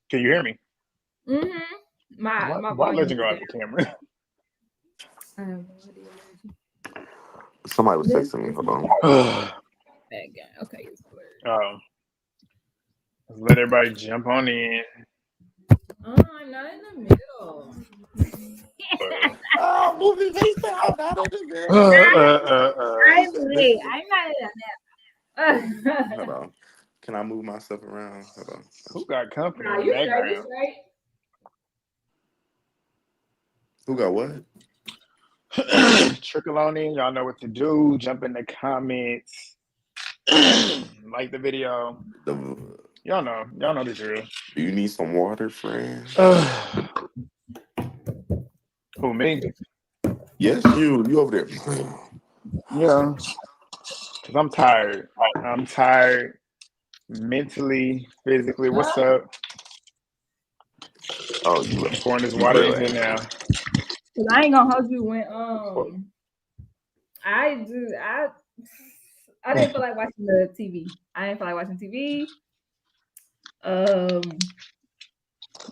Can you hear me? Mm-hmm. My Why volume Legend is go out down. the camera? I have no idea. Somebody was This texting me. is Hold my on. bad guy. Okay, it's blurred. um, let's let everybody jump on in. Oh, I'm not in the middle. Oh, movie face down. Not in the Uh, middle. uh, uh, I'm This late. is. I'm not in the Hold middle. on. Can I move myself around? Hold on. who got company Nah, in the you straight. You background? straight. Who got what? Trickle on in. Y'all know what to do. Jump in the comments. Like the video. The, Y'all know. Y'all know the drill. do you need some water, friend? Uh, who, me? Yes, you. You over there. Yeah. Because I'm tired. I'm tired mentally, physically. What's Huh? up? Oh, I'm pouring this you water in good? here now. Cause I ain't gonna hold you when I do I didn't feel like watching the TV. I didn't feel like watching TV. Um,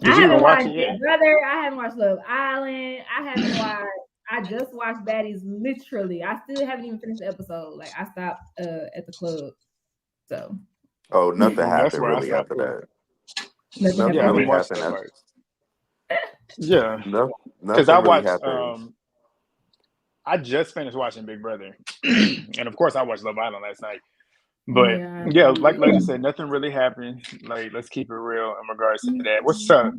I Did you even haven't watch watched it yet? Big Brother. I haven't watched Love Island. I haven't watched. I just watched Baddies. Literally, I still haven't even finished the episode. Like I stopped at the club, so Oh, nothing That's happened where I really stopped after too. that. nothing Nothing Yeah, I happened. only really There. watched happened that after. part. Yeah, No, because I nothing really watched. happened. I just finished watching Big Brother, and of course, I watched Love Island last night. But Yeah. yeah, like Lady said, nothing really happened. Like, let's keep it real in regards to that. What's up,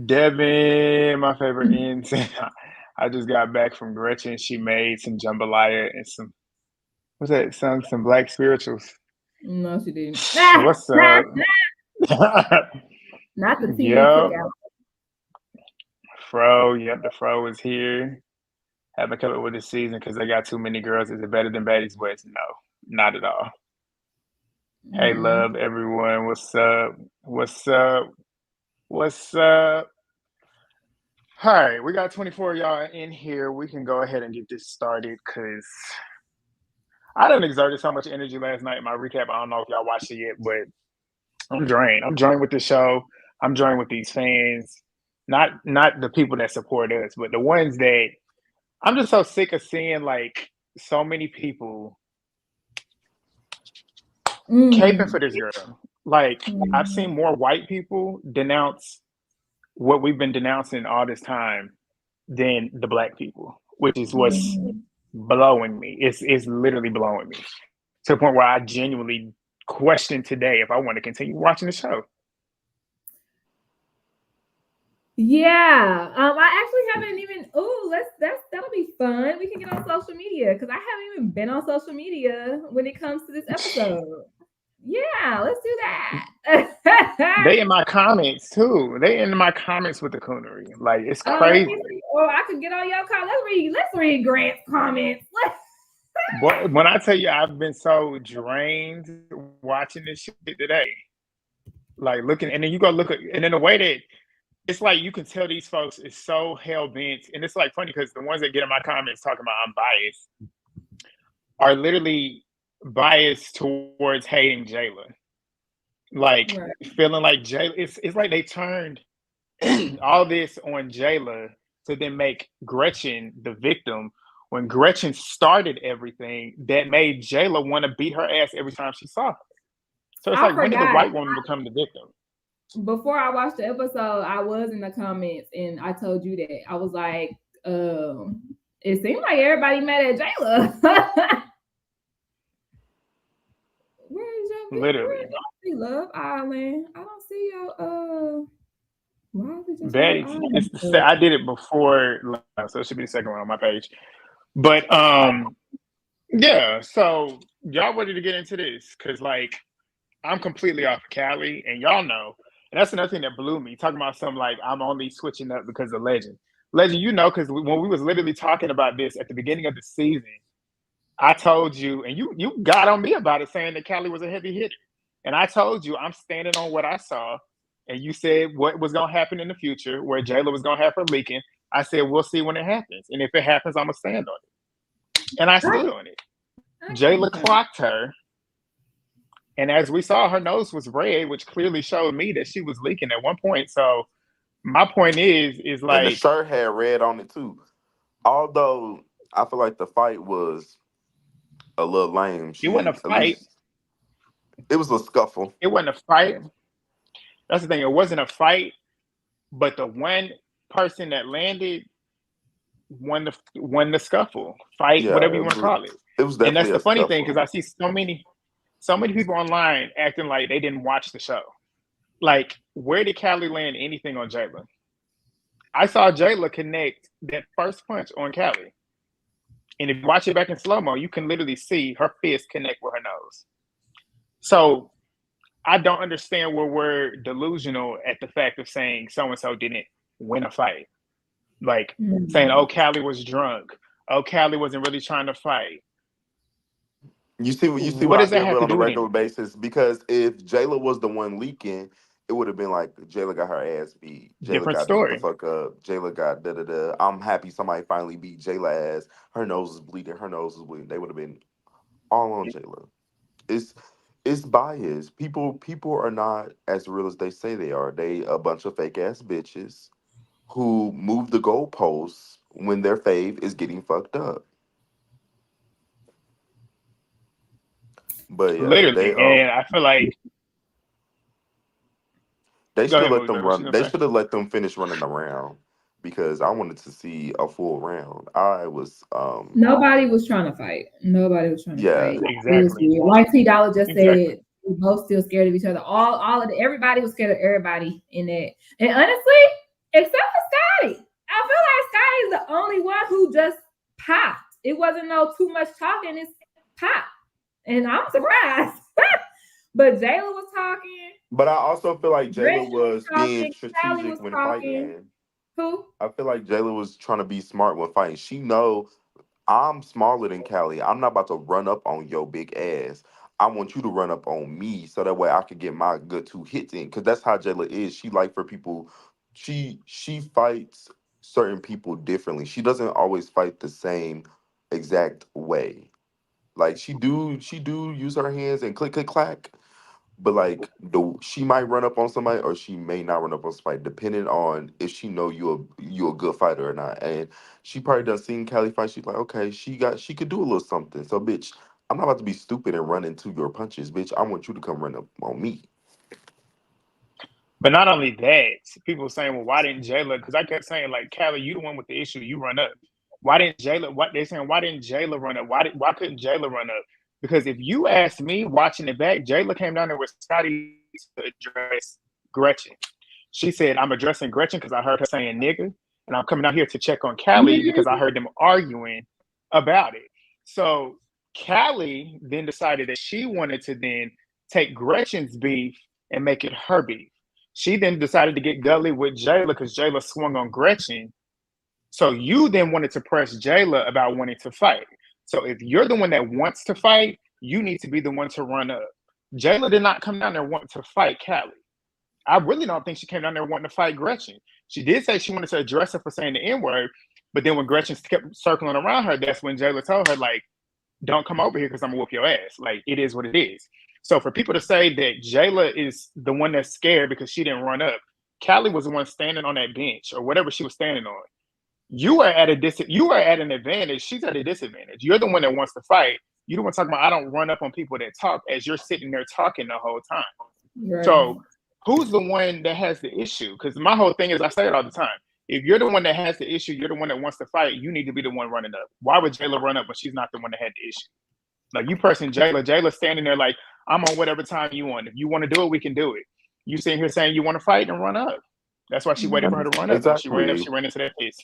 Devin? My favorite ends. I just got back from Gretchen. She made some jambalaya and some what's that? Some black spirituals. No, she didn't. What's up? Not the TV Yep, cookout. Fro. Yep, the Fro is here. Haven't come up with this season because they got too many girls. Is it better than Baddies West? No, not at all. Hey, Mm-mm. love everyone. What's up? What's up? What's up? All right, we got 24 of y'all in here. We can go ahead and get this started because I done exerted so much energy last night in my recap. I don't know if y'all watched it yet, but I'm drained. I'm drained with the show. I'm drained with these fans. Not the people that support us, but the ones that I'm just so sick of seeing like so many people caping Mm. for this girl. Like I've Mm. seen more white people denounce what we've been denouncing all this time than the black people, which is what's Mm. blowing me. It's literally blowing me to the point where I genuinely question today if I want to continue watching the show. Yeah. I actually haven't even. Oh, that'll be fun. We can get on social media because I haven't even been on social media when it comes to this episode. Yeah, let's do that. They in my comments too. They in my comments with the coonery. Like it's Oh, let crazy. me see. Or I could get on your call. Let's read Grant's comments. But when I tell you I've been so drained watching this shit today, like looking, and then you go look at, and in a way that it's like you can tell these folks is so hell bent, and it's like funny because the ones that get in my comments talking about I'm biased are literally biased towards hating Jayla, like Right. feeling like Jayla. It's like they turned all this on Jayla to then make Gretchen the victim when Gretchen started everything that made Jayla want to beat her ass every time she saw her. So it's I like, when did the forgot. white woman become the victim? Before I watched the episode, I was in the comments and I told you that. I was like, it seemed like everybody mad at Jayla. Where is your big? Where Literally. I don't see Love Island? I don't see your why is it just Love Baddies. Island? I did it before, so it should be the second one on my page. But yeah. So y'all ready to get into this? Because like I'm completely off of Cali, and y'all know, and that's another thing that blew me. Talking about something like I'm only switching up because of Legend. Legend, you know, because when we was literally talking about this at the beginning of the season, I told you, and you got on me about it, saying that Cali was a heavy hitter, and I told you I'm standing on what I saw, and you said what was gonna happen in the future, where Jayla was gonna have her leaking. I said we'll see when it happens, and if it happens, I'm gonna stand on it, and I stood on it. I Jayla can't find. clocked her And as we saw, her nose was red, which clearly showed me that she was leaking at one point. So my point is And the like shirt had red on it too. Although I feel like the fight was a little lame. it wasn't She a at fight. least it was a scuffle. It wasn't a fight. That's the thing. It wasn't a fight, but the one person that landed won the scuffle, fight, Yeah, whatever you want to call it. it was And that's definitely the a funny thing because scuffle. I see so many people online acting like they didn't watch the show. Like, where did Callie land anything on Jayla? I saw Jayla connect that first punch on Callie. And if you watch it back in slow mo, you can literally see her fist connect with her nose. So I don't understand where we're delusional at the fact of saying so and so didn't win a fight. Like saying, oh, Callie was drunk. Oh, Callie wasn't really trying to fight. You see What what I does that deal have with to on a do with regular anything? basis because if Jayla was the one leaking, it would have been like Jayla got her ass beat. Jayla Different got beat the story. fuck up. Jayla got da da da. I'm happy somebody finally beat Jayla ass. Her nose is bleeding. Her nose is bleeding. They would have been all on Jayla. It's it's bias. People are not as real as they say they are. They a bunch of fake ass bitches who move the goalposts when their fave is getting fucked up. But yeah, Literally. And I feel like, they go should have ahead, let Moose, them what you run. gonna They say? should have let them finish running around because I wanted to see a full round. I was Nobody was trying to fight. Nobody was trying to yeah. fight. It was Exactly. weird. Like T Dollar just Exactly. said, we both still scared of each other. All of everybody was scared of everybody in that. And honestly, except for Scotty, I feel like Scotty's the only one who just popped. It wasn't no too much talking. It's pop, and I'm surprised. But Jayla was talking. But I also feel like Jayla Gretchen was was being talking. Callie strategic was when talking. fighting. Who? I feel like Jayla was trying to be smart when fighting. She know I'm smaller than Callie. I'm not about to run up on your big ass. I want you to run up on me so that way I could get my good two hits in. Cause that's how Jayla is. She like for people. She fights certain people differently. She doesn't always fight the same exact way. Like she do use her hands and click click clack. But like the she might run up on somebody or she may not run up on somebody, depending on if she know you a good fighter or not. And she probably done seen Callie fight. She's like, okay, she could do a little something. So bitch, I'm not about to be stupid and run into your punches, bitch. I want you to come run up on me. But not only that, people saying, well, why didn't Jayla? Because I kept saying, like, Callie, you the one with the issue. You run up. Why didn't Jayla? What they saying? Why didn't Jayla run up? Why couldn't Jayla run up? Because if you ask me, watching it back, Jayla came down there with Scotty to address Gretchen. She said, I'm addressing Gretchen because I heard her saying nigga, and I'm coming out here to check on Callie because I heard them arguing about it. So Callie then decided that she wanted to then take Gretchen's beef and make it her beef. She then decided to get gully with Jayla because Jayla swung on Gretchen. So you then wanted to press Jayla about wanting to fight. So if you're the one that wants to fight, you need to be the one to run up. Jayla did not come down there wanting to fight Callie. I really don't think she came down there wanting to fight Gretchen. She did say she wanted to address her for saying the N word, but then when Gretchen kept circling around her, that's when Jayla told her, like, don't come over here because I'm gonna whoop your ass. Like, it is what it is. So for people to say that Jayla is the one that's scared because she didn't run up, Callie was the one standing on that bench or whatever she was standing on. You are at you are at an advantage. She's at a disadvantage. You're the one that wants to fight. You're the one talking about I don't run up on people that talk as you're sitting there talking the whole time. Right. So who's the one that has the issue? Because my whole thing is I say it all the time. If you're the one that has the issue, you're the one that wants to fight, you need to be the one running up. Why would Jayla run up when she's not the one that had the issue? Like you pressing Jayla standing there like, I'm on whatever time you want. If you want to do it, we can do it. You sitting here saying you want to fight and run up. That's why she waited for her to run up. And when she ran up, Exactly. she ran into that face.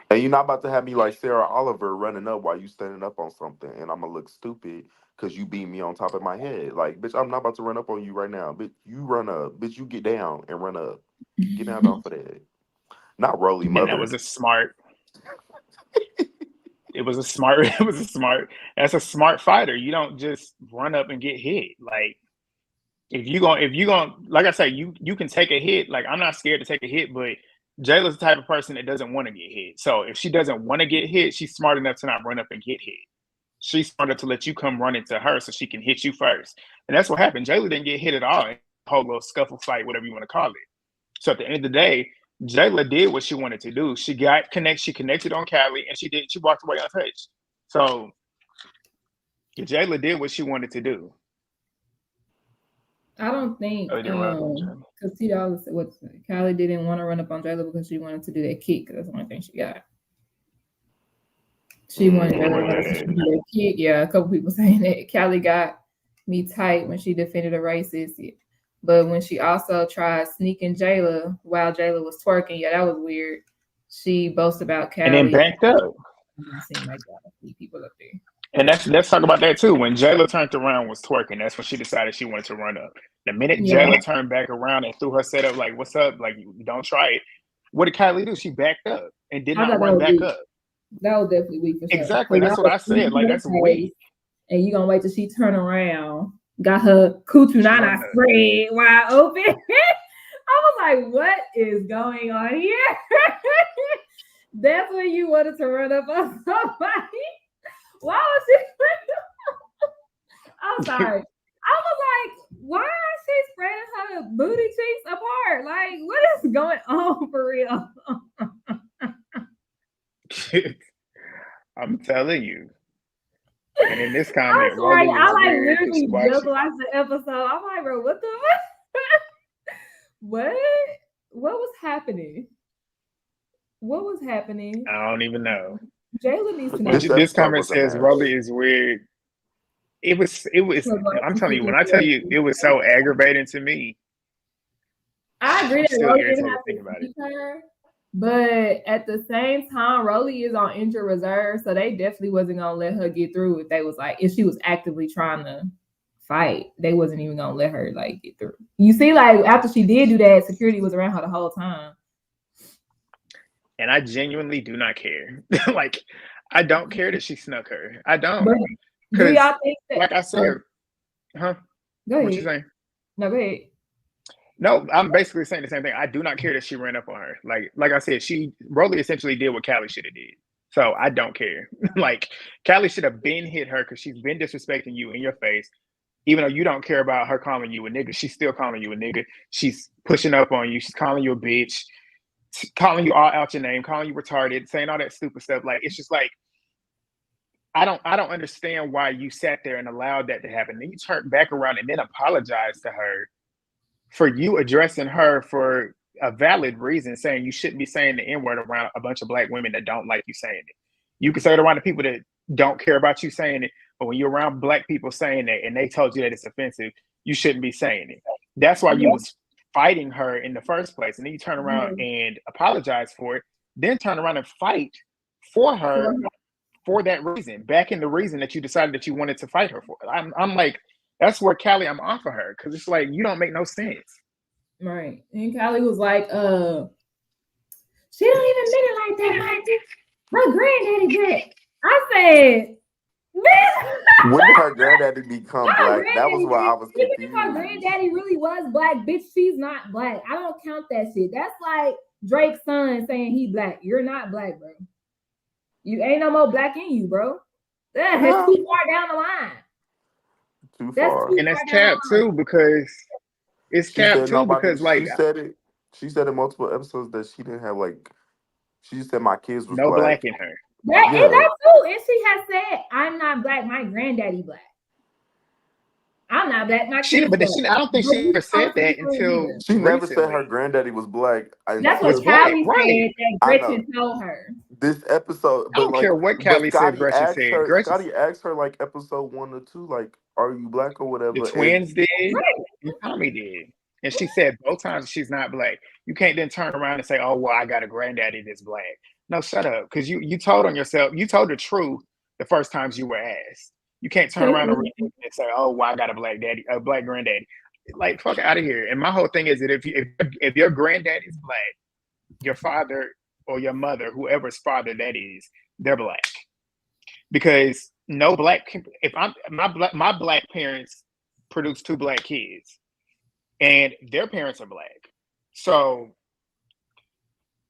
And you're not about to have me like Sarah Oliver running up while you standing up on something, and I'm gonna look stupid because you beat me on top of my head. Like, bitch, I'm not about to run up on you right now. Bitch, you run up. Bitch, you get down and run up. Get down off of that. Not Roly And that Mother. was a smart. It was a smart. It was a smart. That's a smart fighter. You don't just run up and get hit. Like if you going like I say, you can take a hit. Like I'm not scared to take a hit, but Jayla's the type of person that doesn't want to get hit. So if she doesn't want to get hit, she's smart enough to not run up and get hit. she's smarter to let you come run into her so she can hit you first. And that's what happened. Jayla didn't get hit at all in the whole little scuffle fight, whatever you want to call it. So at the end of the day, Jayla did what she wanted to do. She connected on Callie, and she walked away untouched. So Jayla did what she wanted to do. I don't think Oh, they run up on Jayla. because T-Dog what Kylie didn't want to run up on Jayla because she wanted to do that kick. That's the only thing she got. She wanted Jayla to do that kick. Yeah, a couple people saying that Kylie got me tight when she defended a racist. But when she also tried sneaking Jayla while Jayla was twerking, yeah, that was weird. She boasted about Kylie And then backed up. It didn't seem like people up there. And let's talk about that too. When Jayla turned around was twerking, that's when she decided she wanted to run up. The minute Jayla turned back around and threw her setup like, "What's up?" Like, don't try it. What did Kylie do? She backed up and did not run back up. That was definitely weak for sure. Exactly. That's what I said. Like, that's weak. And you gonna wait till she turn around, got her kutunana spread wide open. I was like, what is going on here? That's when you wanted to run up on somebody. Why was she? I'm sorry. I was like, why is she spreading her booty cheeks apart? Like, what is going on for real? I'm telling you. And in this comment, I like literally just watched the episode. I'm like, bro, what the what? What was happening? What was happening? I don't even know. Jayla needs to know. This comment says Rolly is weird. It was. I'm telling you, when I tell you, it was so aggravating to me. I agree that Rolly didn't have to keep her, but at the same time, Rolly is on injured reserve, so they definitely wasn't gonna let her get through if she was actively trying to fight. They wasn't even gonna let her like get through. You see, like after she did do that, security was around her the whole time. And I genuinely do not care. Like, I don't care that she snuck her. I don't. Do y'all think that? Like I said, huh? Go ahead. What you saying? No, go ahead. No, I'm basically saying the same thing. I do not care that she ran up on her. Like I said, Rolly essentially did what Callie should have did. So I don't care. Like, Callie should have been hit her because she's been disrespecting you in your face. Even though you don't care about her calling you a nigga, she's still calling you a nigga. She's pushing up on you. She's calling you a bitch, calling you all out your name, calling you retarded, saying all that stupid stuff. Like, it's just like, I don't understand why you sat there and allowed that to happen. Then you turned back around and then apologized to her for you addressing her for a valid reason, saying you shouldn't be saying the N-word around a bunch of Black women that don't like you saying it. You can say it around the people that don't care about you saying it, but when you're around Black people saying that and they told you that it's offensive, you shouldn't be saying it. That's why you was fighting her in the first place. And then you turn around and apologize for it, then turn around and fight for her for that reason, back in the reason that you decided that you wanted to fight her for. I'm like, that's where Callie, I'm off of her, because it's like, you don't make no sense. Right. And Callie was like, she don't even mean it like that, like my granddaddy Black. I said, when did her granddaddy become Black? That was why I was confused. Even if her granddaddy really was Black, bitch, she's not Black. I don't count that shit. That's like Drake's son saying he Black. You're not Black, bro. You ain't no more Black in you, bro. That's too far down the line. Too far. And that's cap too, because it's cap too, because like she said in multiple episodes that she didn't have she just said my kids was no Black in her. And that's too. And she has said, I'm not Black, my granddaddy Black. I'm not Black, my kids But I don't think she ever said that until she never said her granddaddy was Black. That's what Callie said that Gretchen told her. This episode, I don't care what Callie said, Gretchen said. Scotty asked her like episode 1 or 2, like, are you Black or whatever? The twins did, and Tommy did. And she said both times she's not Black. You can't then turn around and say, oh, well, I got a granddaddy that's Black. No, shut up. Because you told on yourself, you told the truth the first times you were asked. You can't turn around and say, oh, well, I got a Black daddy, a Black granddaddy. Like, fuck out of here. And my whole thing is that if your granddaddy's Black, your father or your mother, whoever's father that is, they're Black. Because no Black, my Black parents produced 2 Black kids, and their parents are Black. So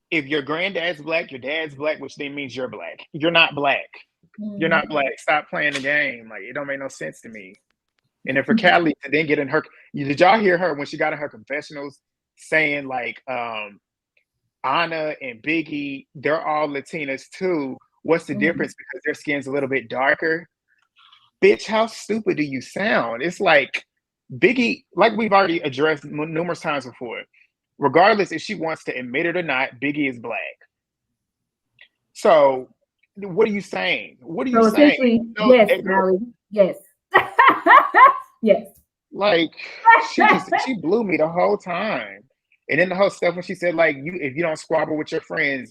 if your granddad's Black, your dad's Black, which then means you're Black. You're not Black. You're not black. Stop playing the game. Like it don't make no sense to me. And then for Callie to then get in her, did y'all hear her when she got in her confessionals saying like Anna and Biggie, they're all Latinas too. What's the difference because their skin's a little bit darker? Bitch, how stupid do you sound? It's like Biggie, like we've already addressed numerous times before. Regardless if she wants to admit it or not, Biggie is black. So, what are you saying? What are you So saying? essentially, No, yes, that girl- Allie, yes, yes. Like she blew me the whole time. And then the whole stuff when she said like if you don't squabble with your friend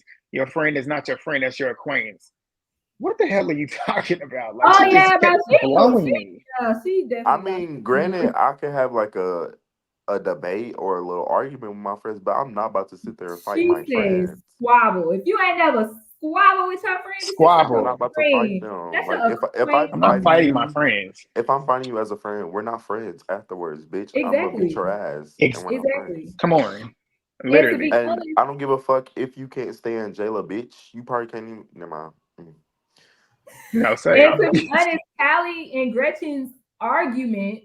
is not your friend, that's your acquaintance. What the hell are you talking about? Like Oh she yeah, just kept blowing me. she definitely. I mean, granted, I could have like a debate or a little argument with my friends, but I'm not about to sit there and fight She my says friends. squabble. If you ain't never squabble with your friend, I'm not Squabble. about to fight them. Like I'm I'm not fighting fighting my you, friends. if I'm fighting you as a friend, we're not friends afterwards, bitch. I'm gonna beat Exactly. your ass, and we're not Exactly. friends. Come on. And to Literally. be And honest, I don't give a fuck if you can't stand Jayla, bitch. You probably can't even. Never mind. No, say. Callie and Gretchen's argument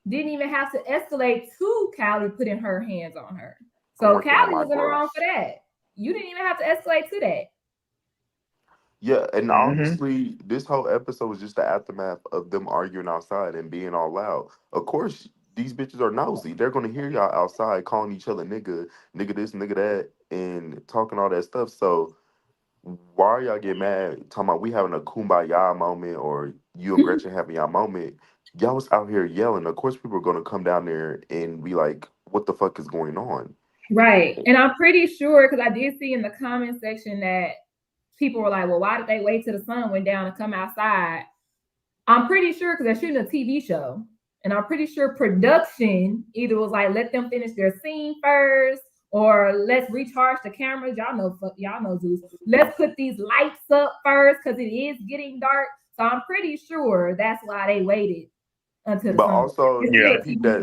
didn't even have to escalate to Callie putting her hands on her. I'm So working on Callie my wasn't around gloves. for that. You didn't even have to escalate to that. Yeah, and Mm-hmm. honestly, this whole episode was just the aftermath of them arguing outside and being all loud. Of course, these bitches are nosy. They're gonna hear y'all outside calling each other nigga, nigga this, nigga that, and talking all that stuff. So why are y'all get mad talking about we having a kumbaya moment or you and Gretchen having y'all moment? Y'all was out here yelling. Of course, people are gonna come down there and be like, "What the fuck is going on?" Right. And I'm pretty sure because I did see in the comment section that people were like, well, why did they wait till the sun went down to come outside? I'm pretty sure because they're shooting a TV show. And I'm pretty sure production either was like, let them finish their scene first, or let's recharge the cameras. Y'all know Zeus. Let's put these lights up first because it is getting dark. So I'm pretty sure that's why they waited until the But sun. also, Yeah.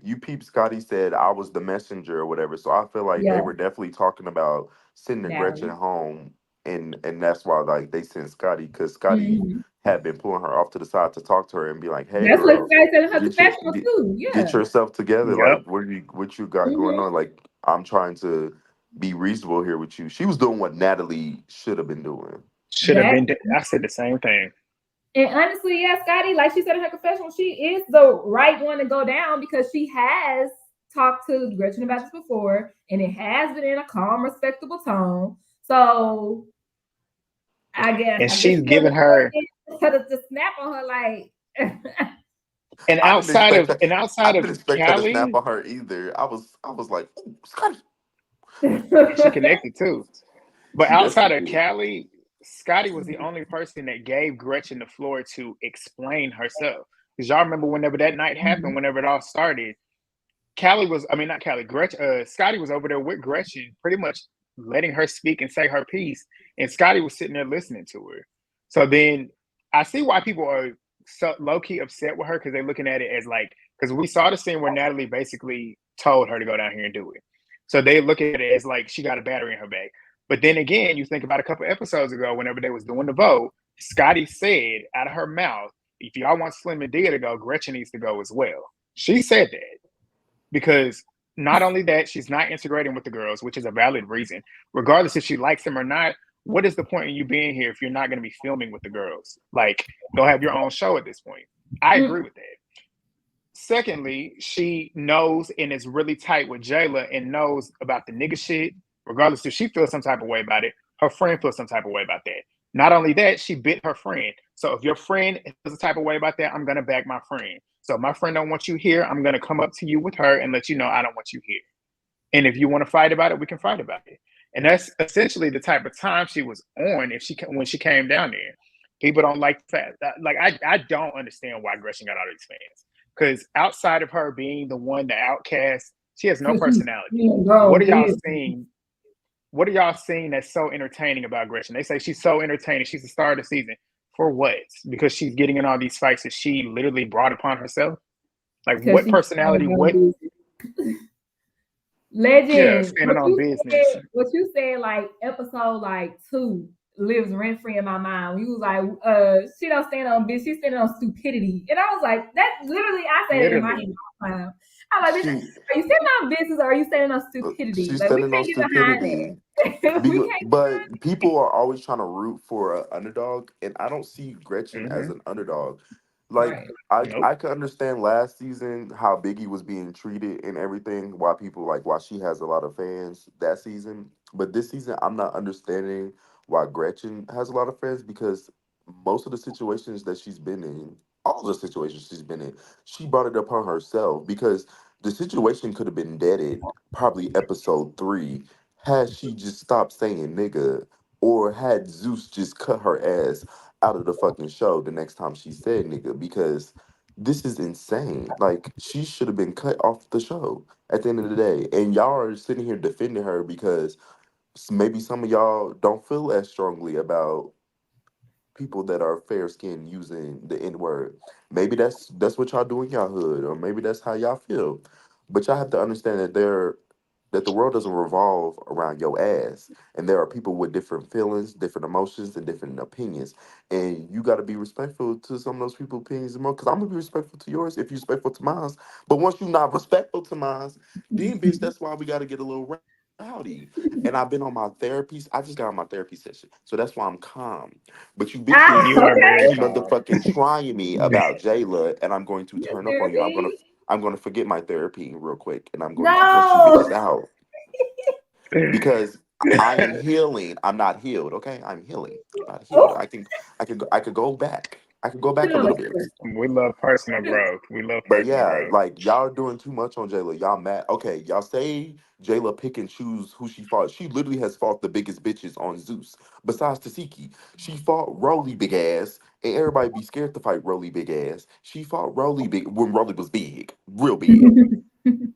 you peep Scotty said I was the messenger or whatever. So I feel like they Yeah, were definitely talking about sending Gretchen Natalie. home, and that's why like they sent Scotty because Scotty Mm-hmm. had been pulling her off to the side to talk to her and be like, "Hey, That's what girl, Scotty said in her get your confessional too. get Yeah. yourself together. Yep. Like, what you got going Mm-hmm. on? Like, I'm trying to be reasonable here with you." She was doing what Natalie should have been doing. Should have That been. I said the same thing. and honestly, yeah, Scotty, like she said in her confessional, she is the right one to go down because she has talked to Gretchen about this before, and it has been in a calm, respectable tone. So And I guess she's she giving wasn't her to snap on her like. and I didn't expect that. I outside of didn't expect her to snap Callie, on her either. I was like, "Ooh, Scotty." she connected too. But She outside definitely of did. Callie, Scotty was the only person that gave Gretchen the floor to explain herself. Because y'all remember whenever that night happened, whenever it all started, Callie was, I mean, not Callie, Gretchen, Scotty was over there with Gretchen, pretty much letting her speak and say her piece. And Scotty was sitting there listening to her. So then I see why people are so low key upset with her because they're looking at it as like, because we saw the scene where Natalie basically told her to go down here and do it. So they look at it as like she got a battery in her back. But then again, you think about a couple episodes ago, whenever they was doing the vote, Scotty said out of her mouth, if y'all want Slim and Dia to go, Gretchen needs to go as well. She said that because not only that, she's not integrating with the girls, which is a valid reason. Regardless if she likes them or not, what is the point of you being here if you're not going to be filming with the girls? Like, go have your own show at this point. I agree with that. Secondly, she knows and is really tight with Jayla and knows about the nigga shit. Regardless if she feels some type of way about it, her friend feels some type of way about that. Not only that, she bit her friend. So if your friend feels a type of way about that, I'm gonna back my friend. So if my friend don't want you here, I'm gonna come up to you with her and let you know I don't want you here. And if you want to fight about it, we can fight about it. And that's essentially the type of time she was on if she when she came down there. People don't like the fact that, like I don't understand why Gretchen got all these fans. Because outside of her being the one, the outcast, she has no personality. What are y'all seeing? What are y'all seeing that's so entertaining about Gretchen? They say she's so entertaining. She's the star of the season. For what? Because she's getting in all these fights that she literally brought upon herself. Like what personality? What? Yeah, Legend, standing on business. what you said like episode like 2 lives rent free in my mind. He was like, she don't stand on bitch, she's standing on stupidity. And I was like, that literally, I say it in my head Literally. all the time. I'm like, bitch, She are you standing on business or are you standing on stupidity? she's Like, we standing on can't get behind stupidity. that. We can't get But people are always trying to root for an underdog, and I don't see Gretchen as Mm-hmm. an underdog. Like right. I Nope. could understand last season how Biggie was being treated and everything, why people like why she has a lot of fans that season. But this season, I'm not understanding why Gretchen has a lot of fans because most of the situations that she's been in, all the situations she's been in, she brought it upon herself because the situation could have been deaded probably episode 3 had she just stopped saying nigga or had Zeus just cut her ass out of the fucking show the next time she said nigga because this is insane. Like she should have been cut off the show at the end of the day. And y'all are sitting here defending her because maybe some of y'all don't feel as strongly about people that are fair skinned using the N word. Maybe that's what y'all do in y'all hood, or maybe that's how y'all feel. But y'all have to understand that the world doesn't revolve around your ass, and there are people with different feelings, different emotions, and different opinions, and you got to be respectful to some of those people's opinions more. Because I'm gonna be respectful to yours if you're respectful to mine. But once you're not respectful to mine, then bitch, that's why we got to get a little rowdy. And I've been on my therapy. I just got on my therapy session, so that's why I'm calm. But you bitches You are very Okay. keep calm. motherfucking trying me about Jayla, and I'm going to Yes, turn up on you. therapy. I'm gonna forget my therapy real quick, and I'm going to cuss you bitches No. out because I am healing. I'm not healed. Okay, I'm healing. I'm not healed. Oh, I could go back. I could go back put a on a little bit. clip. We love personal growth. We love But personal yeah, growth. like y'all doing too much on Jayla. Y'all mad? Okay, y'all say Jayla pick and choose who she fought. She literally has fought the biggest bitches on Zeus. Besides Tasiki, she fought Rolly big ass, and everybody be scared to fight Rolly big ass. She fought Rolly big when Rolly was big, real big.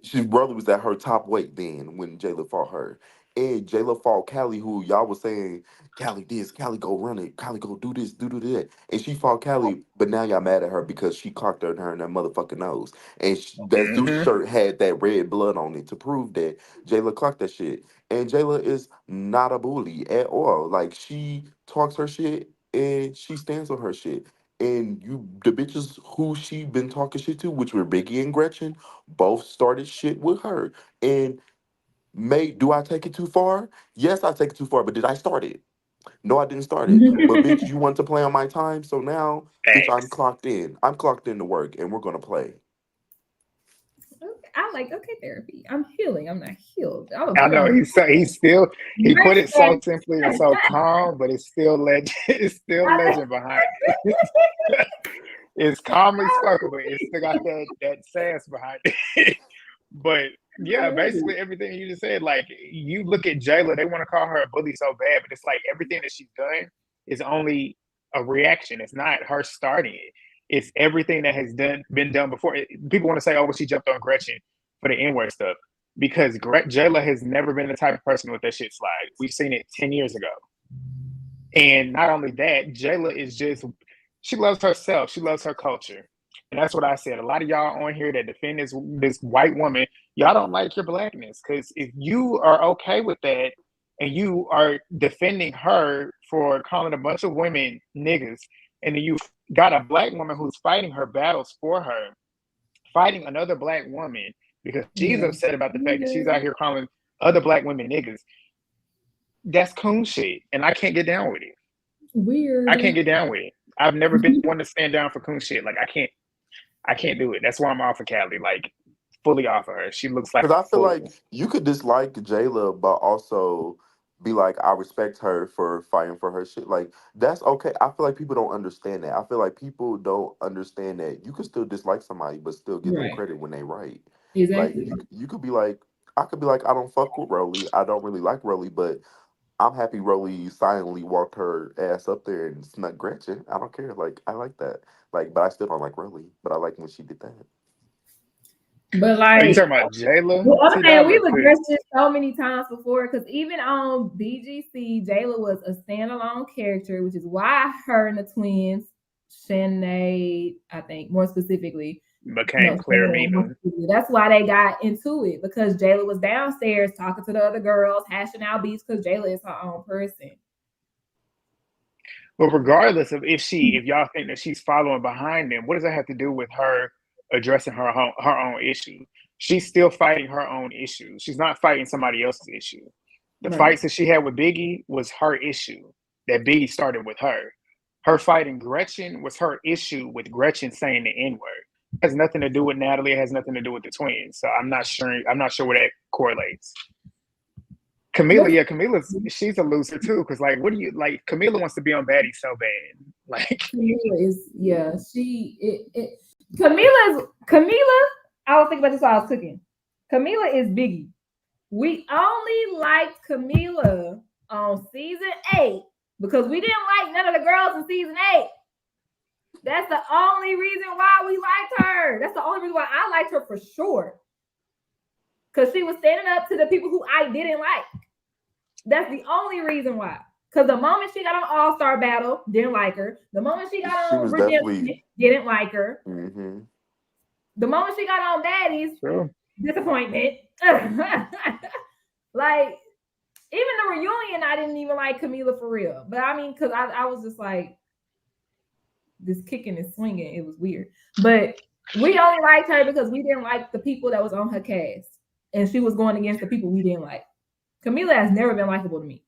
She brother was at her top weight then when Jayla fought her. And Jayla fought Callie, who y'all was saying, Callie this, Callie go run it, Callie go do this, do that. And she fought Callie, but now y'all mad at her because she clocked her in that motherfucking nose. And that Zeus Mm-hmm. shirt had that red blood on it to prove that Jayla clocked that shit. And Jayla is not a bully at all. Like she talks her shit and she stands on her shit. And you, the bitches who she been talking shit to, which were Biggie and Gretchen, both started shit with her. And do I take it too far? Yes, I take it too far, but did I start it? No, I didn't start it. But bitch, you want to play on my time, so now, bitch, I'm Thanks. clocked in. I'm clocked in to work, and we're gonna play. Okay, I like okay therapy. I'm healing. I'm not healed. I'm gonna I put know on he's still he put it mindset. so simply and so calm, but it's still legend. It's still legend behind it. It's calmly spoken, but it's still got that sass behind it. But I yeah, love it. basically everything you just said. Like you look at Jayla, they want to call her a bully so bad, but it's like everything that she's done is only a reaction. It's not her starting it. It's everything that has been done before. People want to say, "Oh, well, she jumped on Gretchen for the N-word stuff," because Jayla has never been the type of person with that shit slide. We've seen it 10 years ago. And not only that, Jayla is just, she loves herself. She loves her culture. And that's what I said. A lot of y'all on here that defend this white woman, y'all don't like your blackness. Because if you are okay with that and you are defending her for calling a bunch of women niggas, and then you got a black woman who's fighting her battles for her, fighting another black woman because she's Yeah. upset about the fact that she's Nigga. out here calling other black women niggas, that's coon shit. And I can't get down with it. I can't Weird. get down with it. I've never been one to stand down for coon shit. Like I can't do it. That's why I'm off of Callie. Like fully off of her. She looks like Because I a feel like fool. you could dislike Jayla, but also be like, I respect her for fighting for her shit. Like, that's okay. I feel like people don't understand that. I feel like people don't understand that you could still dislike somebody, but still give them Right. credit when they right. Like, Exactly. you could be like, I could be like, I don't fuck with Rolly. I don't really like Rolly, but I'm happy Rolly silently walked her ass up there and snuck Gretchen. I don't care. Like, I like that. Like, but I still don't like Rolly. But I like when she did that. But Are you like talking about Jayla, well, I'm T saying Dog, or we've Chris? addressed this so many times before because even on BGC, Jayla was a standalone character, which is why her and the twins, Shanae, I think more specifically, Became no, Claire Shanae, more Mena. specifically, that's why they got into it because Jayla was downstairs talking to the other girls, hashing out beats because Jayla is her own person. But regardless of if y'all think that she's following behind them, what does that have to do with her addressing her own issue? She's still fighting her own issues. She's not fighting somebody else's issue. The Right. fights that she had with Biggie was her issue that Biggie started with her. Her fighting Gretchen was her issue with Gretchen saying the N word. It has nothing to do with Natalie. It has nothing to do with the twins. So I'm not sure. I'm not sure where that correlates. Camila, Yes. yeah, she's a loser too. Cause like, what do you like? Camila wants to be on Baddies so bad. Like, Camila is, yeah, Camila, I was thinking about this while I was cooking. Camila is Biggie. We only liked Camila on season 8 because we didn't like none of the girls in season 8. That's the only reason why we liked her. That's the only reason why I liked her for sure. Because she was standing up to the people who I didn't like. That's the only reason why. Because the moment she got on All-Star Battle, didn't like her. The moment she got on Redemption, didn't like her. Mm-hmm. The moment she got on Baddies, sure. Disappointment. Like, even the reunion, I didn't even like Camila for real. But I mean, because I was just like, this kicking and swinging, it was weird. But we only liked her because we didn't like the people that was on her cast. And she was going against the people we didn't like. Camila has never been likable to me.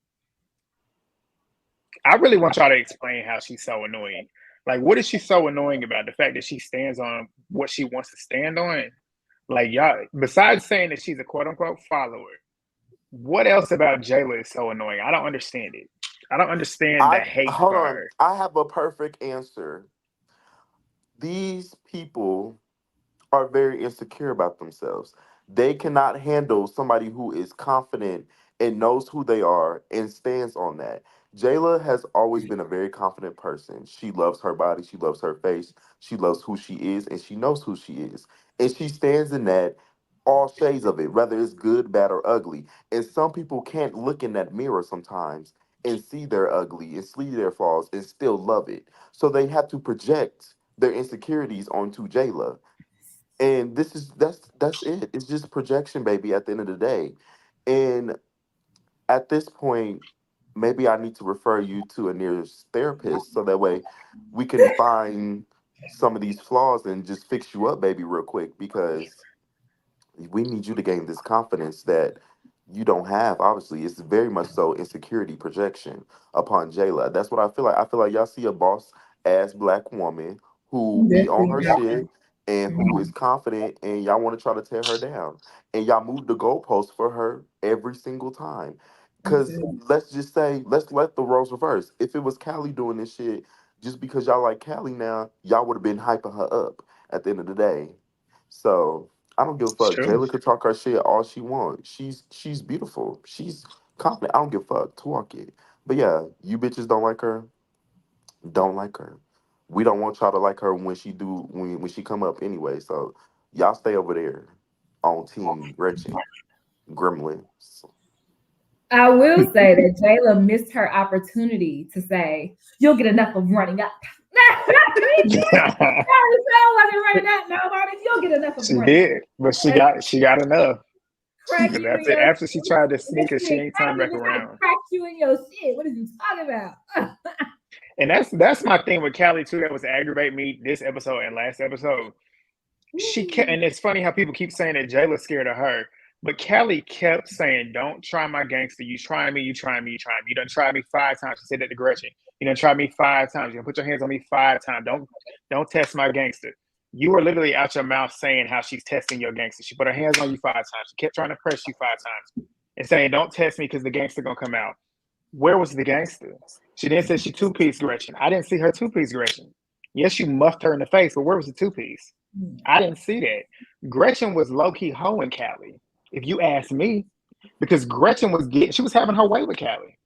I really want y'all to explain how she's so annoying. Like, what is she so annoying about? The fact that she stands on what she wants to stand on? Like, y'all, besides saying that she's a quote unquote follower, what else about Jayla is so annoying? I don't understand it. I don't understand the hate Hold for on. her. I have a perfect answer. These people are very insecure about themselves. They cannot handle somebody who is confident and knows who they are and stands on that. Jayla has always been a very confident person. She loves her body, she loves her face, she loves who she is, and she knows who she is. And she stands in that all shades of it, whether it's good, bad, or ugly. And some people can't look in that mirror sometimes and see their ugly and see their flaws and still love it. So they have to project their insecurities onto Jayla, and that's it. It's just projection, baby, at the end of the day. And at this point, maybe I need to refer you to a nearest therapist so that way we can find some of these flaws and just fix you up, baby, real quick, because we need you to gain this confidence that you don't have. Obviously, it's very much so insecurity projection upon Jayla. That's what I feel like. I feel like y'all see a boss ass black woman who be on her shit and who is confident, and y'all want to try to tear her down, and y'all move the goalposts for her every single time. Cause let's just say, let's let the roles reverse. If it was Callie doing this shit, just because y'all like Callie now, y'all would have been hyping her up at the end of the day. So I don't give a It's fuck. true. Jayla could talk her shit all she wants. She's beautiful. She's confident. I don't give a fuck. Talk it. But yeah, you bitches don't like her. Don't like her. We don't want y'all to like her when she do when she come up anyway. So y'all stay over there on Team Gretchen Gremlin. I will say that Jayla missed her opportunity to say, "You'll get enough of running up." Wasn't running up, nobody. You'll get enough of She running up. did, but she got enough. Crack Because you in your after she tried to shit. sneak her, she ain't turned back around. Crack you in your shit. What are you talking about? And that's my thing with Callie too. That was aggravating me this episode and last episode. She kept, and it's funny how people keep saying that Jayla's scared of her, but Callie kept saying, "Don't try my gangster. You try me. You try me. You try me. You done tried me 5 times." She said that to Gretchen. You done tried me 5 times. You done put your hands on me 5 times. Don't test my gangster. You were literally out your mouth saying how she's testing your gangster. She put her hands on you 5 times. She kept trying to press you 5 times and saying, "Don't test me because the gangster gonna come out." Where was the gangster? She then said she two-piece Gretchen. I didn't see her two-piece Gretchen. Yes, you muffed her in the face, but where was the two-piece? I didn't see that. Gretchen was low-key hoeing Callie, if you ask me, because Gretchen she was having her way with Callie.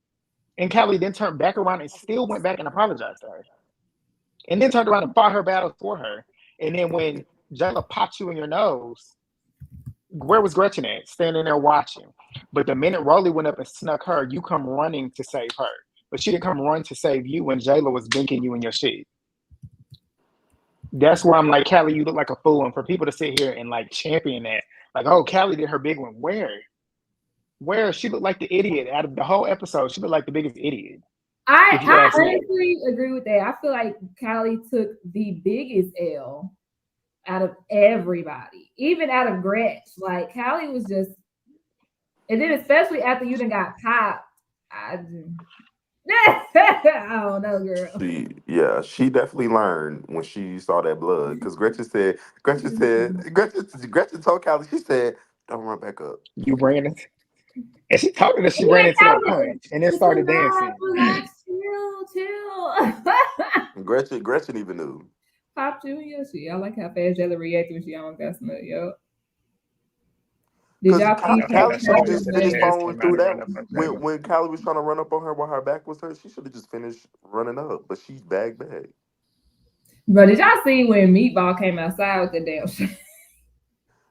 And Callie then turned back around and still went back and apologized to her. And then turned around and fought her battles for her. And then when Jayla popped you in your nose, where was Gretchen at? Standing there watching. But the minute Rolly went up and snuck her, you come running to save her. But she didn't come run to save you when Jayla was dinking you in your shit. That's where I'm like, Callie, you look like a fool. And for people to sit here and like champion that, like, oh, Callie did her big one. Where? She looked like the idiot out of the whole episode. She looked like the biggest idiot. Did you I guys see it? honestly agree with that. I feel like Callie took the biggest L out of everybody, even out of Gretch. Like Callie was just, and then especially after you done got popped. I, I don't know, girl. She definitely learned when she saw that blood. Because Gretchen told Callie, she said, "Don't run back up." You ran into, and she told her that she ran Yeah, into that Callie, punch and then it's a started lot. dancing. Relax, chill. Gretchen even knew. Pop you, yeah, she. I like how fast Jelly reacted when she almost got smoked. Yo, did Because y'all I see know Pop how Callie that should have felt just after the finished Jelly? chest following came out through and that. ran up on When Taylor. when Callie was trying to run up on her while her back was hurt, she should have just finished running up. But she's bag. Bro, did y'all see when Meatball came outside with the damn shit?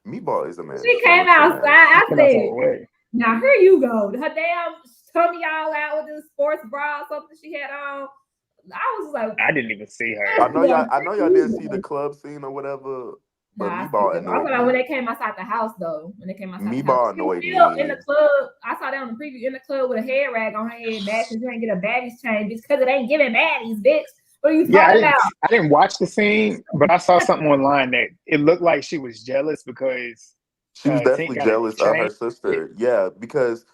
Meatball is a mess. She That came looks a outside. mess. I And I said, said, wait. now here you go. Her damn tummy all out with this sports bra or something she had on. I was like, I didn't even see I her. know yeah, y'all. I here know y'all you didn't see the go. club scene or whatever, but Nah, I see Meatball them. I'm annoyed talking about when me. they came outside the house though. When they came outside the house. Meatball She was annoyed still in me. the club. I saw that on the preview in the club with a head rag on her head back because you ain't get a baddies change just because it ain't giving baddies, bitch. What are you Yeah, talking about? I didn't watch the scene, but I saw something online that it looked like she was jealous because She was Tink definitely got a jealous of her chain. sister. Yeah, because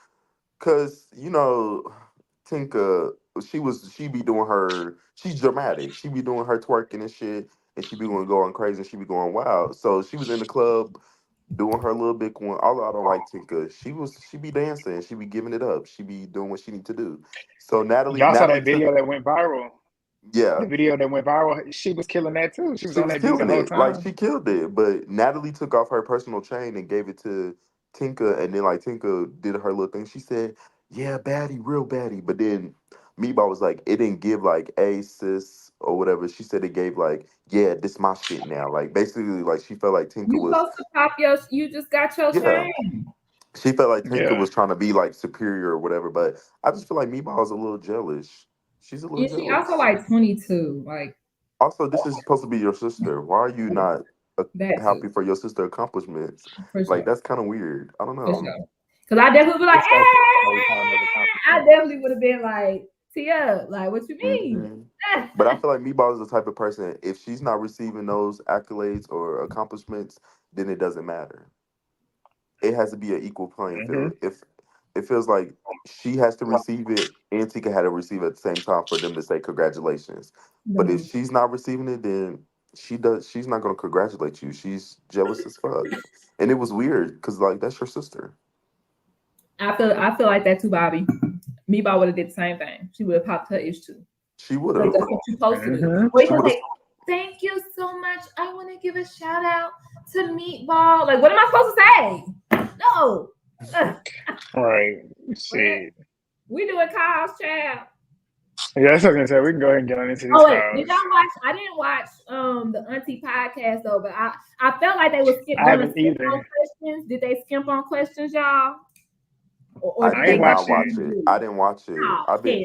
Tinka, she be doing her. She's dramatic. She be doing her twerking and shit, and she be going crazy. And she be going wild. So she was in the club doing her little big one. Although I don't like Tinka, she be dancing. She be giving it up. She be doing what she need to do. So Y'all saw Natalie that took. video that went viral. Yeah, The video that went viral, she was killing that too. She was she on was that beat the killing whole it. Like time. she killed it. But Natalie took off her personal chain and gave it to Tinka, and then like Tinka did her little thing. She said, "Yeah, baddie, real baddie." But then Meatball was like, "It didn't give like a sis or whatever." She said it gave like, "Yeah, this my shit now." Like basically, like she felt like Tinka You was, supposed to pop your. You just got your yeah, chain. she felt like Tinka Yeah. was trying to be like superior or whatever. But I just feel like Meatball's a little jealous. She's a little And she also jealous. like 22. Like Also, this is supposed to be your sister. Why are you not that too. happy for your sister accomplishments? For Like sure. that's kind of weird. I don't For know. sure. Because I definitely would be like, It's okay every time of I accomplishment. definitely would have been like, Tia, like, what you mean? hmm But I feel like Meatball is the type of person. If she's not receiving those accolades or accomplishments, then it doesn't matter. It has to be an equal playing Hmm. field. If it feels like she has to receive it and Tika had to receive it at the same time for them to say congratulations. But if Boom. she's not receiving it, then she's not gonna congratulate you. She's jealous as fuck. And it was weird because like that's your sister. I feel like that too, Bobby. Meatball would have did the same thing. She would have popped her ish too. She would Because have. that's what you supposed to do. Hmm. Or you She gonna would have. say, thank you so much. I want to give a shout out to Meatball. Like, what am I supposed to say? No. Right. What? Shit. We doing calls, child. Yeah, that's what I was gonna say. We can go ahead and get on into Oh these wait, did calls. y'all watch? I didn't watch the Auntie podcast though, but I felt like they was I gonna haven't skip on either. questions. Did they skip on questions, y'all, or I did I they ain't did go not watched through it. watch the it. I rules? didn't watch it. Oh, hell.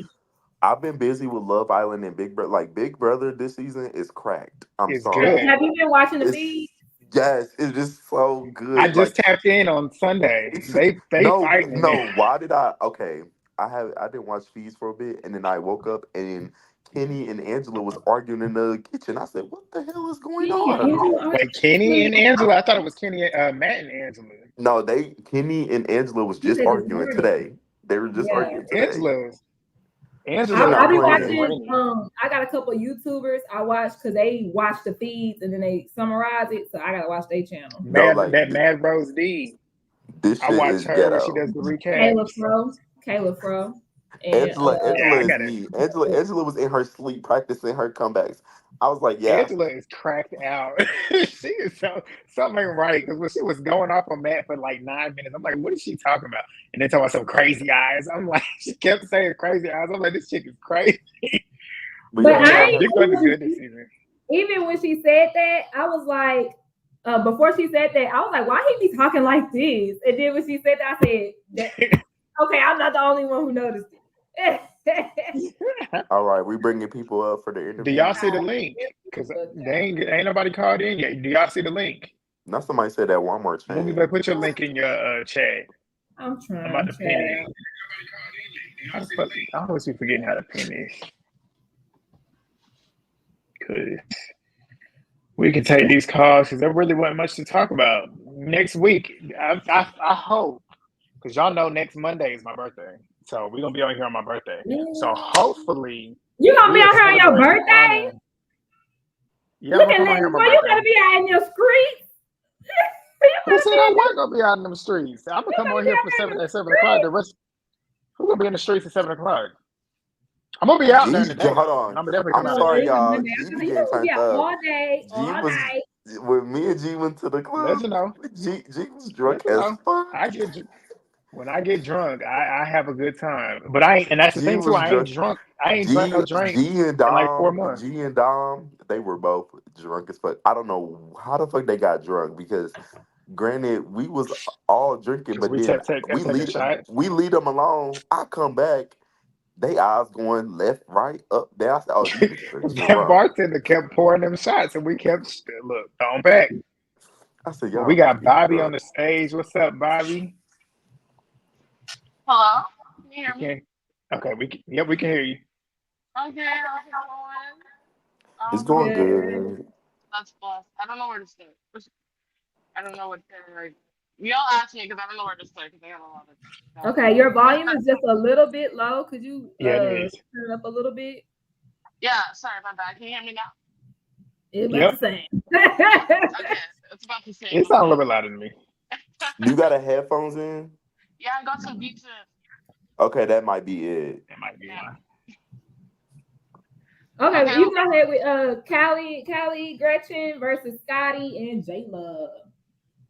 I've been busy with Love Island and Big Brother. Like Big Brother this season is cracked. I'm It's sorry. good. Have you been watching the feed? It's yes, it is so I good. Like just tapped in on Sunday. it's They fighting in no. Why did I? Okay, I didn't watch feeds for a bit, and then I woke up and Kenny and Angela was arguing in the kitchen. I said, "What the hell is going Kenny and on?" Angela are Wait, Kenny and Angela. I thought it was Kenny, Matt and Angela. No, Kenny and Angela was you just said this arguing morning. today. They were just Yeah. arguing today. Angela, She Angela I not be is playing. watching. running. I got a couple of YouTubers I watch because they watch the feeds and then they summarize it. So I gotta watch their channel. No, like Mad Rose D. this I shit watch is her when she ghetto. does the Kayla recaps. Fro, Kayla Fro, and Angela Yeah, I is got it. me. Angela was in her sleep practicing her comebacks. I was like, yeah, Angela is cracked out. She is something ain't right because when she was going off on Matt for like 9 minutes, I'm like, what is she talking about? And then talking about some crazy eyes. I'm like, she kept saying crazy eyes. I'm like, this chick is crazy. but but yeah, But I shout ain't Big out. Brother even good this season. even when she said that, I was like, before she said that, I was like, why he be talking like this? And then when she said that, I said, okay, I'm not the only one who noticed it. All right, we bringing people up for the Do y'all interview. see the link? Because ain't nobody called in yet. Do y'all see the link? Now somebody said that Walmart Movie, chain. but put your link in your chat. I'm I'm about trying, to pin it. child. How the fuck? I always be forgetting how to pin this. Cause we can take these calls because there really wasn't much to talk about. Next week, I hope, because y'all know next Monday is my birthday. So we're gonna be on here on my birthday. So hopefully You gonna be we'll out here on your celebrate birthday? honoring. Yeah, I'm Look gonna at come on that. here on my Boy, you birthday. gotta be out in your streets. You Who gotta said be I in wasn't gonna be out in them streets? I'm gonna you come gotta on be here out for here in seven the at 7 o'clock. The rest who gonna be in the streets at 7 o'clock? I'm gonna be out during the day Hold though, and on. I'm gonna definitely I'm come streets. out at Oh, sorry, it's eight. a y'all. Monday. I G was be like, you getting know, we'll be turned out up. all day, G all was night. when me and G went to the Let club. you know. G was Let drunk you as know. fuck. I get when I get drunk, I have a good time. But I ain't, and that's the G thing too. was I ain't drunk. drunk. I ain't drank G no drink G and in like 4 Dom, months. G and Dom, they were both drunk as fuck. I don't know how the fuck they got drunk because granted we was all drinking, Because but we then kept taking shots. we lead them alone. I come back, they eyes going left, right, up, down. I said, "Oh, these niggas are That drunk." bartender kept pouring them shots, and we kept look on back. I said, But we "Y'all must got be Bobby on drunk." the stage. What's up, Bobby? Hello? Can you We hear me? can. Okay, we can. Yep, we can hear you. Okay, how's it going? It's going Good. good. That's blessed. I don't know where to start. I don't know what to like. Y'all ask me because I don't know where to start because I got a lot of stuff Okay, going your on. volume is just a little bit low. Could you Yeah, it is. turn it up a little bit? Yeah, sorry about that. Can you hear me now? It's about the Yep. same. Okay, it's about the same. It sounds a little Okay. bit louder than me. You got a headphones in? Yeah, I got some beats in. Okay, that might be it. That might be Yeah. why. Okay, Okay. you go ahead with Callie, Gretchen versus Scotty and J Love.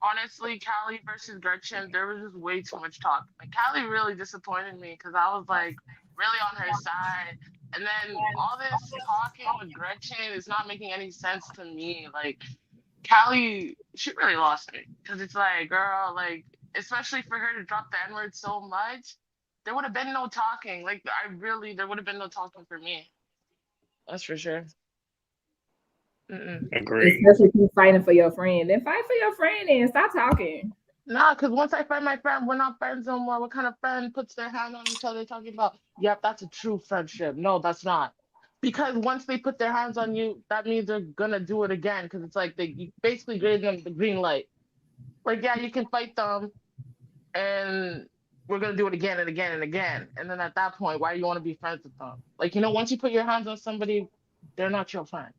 Honestly, Callie versus Gretchen, there was just way too much talk. Like Callie really disappointed me because I was like really on her side. And then all this talking with Gretchen is not making any sense to me. Like Callie, she really lost me because it's like, girl, like, especially for her to drop the N word so much, there would have been no talking. Like, there would have been no talking for me. That's for sure. Mm-mm. Agree. Especially if you fighting for your friend. Then fight for your friend and stop talking. Nah, because once I find my friend, we're not friends no more. What kind of friend puts their hand on each other talking about, yep, that's a true friendship? No, that's not. Because once they put their hands on you, that means they're gonna do it again. Because it's like they you basically gave them the green light. Like, yeah, you can fight them, and we're gonna do it again and again and again. And then at that point, why do you want to be friends with them? Like, once you put your hands on somebody, they're not your friend.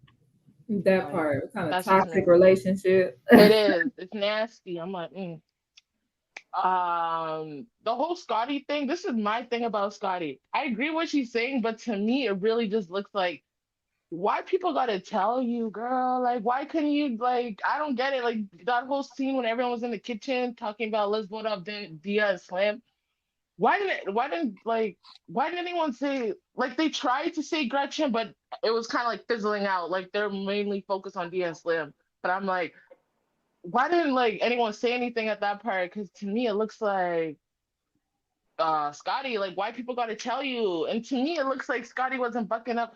That Like, part, what kind of that's just toxic me. relationship. It is. It's nasty. I'm like, the whole Scotty thing. This is my thing about Scotty. I agree what she's saying, but to me, it really just looks like why people gotta tell you, girl? Like, why couldn't you like? I don't get it. Like that whole scene when everyone was in the kitchen talking about let's vote up Dia and Slam. Why didn't anyone say like they tried to say Gretchen, but it was kind of like fizzling out. Like they're mainly focused on Dia and Slim. But I'm like, why didn't like anyone say anything at that part? Because to me, it looks like Scotty, like why people gotta tell you? And to me, it looks like Scotty wasn't bucking up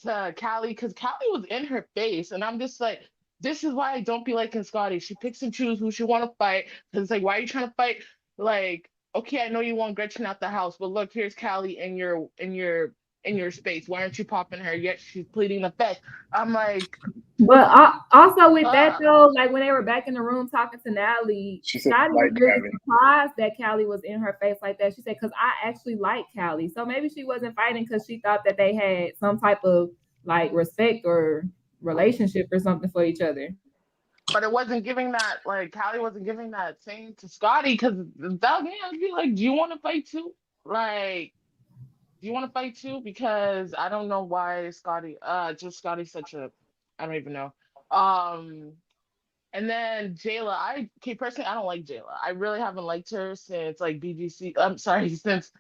to Callie because Callie was in her face, and I'm just like, this is why I don't be liking Scotty. She picks and chooses who she want to fight. Because it's like, why are you trying to fight? Like, okay, I know you want Gretchen out the house, but look, here's Callie in your space. Why aren't you popping her? Yet she's pleading the fifth. I'm like, But also with that ah, though, like when they were back in the room talking to Natalie, She said, Scotty was like really Callie. surprised that Callie was in her face like that. She said, "Cause I actually like Callie." So maybe she wasn't fighting because she thought that they had some type of like respect or relationship or something for each other. but it wasn't giving that like Callie wasn't giving that same to Scotty because that me, I'd be like, do you want to fight too? Like, do you want to fight too? Because I don't know why just Scotty's such a, I don't even know. Um, and then Jayla, okay, personally, I don't like Jayla. I really haven't liked her since like BGC. I'm sorry, since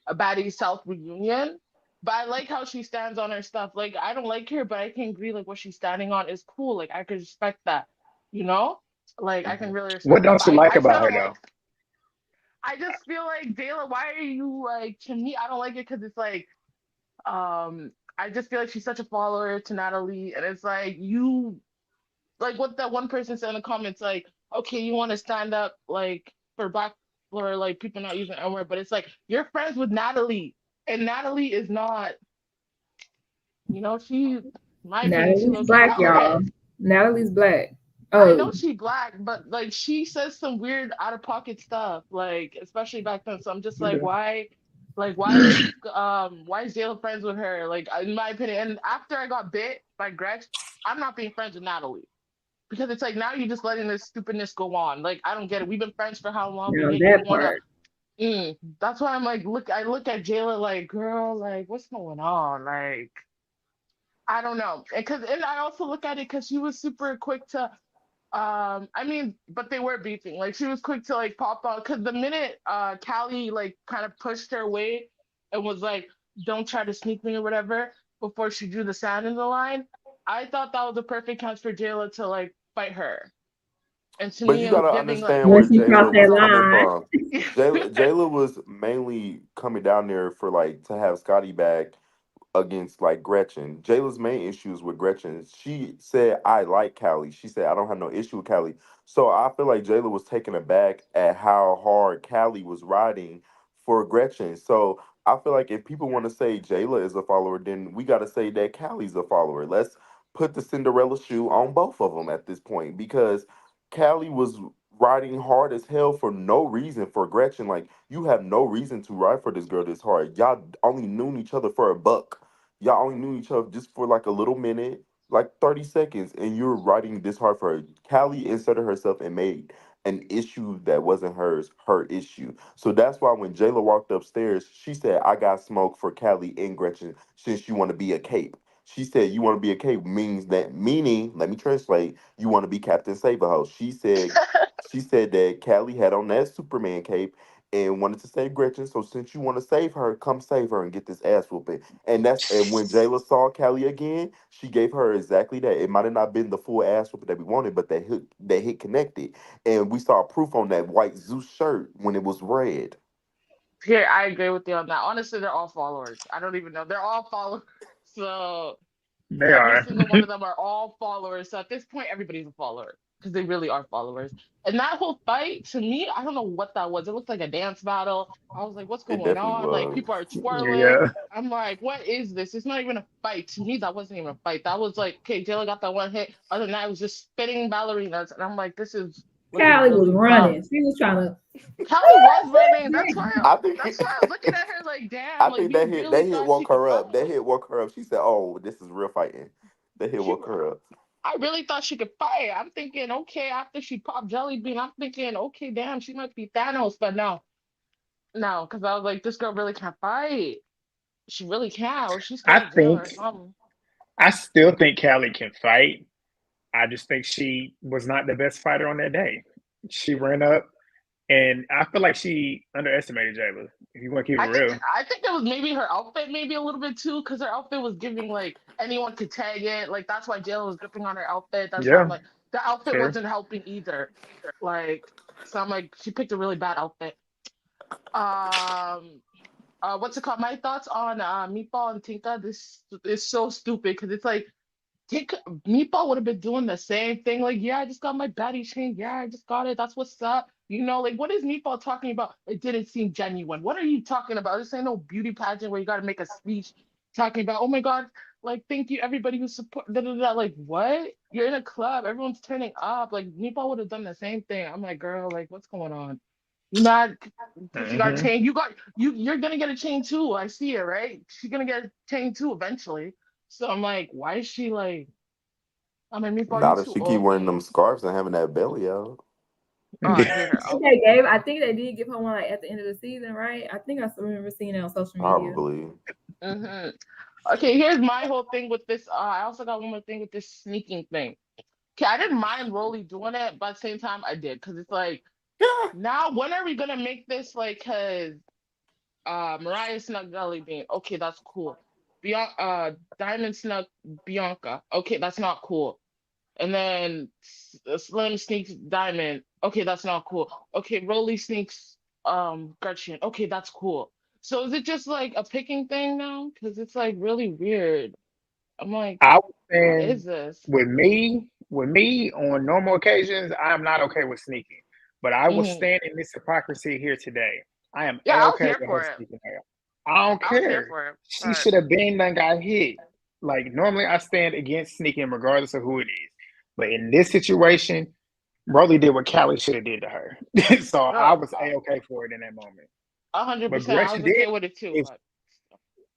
a Baddie South reunion. But I like how she stands on her stuff. Like I don't like her, but I can agree like what she's standing on is cool. Like I could respect that, you know? Like I can really What respect that. don't But you like I still about her don't though? like. I just feel like Jayla. Why are you like to me? I don't like it because it's like I just feel like she's such a follower to Natalie, and it's like you like what that one person said in the comments, like, okay, you want to stand up like for black for like people not using N word, but it's like you're friends with Natalie. And Natalie is not, she, in my opinion, she Natalie's low key black, talented. y'all. Natalie's black. I Oh, know she black, but like she says some weird out of pocket stuff, like especially back then. So I'm just You like, do. why, why is Jayla friends with her? Like in my opinion, and after I got bit by Gretch, I'm not being friends with Natalie because it's like now you're just letting this stupidness go on. Like I don't get it. We've been friends for how long? We now make you that wanna. part. That's why I'm like, I look at Jayla like, girl, like what's going on? Like I don't know, and I also look at it because she was super quick to I mean, but they were beefing. Like she was quick to like pop out because the minute Callie like kind of pushed her away and was like, "Don't try to sneak me" or whatever before she drew the sand in the line, I thought that was the perfect chance for Jayla to like fight her. And to But me, you it was gotta giving like, understand When where she crossed Jayla that was coming line, from. Jayla was mainly coming down there for like to have Scotty back against like Gretchen. Jayla's main issues with Gretchen. She said, I like Callie. She said, I don't have no issue with Callie. So I feel like Jayla was taken aback at how hard Callie was riding for Gretchen. So I feel like if people want to say Jayla is a follower, then we got to say that Callie's a follower. Let's put the Cinderella shoe on both of them at this point because Callie was riding hard as hell for no reason for Gretchen. Like, you have no reason to ride for this girl this hard. Y'all only knew each other for a buck. Y'all only knew each other just for like a little minute, like 30 seconds, and you're riding this hard for her. Callie inserted herself and made an issue that wasn't hers, her issue. So that's why when Jayla walked upstairs, she said, I got smoke for Callie and Gretchen since you want to be a cape. She said, you want to be a cape means that, meaning, let me translate, you want to be Captain Saberho. She said that Callie had on that Superman cape and wanted to save Gretchen. So since you want to save her, come save her and get this ass whooping. And when Jayla saw Callie again, she gave her exactly that. It might have not been the full ass whooping that we wanted, but that hit connected. And we saw proof on that white Zeus shirt when it was red. here I agree with you on that. Honestly, they're all followers. I don't even know. They're all followers. So They every are. single one of them are all followers. So at this point, everybody's a follower because they really are followers. And that whole fight, to me, I don't know what that was. It looked like a dance battle. I was like, what's It going definitely on? Like was. people are twirling. Yeah. I'm like, what is this? It's not even a fight. To me, that wasn't even a fight. That was like, okay, Jayla got that one hit. Other than that, it was just spitting ballerinas. And I'm like, this is looking Callie was really rough. running. She was trying to. Kelly was running. That's why. I think That's why I was looking at her like, damn. I Like think you that really hit thought she woke could her up. That fight. hit woke her up. She said, "Oh, this is real fighting." That hit She woke her up. I really thought she could fight. I'm thinking, okay, after she popped Jelly Bean, I'm thinking, okay, damn, she might be Thanos, but no, no, because I was like, this girl really can't fight. She really can't, or she's scared I of jail think or something. I still think Callie can fight. I just think she was not the best fighter on that day. She ran up, and I feel like she underestimated Jayla. If you want to keep it real, I think it was maybe her outfit, maybe a little bit too, because her outfit was giving like anyone could tag it. Like that's why Jayla was gripping on her outfit. That's why I'm yeah, like, the outfit true. wasn't helping either. Like, so I'm like, she picked a really bad outfit. Um, what's it called? My thoughts on Meatball and Tinka. This is so stupid because it's like Tinka Meatball would have been doing the same thing. Like, yeah, I just got my baddie chain. Yeah, I just got it. That's what's up. Like what is Meatball talking about? It didn't seem genuine. What are you talking about? This ain't no beauty pageant where you got to make a speech talking about, oh my God, like thank you everybody who support. Da, da, da. Like what? You're in a club. Everyone's turning up. Like Meatball would have done the same thing. I'm like, girl, like what's going on? You mad because you got a Hmm. chain? You're gonna get a chain too. I see it, right? She's gonna get a chain too eventually. So I'm like, why is she like? I mean, Meatball, you Not if too she keep old, wearing them man. scarves and having that belly out. Oh, I hate her I think outfit. they gave. I think they did give her one like at the end of the season, right? I think I still remember seeing it on social media. Probably. Hmm. Okay, here's my whole thing with this. I also got one more thing with this sneaking thing. Okay, I didn't mind Rolly doing it, but at the same time, I did because it's like now when are we gonna make this like? Cause Mariah snuck Jelly Bean. Okay, that's cool. Diamond snuck Bianca. Okay, that's not cool. And then Slim sneaks Diamond. Okay, that's not cool. Okay, Rolly sneaks Gretchen. Okay, that's cool. So is it just like a picking thing now? Because it's like really weird. I'm like, I was what saying is this? with me on normal occasions, I am not okay with sneaking, but I will Hmm. stand in this hypocrisy here today. I am Yeah, a I was okay here with her for it. sneaking out. I don't I was here care. for it. She But should have been done got hit. Like normally I stand against sneaking regardless of who it is. But in this situation, Rolly did what Callie should have did to her. So I no, was A-okay for it in that moment. But 100%. I Gretchen was did. okay with it too. If But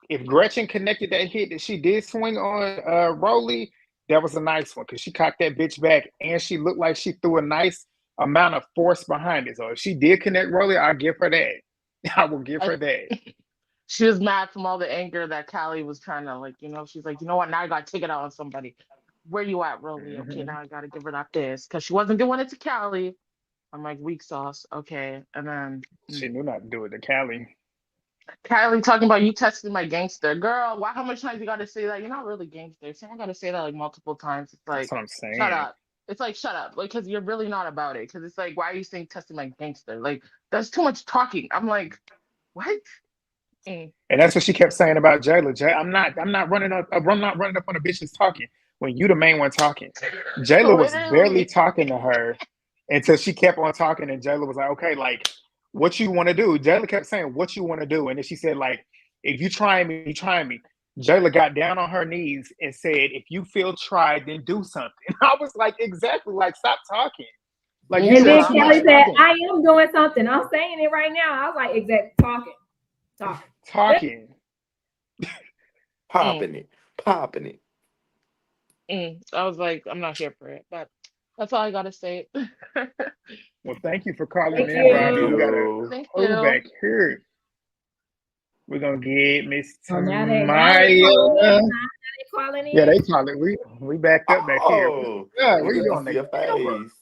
if Gretchen connected that hit that she did swing on Rolly, that was a nice one because she cocked that bitch back and she looked like she threw a nice amount of force behind it. So if she did connect Rolly, I'll give her that. I will give I, her that. she was mad from all the anger that Callie was trying to like. She's like, you know what? Now I got to take it out on somebody. Where you at, Roly? Okay, Mhm. now I got to give her that this because she wasn't doing it to Callie. I'm like weak sauce. Okay, and then. She knew not to do it to Callie. Kylie talking about you testing my gangster. Girl, why how much times you gotta say that? You're not really gangster. So I gotta say that like multiple times. It's That's like, what I'm shut saying. up. It's like shut up. Like, cause you're really not about it. Cause it's like, why are you saying testing my gangster? Like, that's too much talking. I'm like, what? Mm. And that's what she kept saying about Jayla. I'm not running up. I'm not running up on the bitches talking when you the main one talking. Jayla was barely Literally. talking to her until she kept on talking, and Jayla was like, "Okay, like, what you want to do?" Jayla kept saying, "What you want to do?" And then she said, "Like, if you try me, you try me." Jayla got down on her knees and said, "If you feel tried, then do something." I was like, "Exactly. Like, stop talking. Like, Me you And too. doing then too I'm much Kelly like, said, talking. I am doing something. I'm saying it right now. I was like, exactly, talking. Talking." mm, Popping it, popping it. I was like, I'm not here for it. But that's all I gotta say. Well, thank you for calling Thank in, Thank Bobby. We you. got a you. Thank crew you. back here. We're gonna get Miss Oh, now they calling in. Tamaya. Now they calling Yeah, in. they call it. We backed up back here. Oh, Yeah, we what you get to doing see the your camera? face.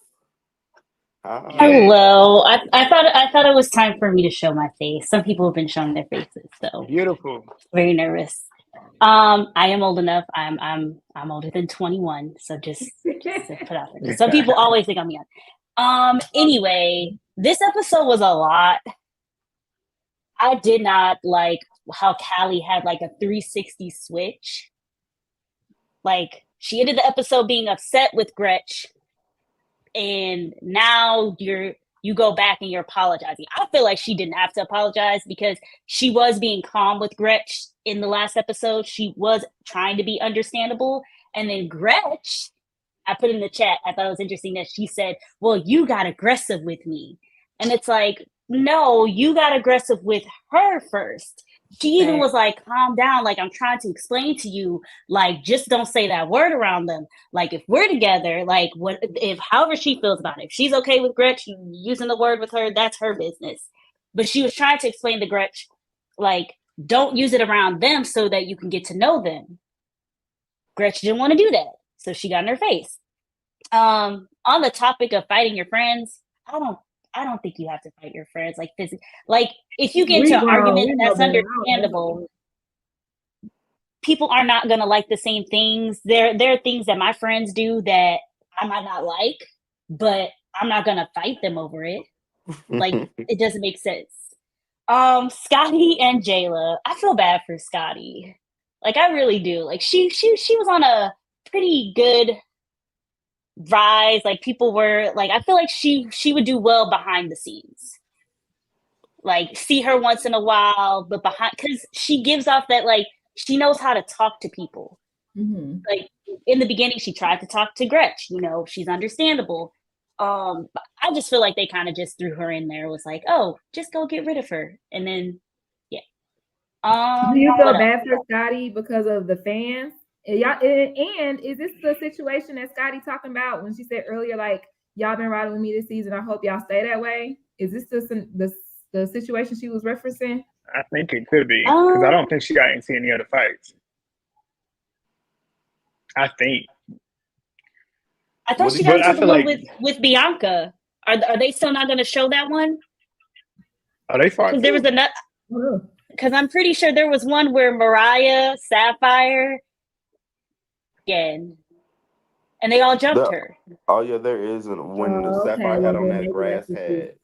Hi. Yeah, Hello. I thought it was time for me to show my face. Some people have been showing their faces, so beautiful. very nervous. I am old enough. I'm older than 21, so just to put out there because some people always think I'm young. Anyway, this episode was a lot. I did not like how Callie had like a 360 switch. Like she ended the episode being upset with Gretch, and now you go back and you're apologizing. I feel like she didn't have to apologize because she was being calm with Gretch in the last episode. She was trying to be understandable. And then Gretch, I put in the chat, I thought it was interesting that she said, well, you got aggressive with me. And it's like, no, you got aggressive with her first. She even was like, calm down. Like, I'm trying to explain to you, like, just don't say that word around them. Like, if we're together, like, what if, however she feels about it, if she's okay with Gretch using the word with her, that's her business. But she was trying to explain to Gretch, like, don't use it around them so that you can get to know them. Gretch didn't want to do that. So she got in her face. On the topic of fighting your friends, I don't think you have to fight your friends like physically. Like if you get We into an grown. argument, We know that's better. I don't mess with understandable. People are not gonna like the same things. There are things that my friends do that I might not like, but I'm not gonna fight them over it. Like it doesn't make sense. Scotty and Jayla, I feel bad for Scotty. Like I really do. Like she was on a pretty good rise. Like people were like, I feel like she would do well behind the scenes. Like see her once in a while, but behind because she gives off that like she knows how to talk to people. Mm-hmm. Like in the beginning, she tried to talk to Gretch. You know, she's understandable. But I just feel like they kind of just threw her in there. It was like, oh, just go get rid of her, and then yeah. Do you What feel else? bad for Scotty because of the fans? And is this the situation that Scotty talking about when she said earlier, like y'all been riding with me this season? I hope y'all stay that way. Is this the situation she was referencing? I think it could be because I Um, don't think she got into any other fights. I think, I thought What she did got you but into I the feel think? one like with Bianca. Are they still not going to show that one? they fought Because there was too. another. Oh, Because I'm pretty sure there was one where Mariah, Sapphire, again, and they all jumped The her. Oh yeah, there isn't when the okay. Sapphire Well, had on then that maybe grass that's what she. hat.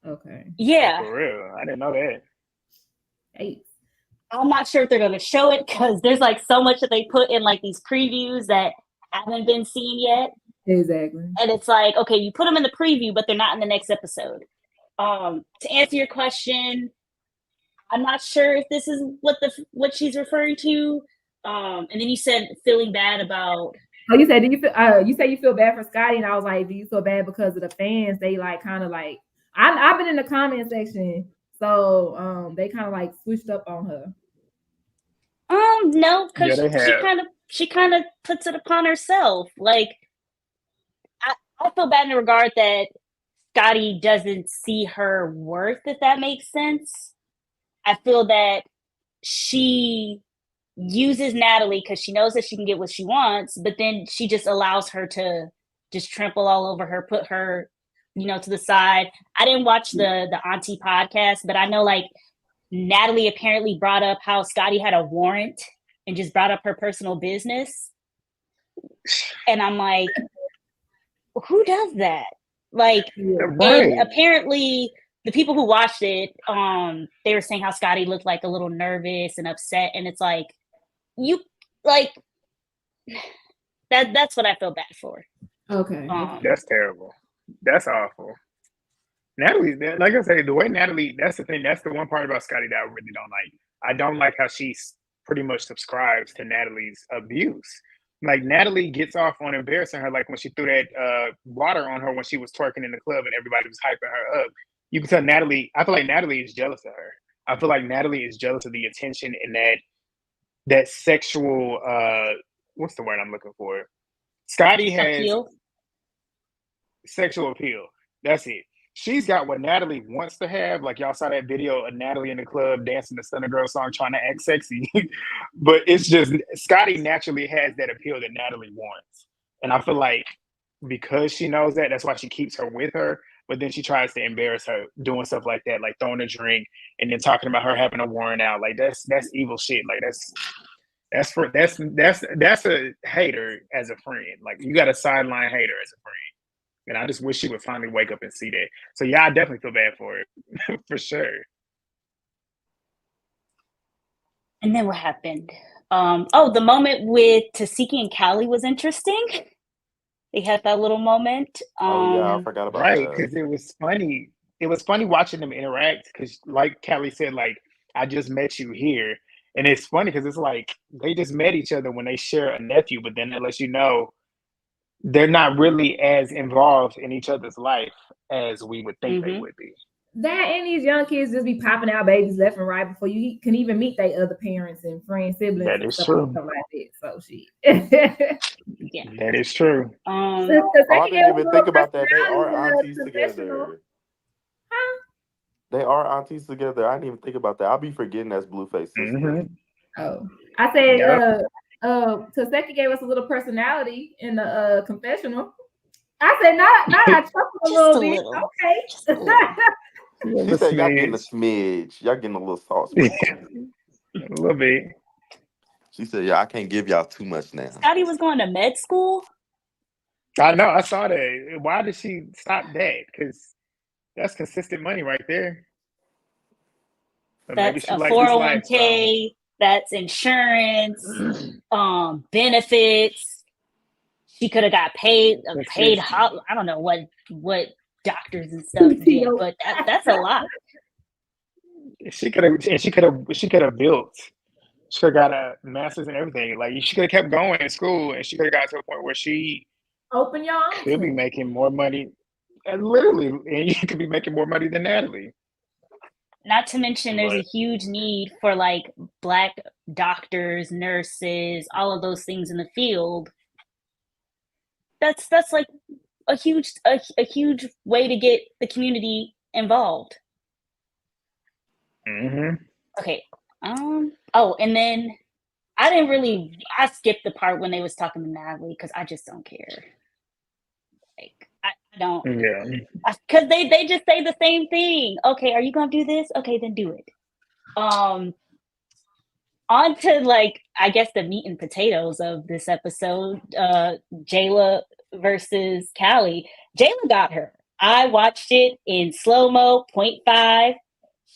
Okay. Oh, Yeah, for real? I didn't know that. Eight. I'm not sure if they're going to show it because there's like so much that they put in like these previews that haven't been seen yet. Exactly. And it's like, okay, you put them in the preview, but they're not in the next episode. To answer your question, I'm not sure if this is what she's referring to. And then you said feeling bad about. Oh, you said, do you feel? You say you feel bad for Scotty, and I was like, do you feel bad because of the fans? They like kind of like I've been in the comment section, so they kind of like switched up on her. No, Yeah, because they have. she kind of puts it upon herself. Like I feel bad in the regard that Scotty doesn't see her worth, if that makes sense. I feel that she uses Natalie because she knows that she can get what she wants, but then she just allows her to just trample all over her, put her, to the side. I didn't watch the Auntie podcast, but I know like Natalie apparently brought up how Scotty had a warrant and just brought up her personal business. And I'm like, who does that? Like, Right. and apparently the people who watched it, they were saying how Scotty looked like a little nervous and upset. And it's like, you like that's what I feel bad for. Okay. That's terrible. That's awful. Natalie, like I say, the way Natalie, that's the thing. That's the one part about Scotty that I really don't like. I don't like how she pretty much subscribes to Natalie's abuse. Like Natalie gets off on embarrassing her, like when she threw that water on her when she was twerking in the club and everybody was hyping her up. You can tell Natalie. I feel like Natalie is jealous of her. I feel like Natalie is jealous of the attention and that sexual. What's the word I'm looking for? Scotty has Appeal. Sexual appeal. That's it. She's got what Natalie wants to have. Like y'all saw that video of Natalie in the club dancing the Stunner Girl song trying to act sexy. But it's just Scotty naturally has that appeal that Natalie wants. And I feel like because she knows that, that's why she keeps her with her. But then she tries to embarrass her doing stuff like that, like throwing a drink and then talking about her having a warrant out. Like that's evil shit. Like that's a hater as a friend. Like you got a sideline hater as a friend. And I just wish she would finally wake up and see that. So yeah, I definitely feel bad for it, for sure. And then what happened? The moment with Tasiki and Callie was interesting. They had that little moment. I forgot about right, that. because it was funny. It was funny watching them interact because, like Callie said, like I just met you here, and it's funny because it's like they just met each other when they share a nephew, but then that lets you know they're not really as involved in each other's life as we would think they would be. That and these young kids just be popping out babies left and right before you can even meet their other parents and friends, siblings. That is true. Stuff like that. So shit. Yeah, that is true. I didn't even think about that. They are aunties together. Huh? They are aunties together. I didn't even think about that. I'll be forgetting that's Blueface sister. Oh, I said. Taseki gave us a little personality in the confessional. I said not I chuckled a little bit. Okay. She said y'all getting a smidge. Y'all getting a little sauce. A little bit. She said, I can't give y'all too much now. Scotty was going to med school? I know, I saw that. Why did she stop that? Because that's consistent money right there. But that's a 401k. That's insurance, benefits. She could have got paid. I don't know what doctors and stuff did, but that's a lot. She could have built. She could have got a master's and everything. Like she could have kept going in school, and she could have got to a point where she could be making more money. And literally, and you could be making more money than Natalie. Not to mention there's a huge need for like Black doctors, nurses, all of those things in the field. That's like a huge way to get the community involved. Okay. And then I skipped the part when they was talking to Natalie because I just don't care. Like I don't. Yeah. Because they just say the same thing. Okay, are you gonna do this? Okay, then do it. On to like I guess the meat and potatoes of this episode. Jayla versus Callie. Jayla got her. I watched it in slow-mo, 0.5.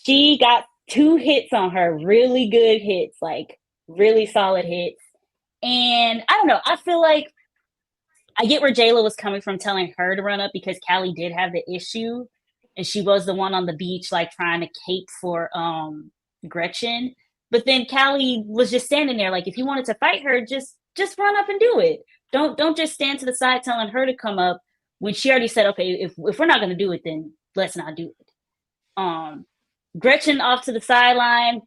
She got 2 hits on her, really good hits, like really solid hits. And I don't know, I feel like I get where Jayla was coming from telling her to run up because Callie did have the issue and she was the one on the beach like trying to cape for Gretchen. But then Callie was just standing there, like, if you wanted to fight her, just run up and do it. Don't just stand to the side telling her to come up when she already said, okay, if we're not gonna do it, then let's not do it. Gretchen off to the sideline,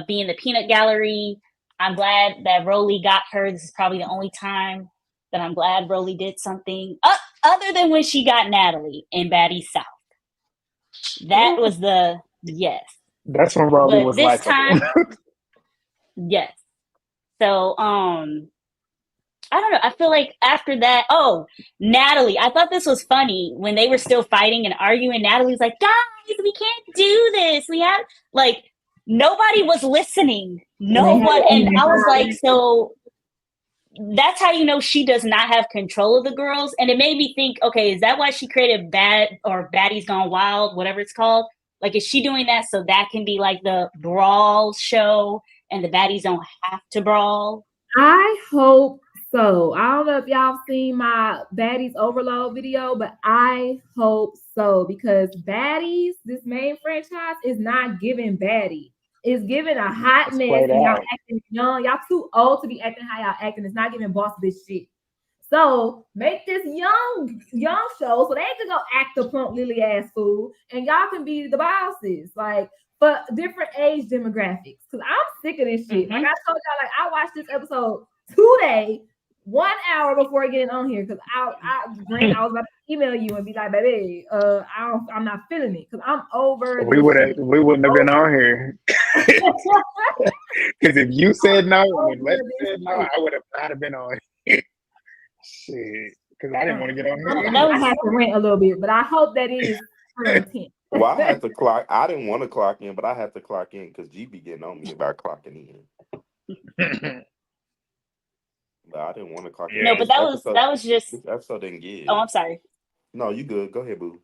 being the peanut gallery. I'm glad that Rolly got her. This is probably the only time that I'm glad Rolly did something other than when she got Natalie in Baddies South. That was the yes. That's when Rolly But was this like, time, yes. So, I don't know. I feel like after that, Natalie, I thought this was funny when they were still fighting and arguing. Natalie's like, guys, we can't do this. We have, like, nobody was listening. No one. And I was like, so that's how you know she does not have control of the girls. And it made me think, okay, is that why she created Baddies Gone Wild, whatever it's called? Like, is she doing that so that can be like the brawl show and the baddies don't have to brawl? I hope so. I don't know if y'all seen my Baddies Overload video, but I hope so because Baddies, this main franchise, is not giving baddie. It's giving a hot mess, and y'all acting young. Y'all too old to be acting how y'all acting. It's not giving boss bitch shit. So make this young show so they can go act the plump lily ass fool, and y'all can be the bosses. Like, for different age demographics. Because I'm sick of this shit. Like I told y'all, like I watched this episode today, 1 hour before getting on here. Because I was about to email you and be like, baby, I'm not feeling it. Because I'm over. We wouldn't have been on here. Because if you said no, and Lex said no, I would have not have been on here. Shit. Because I didn't want to get on here. I have to rant a little bit, but I hope that is her intent. Well, I had to clock. I didn't want to clock in, but I had to clock in because G be getting on me about clocking in. But I didn't want to clock in. No, but that was just. This episode didn't get. Oh, I'm sorry. No, you good. Go ahead, boo.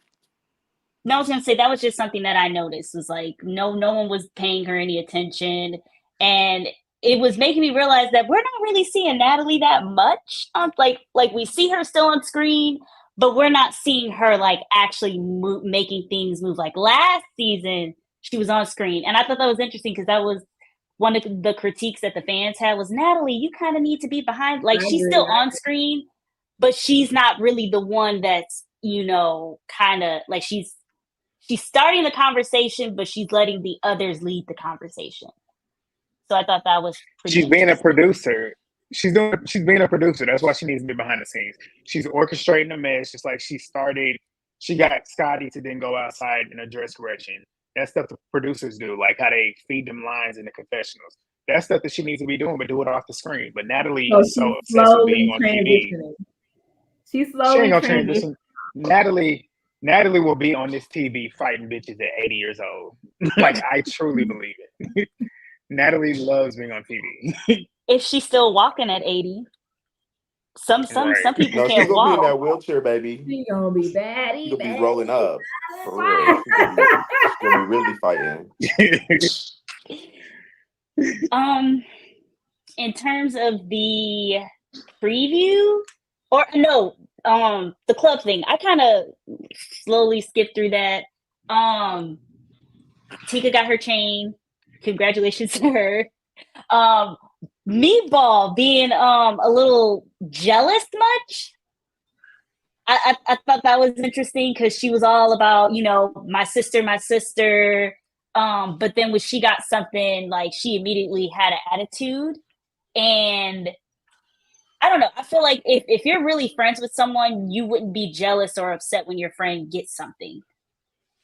No, I was gonna say that was just something that I noticed. Was like no one was paying her any attention, and it was making me realize that we're not really seeing Natalie that much. Like we see her still on screen, but we're not seeing her like actually making things move. Like last season, she was on screen, and I thought that was interesting because that was one of the critiques that the fans had was Natalie, you kind of need to be behind. Like she's still on screen, but she's not really the one that's kind of like she's starting the conversation, but she's letting the others lead the conversation. So I thought that was pretty. She's being a producer. She's being a producer. That's why she needs to be behind the scenes. She's orchestrating a mess, just like she got Scotty to then go outside and address Gretchen. That's stuff the producers do, like how they feed them lines in the confessionals. That's stuff that she needs to be doing, but do it off the screen. But Natalie is so obsessed with being on TV. She's slowly transitioning. Natalie will be on this TV fighting bitches at 80 years old. Like, I truly believe it. Natalie loves being on TV. If she's still walking at 80. Some people can't walk. She's gonna be in that wheelchair, baby. She's gonna be baddie. She'll be rolling up. For real. She's gonna be really fighting. In terms of the preview, or no, the club thing, I kind of slowly skipped through that. Tika got her chain. Congratulations to her. Meatball being a little jealous much. I thought that was interesting because she was all about, my sister. But then when she got something, like she immediately had an attitude. And I don't know. I feel like if you're really friends with someone, you wouldn't be jealous or upset when your friend gets something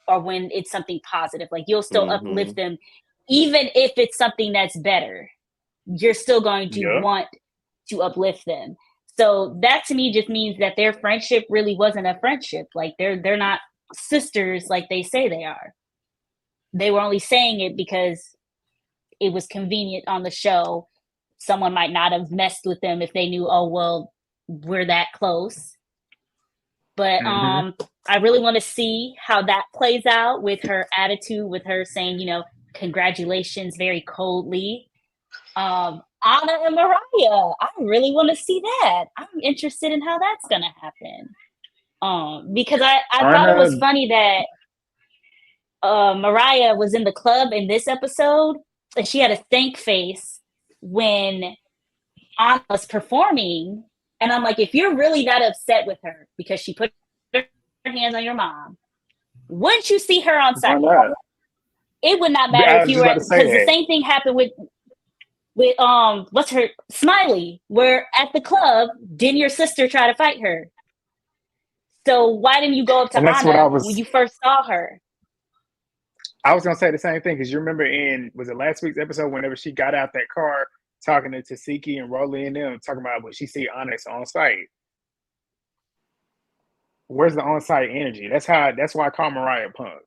or when it's something positive. Like you'll still uplift them, even if it's something that's better. You're still going to want to uplift them. So that to me just means that their friendship really wasn't a friendship. Like they're not sisters like they say they are. They were only saying it because it was convenient on the show. Someone might not have messed with them if they knew, oh, well, we're that close. But I really want to see how that plays out with her attitude, with her saying, congratulations very coldly. Anna and Mariah, I really want to see that. I'm interested in how that's going to happen. Because I thought it was funny that Mariah was in the club in this episode, and she had a stank face when Anna was performing. And I'm like, if you're really that upset with her because she put her hands on your mom, wouldn't you see her on Why site? not? It would not matter I if was you just were about to at, say because the that. same thing happened with what's her Smiley, where at the club, didn't your sister try to fight her? So why didn't you go up to And that's what Anna when you first saw her? I was gonna say the same thing because you remember was it last week's episode whenever she got out that car talking to Tasiki and Rolly and them talking about when she see Onyx on site. Where's the on site energy? That's why I call Mariah punk.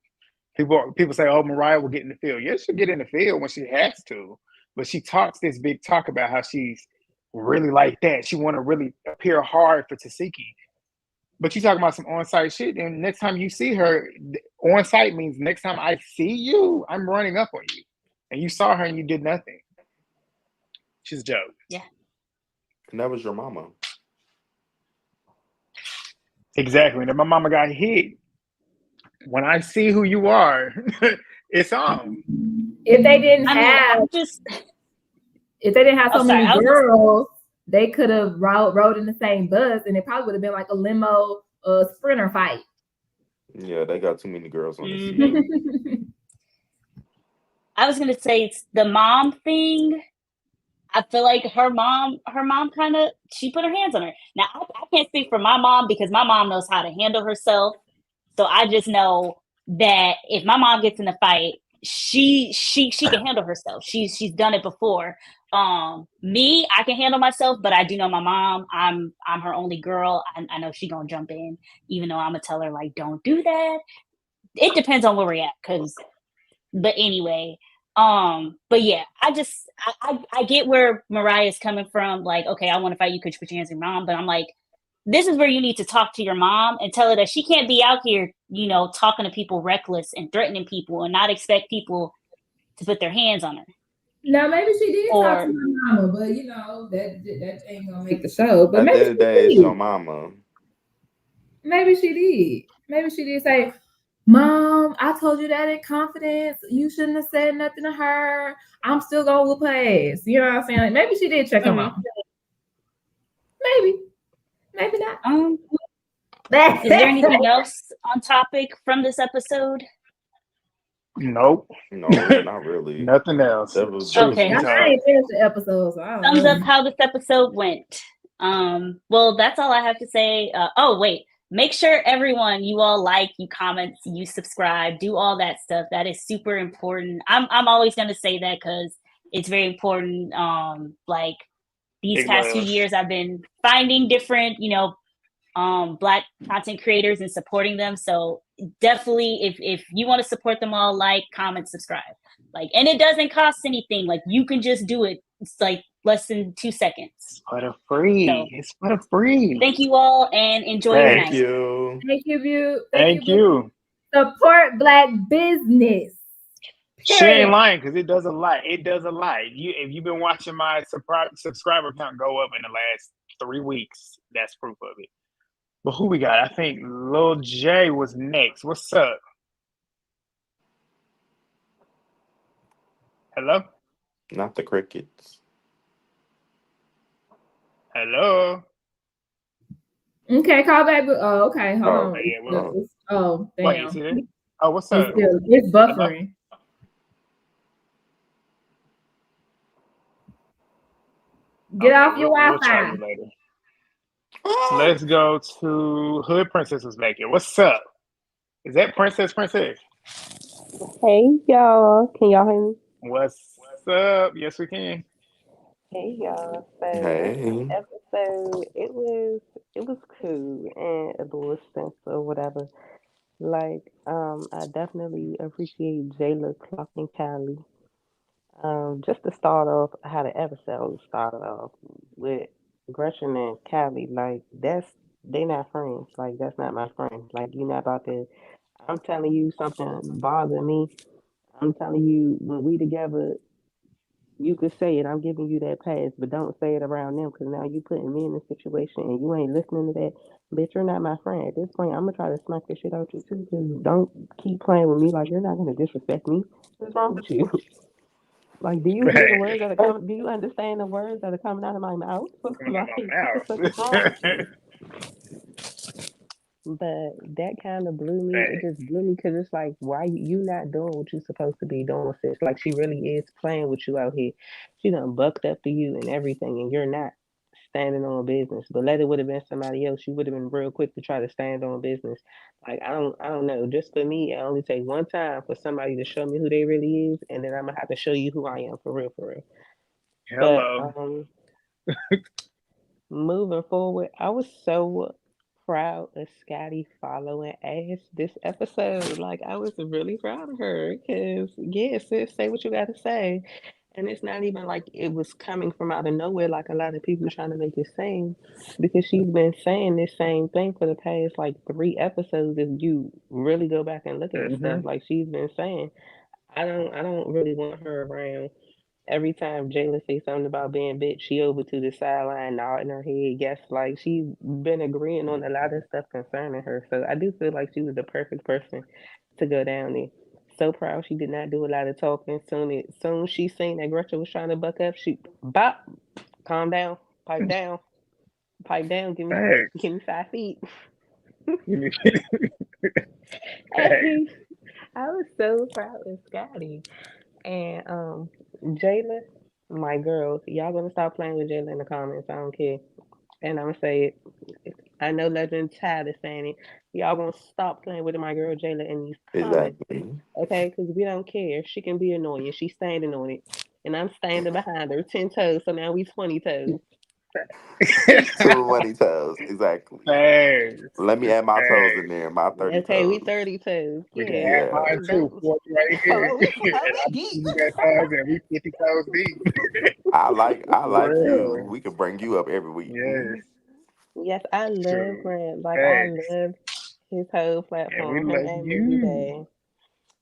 People say, oh, Mariah will get in the field. Yes, she'll get in the field when she has to, but she talks this big talk about how she's really like that. She want to really appear hard for Tasiki. But you talking about some on-site shit, and next time you see her, on-site means next time I see you, I'm running up on you. And you saw her and you did nothing. She's a joke. Yeah. And that was your mama. Exactly. And if my mama got hit, when I see who you are, it's on. If they didn't I mean, have, if they didn't have so many girls, they could have rode in the same bus, and it probably would have been like a limo sprinter fight. Yeah, they got too many girls on this season. I was gonna say it's the mom thing. I feel like her mom kind of, she put her hands on her. Now I can't speak for my mom because my mom knows how to handle herself. So I just know that if my mom gets in a fight, she can handle herself. She's done it before. Me, I can handle myself, but I do know my mom. I'm her only girl. I know she gonna jump in, even though I'm gonna tell her like, don't do that. It depends on where we're at, but anyway, but yeah, I get where Mariah's coming from. Like, okay, I want to fight you because you put your hands on your mom, but I'm like, this is where you need to talk to your mom and tell her that she can't be out here, talking to people reckless and threatening people and not expect people to put their hands on her. Now maybe she did talk to my mama, but that ain't gonna make the show. But At maybe the end of the day, it's your mama. Maybe she did. Maybe she did say, Mom, I told you that in confidence. You shouldn't have said nothing to her. I'm still gonna whoop her ass. You know what I'm saying? Like, maybe she did check her mom. Maybe not. Is there anything else on topic from this episode? Nope. No, not really. Nothing else. Okay. I ain't finished the episode, so I don't Thumbs know. up how this episode went. Well, that's all I have to say. Oh, wait. Make sure everyone, you all like, you comment, you subscribe, do all that stuff. That is super important. I'm always going to say that because it's very important. Like these past few years, I've been finding different, Black content creators and supporting them. So definitely, if you want to support them all, like, comment, subscribe. Like, and it doesn't cost anything. Like, you can just do it. It's like less than 2 seconds. For free. So, it's for free. Thank you all and enjoy your night. Thank you. Thank you. Thank you. Support Black business. She ain't lying because it does a lot. It does a lot. If you've been watching my subscriber count go up in the last 3 weeks, that's proof of it. But who we got? I think Lil J was next. What's up? Hello? Not the crickets. Hello? Okay, call back. Oh, okay. Hold on. Yeah, damn. Wait, you see that? Oh, what's up? It's buffering. Get off your Wi-Fi. We'll later. Let's go to Hood Princess was back here. What's up? Is that Princess? Hey y'all, can y'all hear me? What's up? Yes, we can. Hey y'all. So hey. episode, it was cool and a little expensive or whatever. Like, I definitely appreciate Jayla clocking Callie. Just to start off, how the episode started off with Gretchen and Callie, like they not friends. Like that's not my friend. Like you're not about to. I'm telling you something bothering me. I'm telling you when we together, you could say it. I'm giving you that pass, but don't say it around them because now you putting me in a situation and you ain't listening to that. Bitch, you're not my friend. At this point, I'm gonna try to smack the shit out you too. Cause don't keep playing with me like you're not gonna disrespect me. What's wrong with you? Like, do you hear the Hey, words that are coming? Do you understand the words that are coming out of my mouth? coming out Like, what the fuck is wrong with my you? But that kind of blew me. It mouth. just blew me because it's like, why you not doing what you supposed to be doing, sis? Like, she really is playing with you out here. She done bucked up to you and everything, and you're not standing on business. But let it would have been somebody else, you would have been real quick to try to stand on business. Like, I don't know. Just for me, it only take one time for somebody to show me who they really is, and then I'm gonna have to show you who I am for real, for real. But Hello. moving forward, I was so proud of Scotty following Ash this episode. Like, I was really proud of her because, yeah, sis, say what you got to say. And it's not even like it was coming from out of nowhere, like a lot of people trying to make it seem, because she's been saying this same thing for the past like 3 episodes. If you really go back and look at stuff, Hmm. like she's been saying, I don't really want her around. Every time Jayla say something about being bitch, she over to the sideline nodding her head. Yes, like she's been agreeing on a lot of stuff concerning her. So I do feel like she was the perfect person to go down there. So proud she did not do a lot of talking. Soon she seen that Gretchen was trying to buck up. She bop, calm down, pipe down, pipe down. Give me Thanks. give me 5 feet. You need- Thanks. Hey, I was so proud of Scotty. And Jayla, my girls, y'all gonna stop playing with Jayla in the comments. I don't care. And I'm gonna say it. I know Legend tired of saying it. Y'all gonna stop playing with my girl Jayla in these comments, Exactly. okay? Because we don't care. She can be annoying. She's standing on it, and I'm standing behind her, 10 toes. So now we 20 toes. 20 toes. Exactly. Thanks. Let me add my toes in Thanks. there. My 30 Okay, we toes. 30 toes. We can Yeah, add Yeah. mine too. don't. 40 right here. Oh, we And I'm deep. 20 that toes and we 50 toes deep. I like you. Well, We can bring you up every week. yes. Yes, I love True. Grant. Like I Thanks. love his whole And we platform, him love and Movie you. Bag.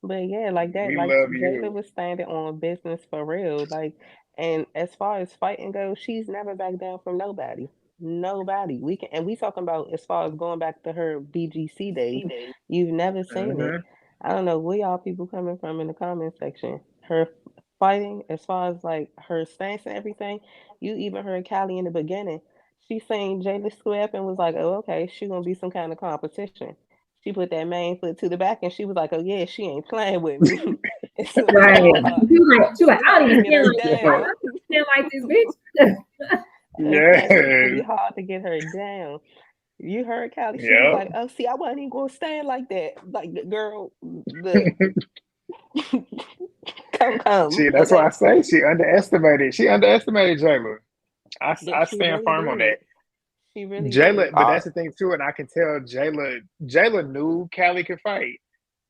But yeah, like that, We like love Jada you. was standing on business for real. Like, and as far as fighting goes, she's never backed down from nobody. Nobody. We can, and we talking about as far as going back to her BGC days. You've never seen it. Hmm. I don't know where y'all people coming from in the comment section. Her fighting, as far as like her stance and everything. You even heard Callie in the beginning. She seen Jada square up and was like, "Oh, okay, she gonna be some kind of competition." She put that main foot to the back and she was like, "Oh yeah, she ain't playing with me." It's gonna be Right. hard. She was like, It's I don't hard to even get stand her like this. I down. don't stand like this, bitch. Okay, it's gonna be Yes. hard to get her down. You heard Callie. She was Yep. like, "Oh, see, I wasn't even gonna stand like that. Like, girl, the come, That's why I okay." say she underestimated. She underestimated Jayla. That I she stand really firm on that. did. She really Jayla, did. but I that's the thing too, and I can tell Jayla knew Callie could fight.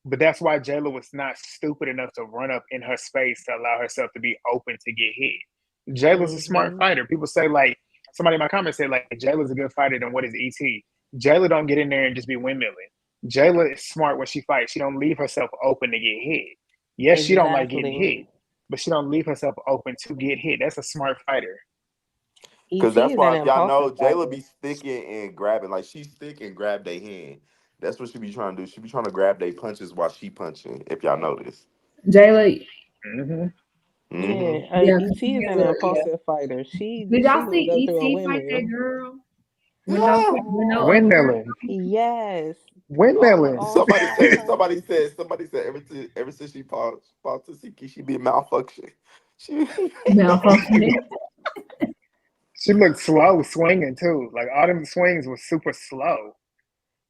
But that's why Jayla was not stupid enough to run up in her space to allow herself to be open to get hit. Jayla's a smart Hmm. fighter. People say like somebody in my comments said like Jayla's a good fighter. Then what is ET? Jayla don't get in there and just be windmilling. Jayla is smart when she fights. She don't leave herself open to get hit. Yes, she don't like getting Exactly. hit, but she don't leave herself open to get hit. That's a smart fighter. Because ET that's is an why if y'all impulsive know Jayla fighter. be sticking and grabbing, like she stick and grab their hand. That's what she be trying to do. She be trying to grab their punches while she punching. If y'all notice. Jayla, Hmm. Mm-hmm. Yeah, yeah, 'cause ET she is has an a yeah. impulsive fighter. Did She y'all will see go through a ET fight that windmill. girl with no Ah, Windmilling, Yes, windmilling. all five somebody times. said somebody said ever since she fought Tasiki, she be malfunction. She malfunctioning? She looked slow swinging too. Like all them swings was super slow.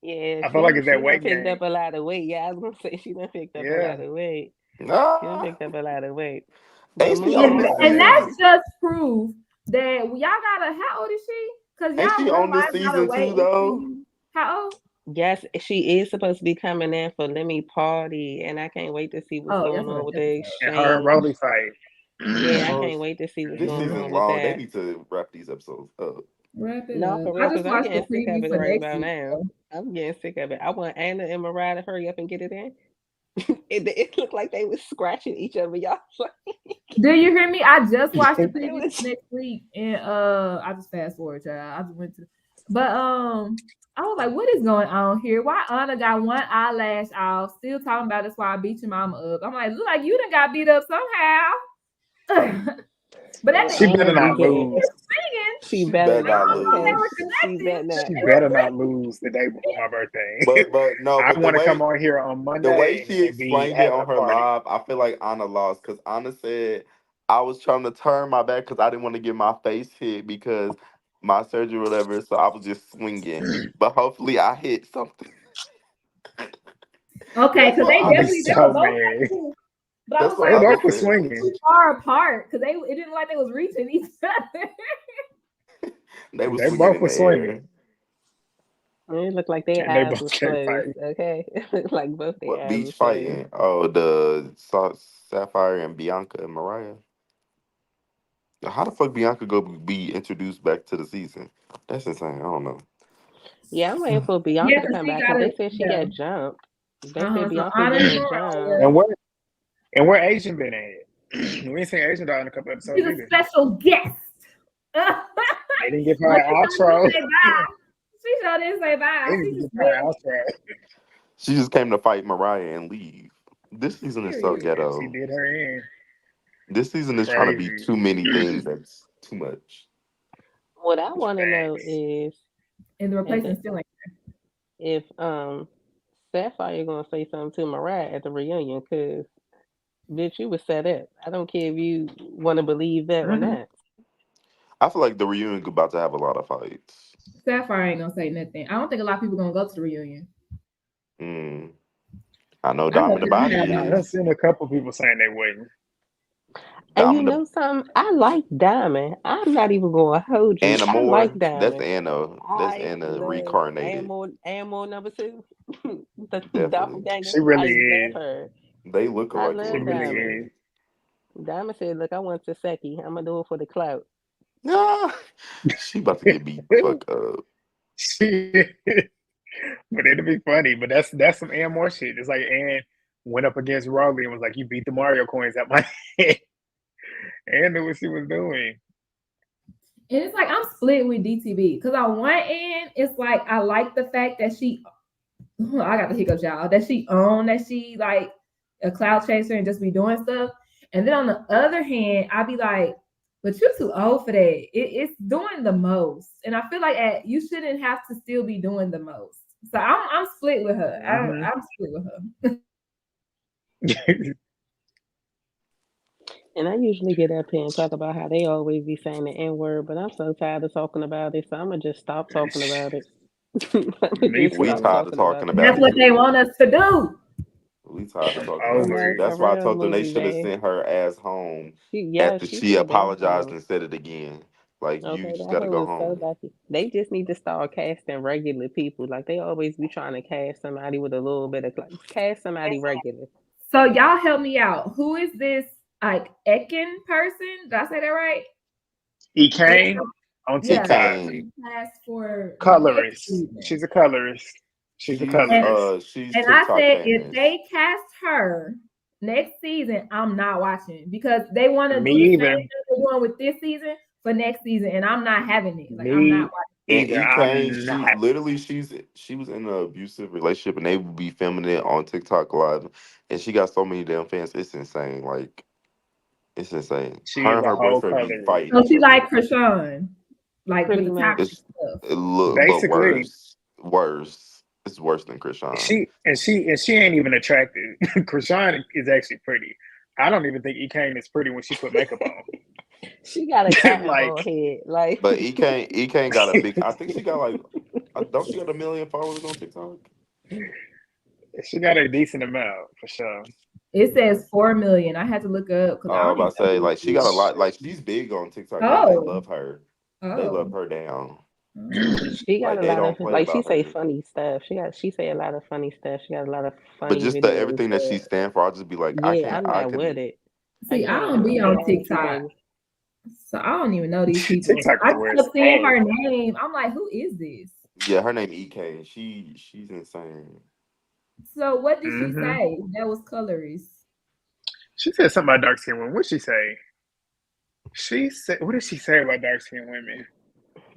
Yeah, I feel like it's she that done weight picked up gain. a lot of weight. Yeah, I was gonna say she done picked up a lot Yeah. of weight. She done nah. picked up a lot of weight. But Ain't she moving on And this forward, and season? that's just proof that y'all gotta. How old is she? Because Ain't she y'all on this realize by the season way too though? ET. How old? yes, she is supposed to be coming in for Let Me Party, and I can't wait to see what's Oh, that's going the on next with the episode. And her and exchange. Rolly fight. Yeah, I Oh, can't wait to see what's this going Mm-hmm. season on with long. They that. need to wrap these episodes up. Wrap it No, up. for real, I just because I'm watched the getting sick of preview it for right next about week. now. So. I'm getting sick of it. I want Anna and Mariah to hurry up and get it in. It looked like they was scratching each other, y'all. Do you hear me? I just watched the It preview for was next week, and I just fast forward, child. I just went to, but I was like, what is going on here? Why Anna got one eyelash off? Still talking about that's why I beat your mama up. I'm like, look like you done got beat up somehow. But at the She end, better And not weekend. they lose. were singing. She She better better not. not They Okay. were lose. She better connected. not. She They were better not connected. lose the day before my birthday. But no, I but the want to come way on here on the way Monday she and be explained it having a on her party. live, I feel like Anna lost because Anna said I was trying to turn my back because I didn't want to get my face hit because my surgery or whatever. So I was just swinging. But hopefully I hit something. Okay, That's because what they I'm be Anna definitely they were so said. both mad. connected. But I That's was what They like, Anna why both were was said. they swinging. too far apart? Because it didn't look like they was reaching each other. They were They swinging both in was the air. swinging, It looked like their and they eyes both was can't closed. fight. Okay. It looked like both What their eyes was beach closed. fighting? Oh, Sapphire and Bianca and Mariah. How the fuck Bianca go be introduced back to the season? That's insane. I don't know. Yeah, I'm waiting for Yeah, Bianca to because come she back got because they it. said she Yeah. got jumped. They said So Bianca Anna and getting jumped. Mariah. And where Asian been at? We ain't seen Asian dog in a couple She's episodes a either. special guest. They didn't give her But an she sure outro. didn't say bye. She sure didn't say They bye. didn't She even give just her an went. outro. She just came to fight Mariah and leave. This season is so Period. She ghetto. did her in. This season is trying to be Crazy. too many things. That's too much. What I want to know Thanks. is And the at replacement the, still ain't. if Sapphire gonna say something to Mariah at the reunion because bitch, you was set up. I don't care if you want to believe that or Hmm. not. I feel like the reunion about to have a lot of fights. Sapphire ain't gonna say nothing. I don't think a lot of people gonna go to the reunion. Mm. I know I know Diamond the people Body have I done been. is. seen a couple people saying they wouldn't. And you Diamond the know something? I like Diamond. I'm not even gonna hold you. Anna I like Moore. That's Diamond. Anna. That's I Anna love reincarnated. Animal number two. The Definitely. doppelganger. She really I love is. her. They look I alike a She love little really bit Diamond. too. is. Diamond said, "Look, I want Taseki. I'm gonna do it for the clout." Nah. She about to get beat the fuck up. She, but it'll be funny. But that's some Ann Moore shit. It's like Ann went up against Rolly and was like, "You beat the Mario coins at my head." Ann knew what she was doing. And it's like I'm split with DTV because on one end, it's like I like the fact that she I got the hiccups, y'all. That she owned that she like a cloud chaser and just be doing stuff. And then on the other hand, I be like, but you're too old for that. It's doing the most. And I feel like you shouldn't have to still be doing the most. So I'm split with her. Hmm. I'm split with her. And I usually get up here and talk about how they always be saying the N word, but I'm so tired of talking about it, so I'm gonna just stop talking about it. I'm gonna Me just We stop too. tired of talking talking about it. And about that's it what they too. want us to do. We tired of talking But about it Over too. no, it. for That's why I real, told them they movie should have bay. sent her ass home Yeah, after she she should have been apologized home. and said it again. Like you Okay, just that gotta hoe go is so home. lucky. They just need to start casting regular people. Like they always be trying to cast somebody with a little bit of like cast somebody regular. So y'all help me out. Who is this like Ekin person? Did I say that right? E Ekin? Kane on He Yeah, TikTok. came. cast for next Colorist. season. She's a colorist. She's a And colorist. She's and I TikTok said if famous. they cast her next season, I'm not watching because they want to Me do the same either. thing they're doing with this season for next season, and I'm not having it. Like I'm not Me watching. And either. E Kane, I'm she not. literally she was in an abusive relationship and they would be filming it on TikTok live and she got so many damn fans. It's insane. Like it's insane. She Her is and a her whole boyfriend be colorist. fighting So each she other. like Krishan, like with Pretty the much. toxic It's stuff. it look but Basically. worse. Worse. It's worse than Krishan. She ain't even attractive. Krishan is actually pretty. I don't even think E Kane is pretty when she put makeup She got a on. cotton Like ball head. Like But E Kane got a big I think she got like don't she got 1 million followers on TikTok? she got a decent amount for sure. It says 4 million. I had to look up because I I'm don't even about to know say who like she this got a is. lot like she's big on TikTok. They Oh, love her. They love oh, her down. oh. she got Like a they lot don't of play like she about say her. funny stuff. She say a lot of funny stuff. She got a lot of But funny just the videos. everything that she But stand for, I'll just be like, yeah, I'm I not with couldn't. it. I See, I can't. don't be I can't on with you, TikTok, baby. so I don't even know these people. TikTok I is just where it's kept seeing at. her name. I'm like, who is this? Yeah, her name EK. She's insane. So what did she Hmm. say? That was colorist. She said something about dark skinned women. What'd she say? She said, what did she say about dark skinned women?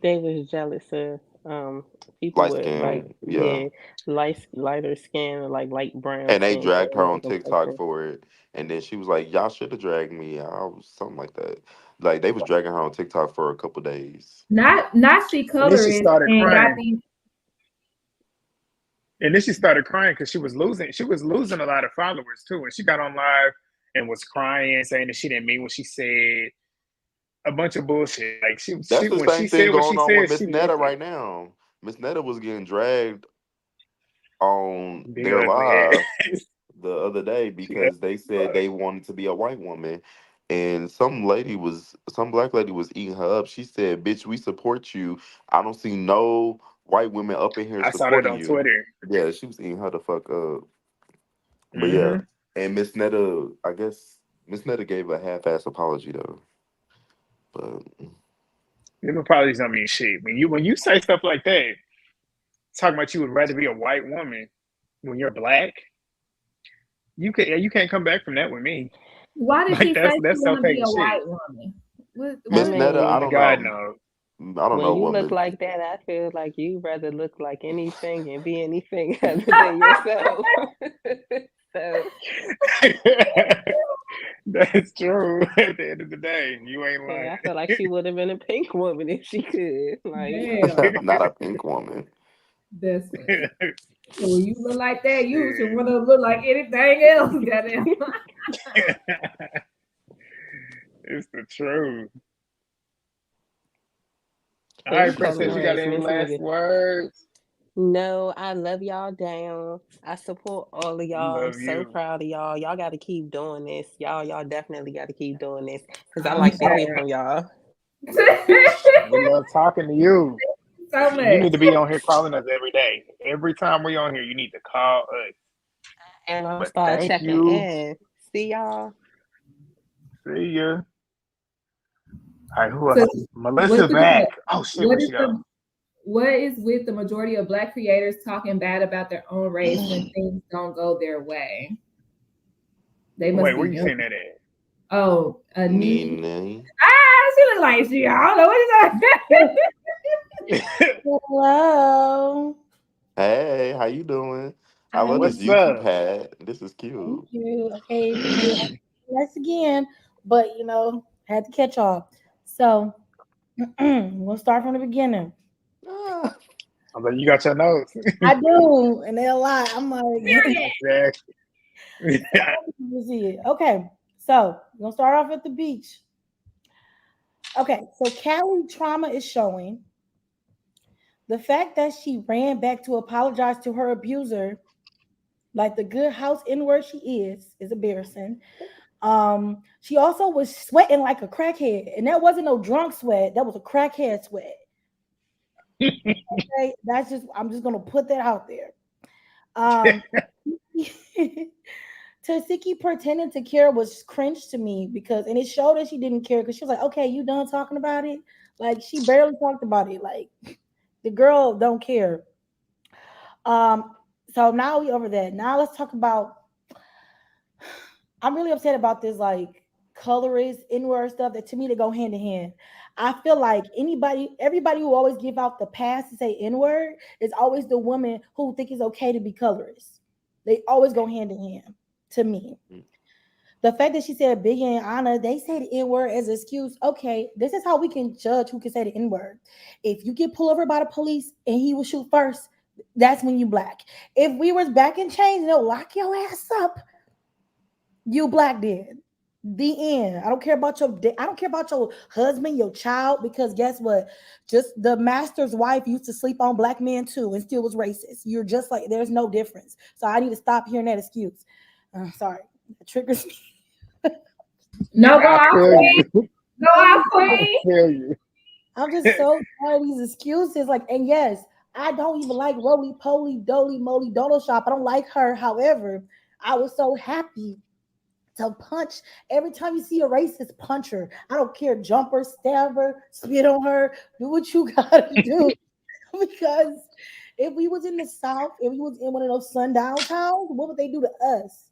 They was jealous of. Um, people Light with like skin, yeah. lighter skin or like light brown And they skin dragged her girls on or TikTok complexion. for it. And then she was like, y'all should have dragged me. I was something like that. Like they was dragging her on TikTok for a couple days. Not she And then she colorist started and got crying. these. And then she started crying because she was losing. She was losing a lot of followers too. And she got on live and was crying, saying that she didn't mean what she said. A bunch of bullshit. Like she That's the when she same thing said what she going on with said, Miss she meant Netta it. right now. Miss Netta was getting dragged on Big their ugly live ass. the other day She because they said ugly. they wanted to be a white woman. And some black lady was eating her up. She said, "Bitch, we support you. I don't see no white women up in here I saw that supporting on you." Twitter. Yeah, she was eating her the fuck up. But yeah, Mm-hmm. and Miss Netta, I guess Miss Netta gave a half-ass apology though. But Them apologies don't mean shit. When you say stuff like that, talking about you would rather be a white woman when you're black, you can't come back from that with me. Why did Like she say she that's want so to be pagan a shit. white woman? What? I Miss What? Netta, I mean, Only don't God know. knows. I don't when know you what look Miss. like that, I feel like you rather look like anything and be anything other than yourself. So That's true. At the end of the day, you ain't yeah, I lying. feel like she would have been a pink woman if she could. Like, Damn, Not a pink woman. that's funny. When you look like that, you should want to look like anything else. Goddamn. It's the truth. All his right, Okay. color Princess, you got makes any Miss last Nigga. words? No, I love y'all down. I support all of y'all. I'm Love so you. proud of y'all. Y'all got to keep doing this. Y'all definitely got to keep doing this because I I'm like to sorry. hear from y'all. We love talking to you. So You much. need to be on here calling us every day. Every time we on here, you need to call us. And I'm But start thank checking you. in. See y'all. See ya. All right, who So else? what's Melissa the back. Oh shit, what where'd is she go? the what is with the majority of Black creators talking bad about their own race when things don't go their way? They must Wait, be where you young. saying that at? Oh, a knee. Nene. She look like she. I don't know what is Hello. Hey, how you doing? I I love am. this What's YouTube up? hat. This is Thank cute. you. Okay, once again, but had to catch all. So we'll start from the beginning. Ah. I'm like, you got your notes. I do, and they're a lot. I'm like, Period. Exactly. you see it. Okay, so we're gonna start off at the beach. Okay, so Callie trauma is showing. The fact that she ran back to apologize to her abuser, like the good house inward she is embarrassing. She also was sweating like a crackhead, and that wasn't no drunk sweat. That was a crackhead sweat. Okay, I'm just gonna put that out there. Um, Tasiki pretending to care was cringe to me because, and it showed that she didn't care because she was like, "Okay, you done talking about it?" Like she barely talked about it. Like the girl don't care. Um, so now we over that. Now let's talk about. I'm really upset about this like colorist inward stuff that to me they go hand in hand. I feel like everybody who always give out the pass to say inward is always the woman who think it's okay to be colorist. They always go hand in hand to me. The fact that she said Biggie and Anna, they say the N word as an excuse. Okay, this is how we can judge who can say the N word. If you get pulled over by the police and he will shoot first, that's when you black. If we was back in chains and they'll lock your ass up, you black then. The end. I don't care about your husband, your child, because guess what? Just the master's wife used to sleep on black men too and still was racist. You're just like there's no difference. So I need to stop hearing that excuse. Sorry, it triggers me. No, go I out, feel queen. you. Go out, I queen. feel you. I'm just so tired of these excuses. Like, and yes, I don't even like Roly Poly Doly Moly Dodo Shop. I don't like her. However, I was so happy to punch every time you see a racist, punch her. I don't care, jump her, stab her, spit on her, do what you gotta do. Because if we was in the South, if we was in one of those sundown towns, what would they do to us?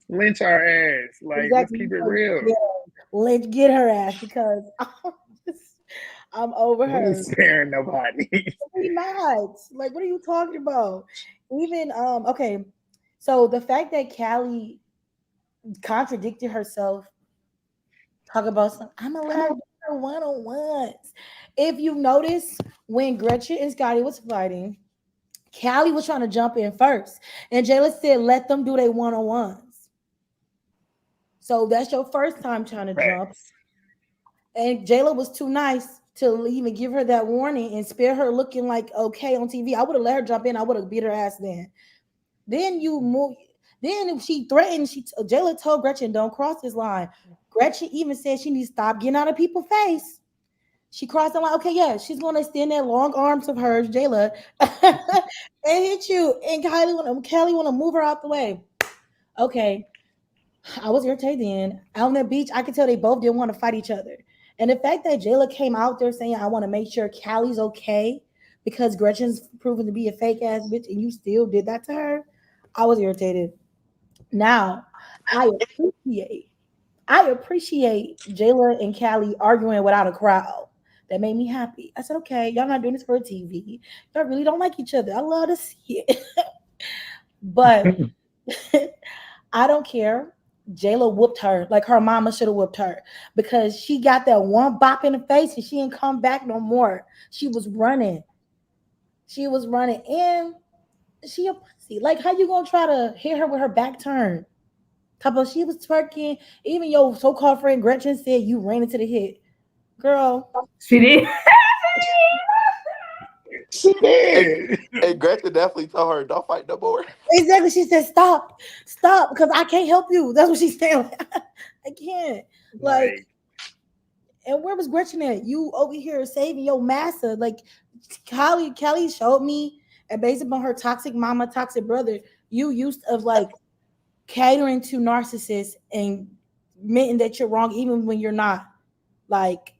Lynch our ass. Like, let's Exactly. keep it real. Yeah, let's get her ass because I'm over We ain't her. sparing nobody. We not. Like, what are you talking about? Even okay. So the fact that Callie contradicted herself, talk about some, I'm gonna let her do her one-on-ones. If you notice, when Gretchen and Scotty was fighting, Callie was trying to jump in first, and Jayla said, "Let them do their one-on-ones." So that's your first time trying to jump, Facts. and Jayla was too nice to even give her that warning and spare her looking like okay on TV. I would have let her jump in. I would have beat her ass then. Then you move. Then if she threatened, Jayla told Gretchen, "Don't cross this line." Gretchen even said she needs to stop getting out of people's face. She crossed the line. Okay, yeah, she's gonna extend that long arms of hers, Jayla, and hit you. And Kelly wanna move her out the way. Okay, I was irritated then. Out on that beach, I could tell they both didn't want to fight each other. And the fact that Jayla came out there saying, "I want to make sure Callie's okay because Gretchen's proven to be a fake ass bitch," and you still did that to her, I was irritated. Now, I appreciate I appreciate Jayla and Callie arguing without a crowd. That made me happy. I said, okay, y'all not doing this for TV. Y'all really don't like each other. I love to see it. But I don't care. Jayla whooped her like her mama should have whooped her because she got that one bop in the face and she didn't come back no more. She was running. She was running. And she a pussy. Like, how you gonna try to hit her with her back turned? Couple, she was twerking. Even your so-called friend Gretchen said you ran into the hit. Girl, She did. She And, did. and Gretchen definitely told her, "Don't fight no more." exactly. She said, "Stop, stop," because I can't help you. That's what she's saying. I can't. Like, Like, and where was Gretchen at? You over here saving your massa. Like, Kelly showed me, and based upon her toxic mama, toxic brother, you used of like catering to narcissists and admitting that you're wrong even when you're not. Like,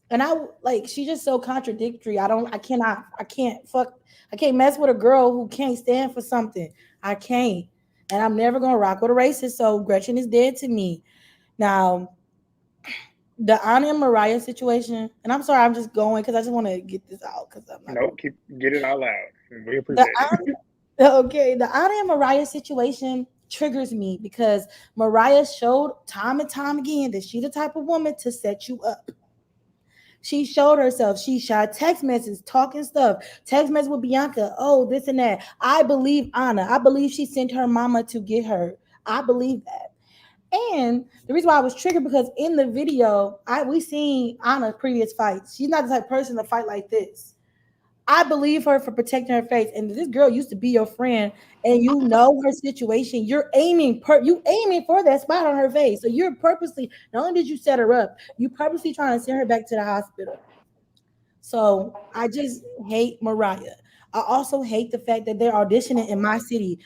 and I like she's just so contradictory. I can't fuck, I can't mess with a girl who can't stand for something. I can't. And I'm never gonna rock with a racist. So Gretchen is dead to me. Now, the Anna and Mariah situation, and I'm sorry, I'm just going because I just want to get this out because I'm not gonna nope, keep get it all out. We the appreciate it. okay, the Anna and Mariah situation triggers me because Mariah showed time and time again that she's the type of woman to set you up. She showed herself. She shot text messages, talking stuff. Text message with Bianca. Oh, this and that. I believe Anna. I believe she sent her mama to get her. I believe that. And the reason why I was triggered because in the video, we seen Anna's previous fights. She's not the type of person to fight like this. I believe her for protecting her face. And this girl used to be your friend, and you know her situation. You aiming for that spot on her face. So you're purposely not only did you set her up, you purposely trying to send her back to the hospital. So I just hate Mariah. I also hate the fact that they're auditioning in my city.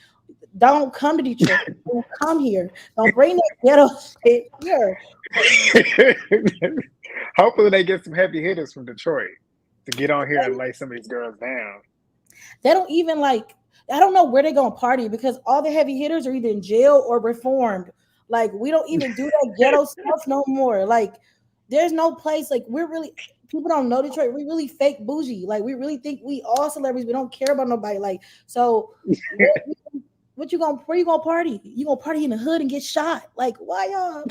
Don't come to Detroit. Don't come here. Don't bring that ghetto shit here. Hopefully, they get some heavy hitters from Detroit to get on here and lay some of these girls down. They don't even like. I don't know where they're gonna party because all the heavy hitters are either in jail or reformed. Like we don't even do that ghetto stuff no more. Like there's no place. Like we're really people don't know Detroit. We really fake bougie. Like we really think we all celebrities. We don't care about nobody. Like so. What you gonna where you gonna party? You gonna party in the hood and get shot? Like why y'all?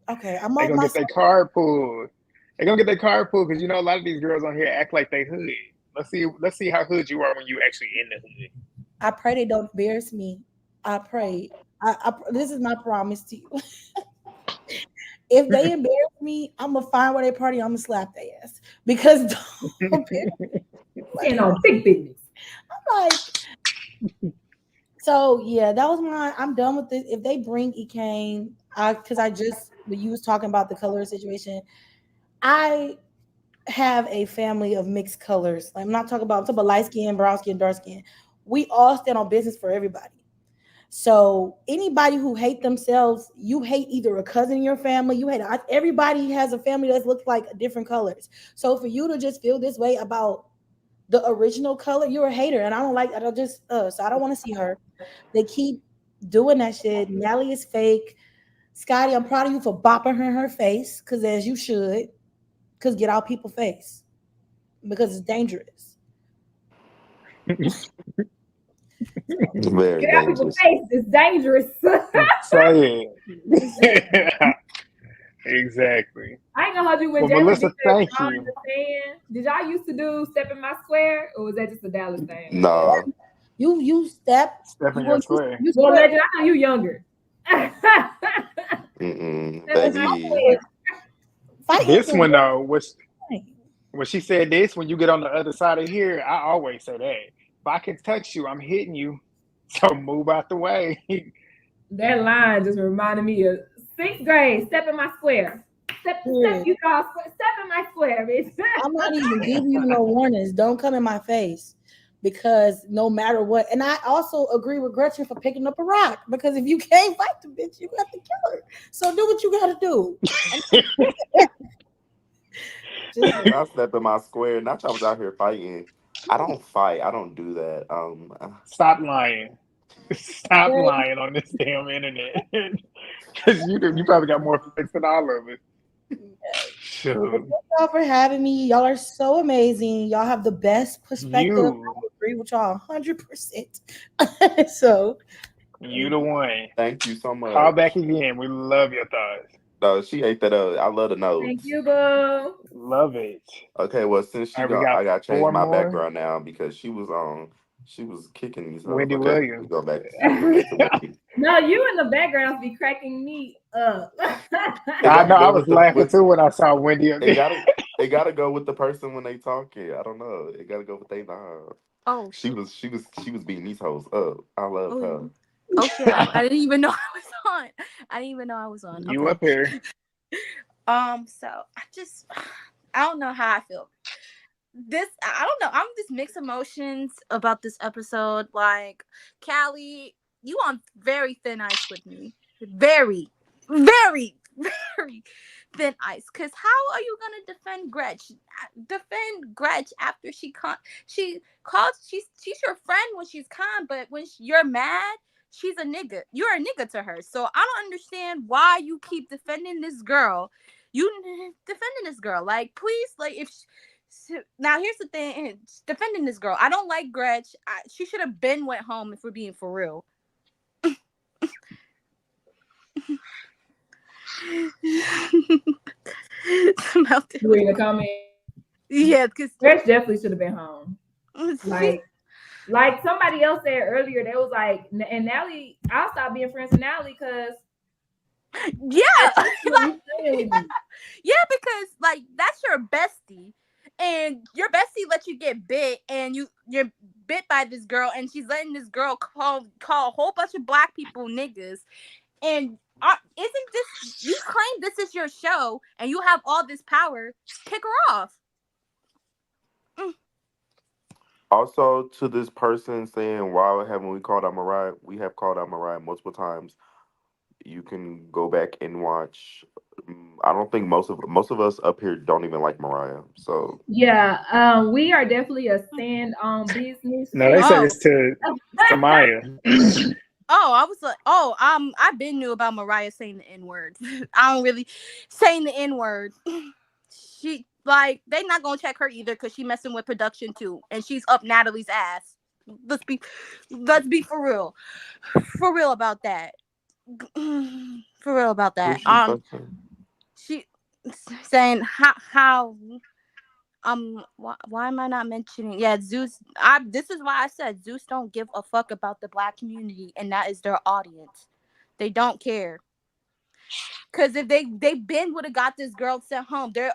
Okay, I'm They off gonna my. get their car pulled. They gonna get their car pulled because you know a lot of these girls on here act like they hood. Let's see how hood you are when you actually in the hood. I pray they don't embarrass me. I pray. This is my promise to you. If they embarrass me, I'm gonna find where they party. I'm gonna slap their ass because don't Stand on big business. I'm like. So yeah, that was my. I'm done with this. If they bring Ekane, because I just when you was talking about the color situation, I have a family of mixed colors. Like, I'm talking about light skin, brown skin, dark skin. We all stand on business for everybody. So anybody who hate themselves, you hate either a cousin in your family, you hate everybody has a family that looks like different colors. So for you to just feel this way about the original color, you're a hater. And I don't like I don't just so I don't want to see her. They keep doing that shit. Nelly is fake. Scotty, I'm proud of you for bopping her in her face, because as you should. Because get out people's face. Because it's dangerous. Very Get out people's dangerous. face. It's dangerous. Say it. Exactly. I ain't gonna hold you when Well, Jalen did Melissa, that thank drawing in you. the sand. Did y'all used to do step in my square, or was that just a Dallas thing? No. You step. Step in You your want square. you Well, square. Legend, I know you younger. Step in my Baby. square. Fighting This can one though, be when she said this, when you get on the other side of here, I always say that. If I can touch you, I'm hitting you. So move out the way. That line just reminded me of sixth grade. Step in my square. Step, Yeah. you guys. Step in my square, bitch. I'm not even giving you no warnings. Don't come in my face. Because no matter what, and I also agree with Gretchen for picking up a rock. Because if you can't fight the bitch, you have to kill her. So do what you gotta do. Just Not step in my square. Not y'all was out here fighting. I don't fight. I don't do that. Stop lying. Stop say lying on this damn internet. Because you probably got more fights than all of us. Well, Shoot. thank y'all for having me. Y'all are so amazing. Y'all have the best perspective. You. I agree with y'all 100%. So, You the one. Thank you so Call back much. again. We love your thoughts. No, she ate that up. I love the Thank notes. you, boo. Love it. Okay, well, since All she right, we gone, got I got to change 4 my more. background now because she was kicking these hoes. Wendy Okay, we Williams. go back. We go back to Wendy. No, you in the background be cracking me up. It I got know. to I go was with the laughing with. too when I saw Wendy up It there. gotta it gotta go with the person when they talking. I don't know. It gotta go with they vibe. Oh, She was beating these hoes up. I love her. oh, oh shit! I didn't even know I was on. I didn't even know I was on. You Okay. up here. So I don't know how I feel. I don't know. I'm just mixed emotions about this episode. Like, Callie, you on very thin ice with me. Very, very, very thin ice. Cause how are you gonna defend Gretch? Defend Gretch after she's your friend when she's calm, but when you're mad, she's a nigga. You're a nigga to her. So I don't understand why you keep defending this girl. You defending this girl. Like, please, like if. Now here's the thing, defending this girl. I don't like Gretch. She should have been went home if we're being for real. You in the comment? Yeah, because Fresh definitely should have been home. Like somebody else said earlier, they was like, and Nally, I'll stop being friends with Nally because yeah, like, yeah, because like that's your bestie, and your bestie let you get bit, and you're bit by this girl, and she's letting this girl call a whole bunch of black people niggas, and isn't this, you claim this is your show, and you have all this power, kick her off. Also, to this person saying, "Why haven't we called out Mariah?" We have called out Mariah multiple times. You can go back and watch. I don't think most of us up here don't even like Mariah. So yeah, we are definitely a stand on business. No, they said Oh. this to Maya. Oh, I was like, I been knew about Mariah saying the N word. I don't really saying the N word. She like they not gonna check her either because she messing with production too, and she's up Natalie's ass. Let's be for real about that. For real about that. who's she fucking? She saying how why am I not mentioning, yeah, Zeus, this is why I said Zeus don't give a fuck about the black community, and that is their audience. They don't care. Because if they been would have got this girl sent home, they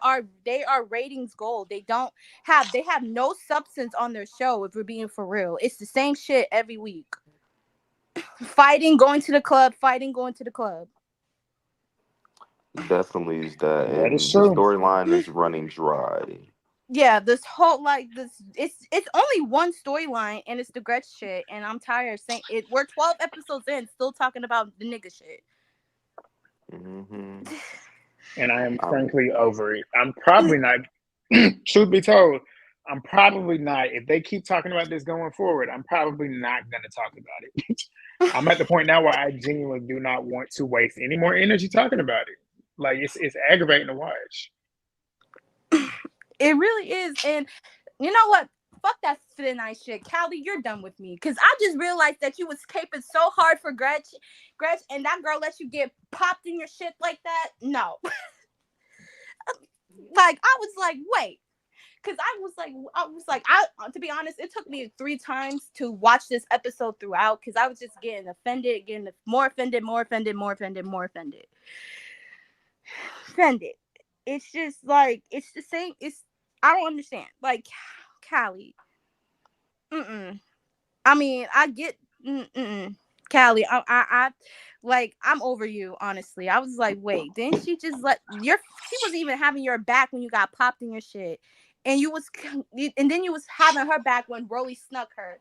are ratings gold. They have no substance on their show, if we're being for real. It's the same shit every week. Fighting, going to the club, fighting, going to the club. Definitely is that, That is and the true. storyline is running dry. Yeah, this whole like this it's only one storyline, and it's the Gretch shit, and I'm tired of saying it. We're 12 episodes in, still talking about the nigga shit. Hmm And I am Um, frankly over it. I'm probably not, truth be told, I'm probably not, if they keep talking about this going forward, I'm probably not going to talk about it. I'm at the point now where I genuinely do not want to waste any more energy talking about it. Like, it's aggravating to watch. It really is. And you know what? Fuck that fit nice shit. Callie, you're done with me. Cause I just realized that you was caping so hard for Gretch, and that girl let you get popped in your shit like that. No. Like I was like, wait. Cause I to be honest, it took me 3 times to watch this episode throughout because I was just getting offended, getting more offended, more offended, more offended, more offended. Offended. It's just like it's the same. I don't understand. Like Callie. I mean, I get Callie. I like I'm over you. Honestly, I was like, wait, didn't she just let your? She wasn't even having your back when you got popped in your shit, and then you was having her back when Rolly snuck her.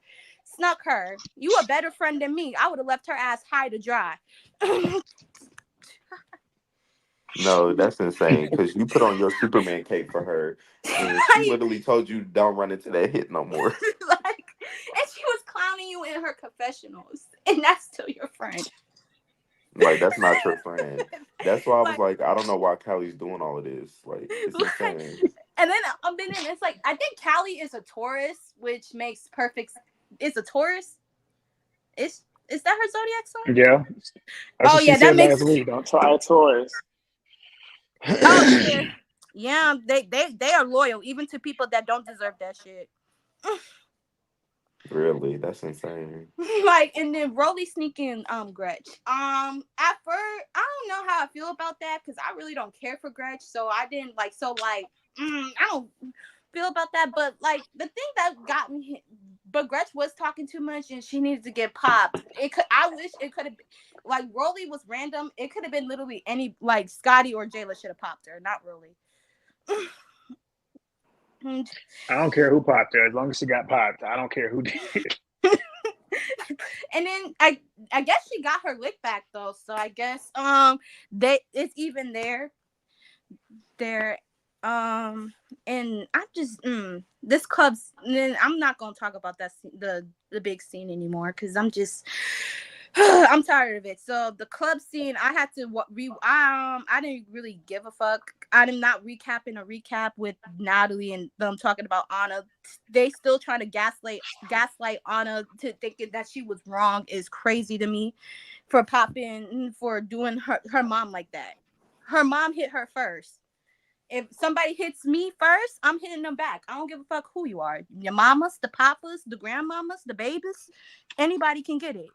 You a better friend than me. I would have left her ass high to dry. No, that's insane. Because you put on your Superman cape for her, and she Like, literally told you don't run into that hit no more. and she was clowning you in her confessionals, and that's still your friend. Like that's not your friend. That's why I was Like, like, I don't know why Callie's doing all of this. Like it's like, insane. and then it's like I think Callie is a Taurus, which makes perfect. Is a Taurus? Is that her zodiac sign? Yeah. That's Oh what she yeah, that said makes. last week. Don't try a Taurus. Oh yeah, yeah. They are loyal even to people that don't deserve that shit. Really, that's insane. Like, and then Rolly sneaking Gretch. At first I don't know how I feel about that because I really don't care for Gretch, so I didn't like I don't feel about that. But like the thing that got me, but Gretch was talking too much and she needed to get popped. I wish it could have been like Rolly was random. It could have been literally any like Scotty or Jayla should have popped her, not Rolly. I don't care who popped her as long as she got popped. I don't care who did. And then I guess she got her lick back though, so I guess it's even there and I just this club's then I'm not gonna talk about that the big scene anymore because I'm just I'm tired of it. So the club scene, I had to I didn't really give a fuck. I'm not recapping a recap with Natalie and them talking about Anna. They still trying to gaslight Anna to thinking that she was wrong is crazy to me for doing her mom like that. Her mom hit her first. If somebody hits me first, I'm hitting them back. I don't give a fuck who you are. Your mamas, the papas, the grandmamas, the babies. Anybody can get it.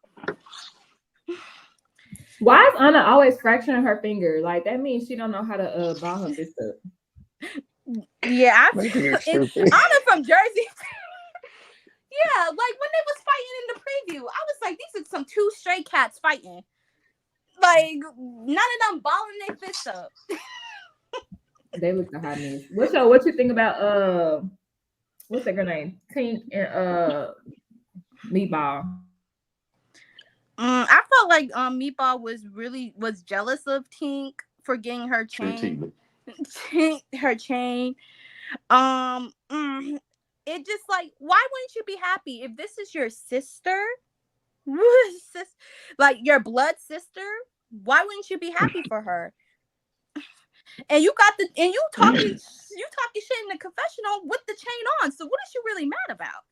Why is Anna always fracturing her finger? Like that means she don't know how to ball her fist up. Yeah, Stupid. Anna from Jersey. Yeah, like when they was fighting in the preview, I was like, these are some 2 stray cats fighting. Like none of them balling their fists up. They look the hot mess. What you think about what's that girl name? Tink and Meatball. I felt like Meatball was jealous of Tink for getting her chain. Her chain. It just like why wouldn't you be happy if this is your sister? Like your blood sister? Why wouldn't you be happy for her? And you talking shit in the confessional with the chain on. So what is you really mad about?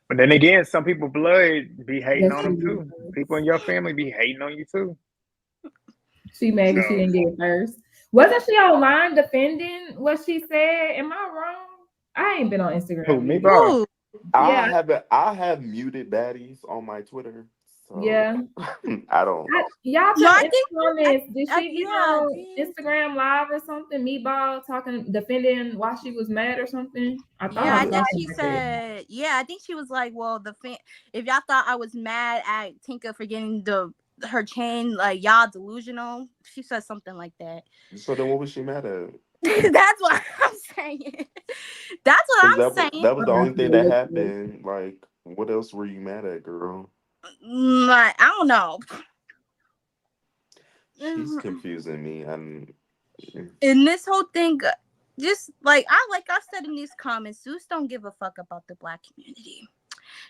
But then again, some people blood be hating on them too. People in your family be hating on you too. She mad because she didn't get it first. Wasn't she online defending what she said? Am I wrong? I ain't been on Instagram. Who, Meatball? I have muted baddies on my Twitter. So Yeah. I don't. Y'all No, I think did she get on Instagram Live or something? Meatball defending why she was mad or something? I thought I think she said. Yeah, I think she was like, "Well, if y'all thought I was mad at Tinka for getting her chain, like y'all delusional." She said something like that. So then, what was she mad at? That's what I'm saying. That's what I'm saying. That was the only thing that happened. Like, what else were you mad at, girl? I don't know. She's confusing me. In this whole thing, just like I said in these comments, Zeus don't give a fuck about the Black community.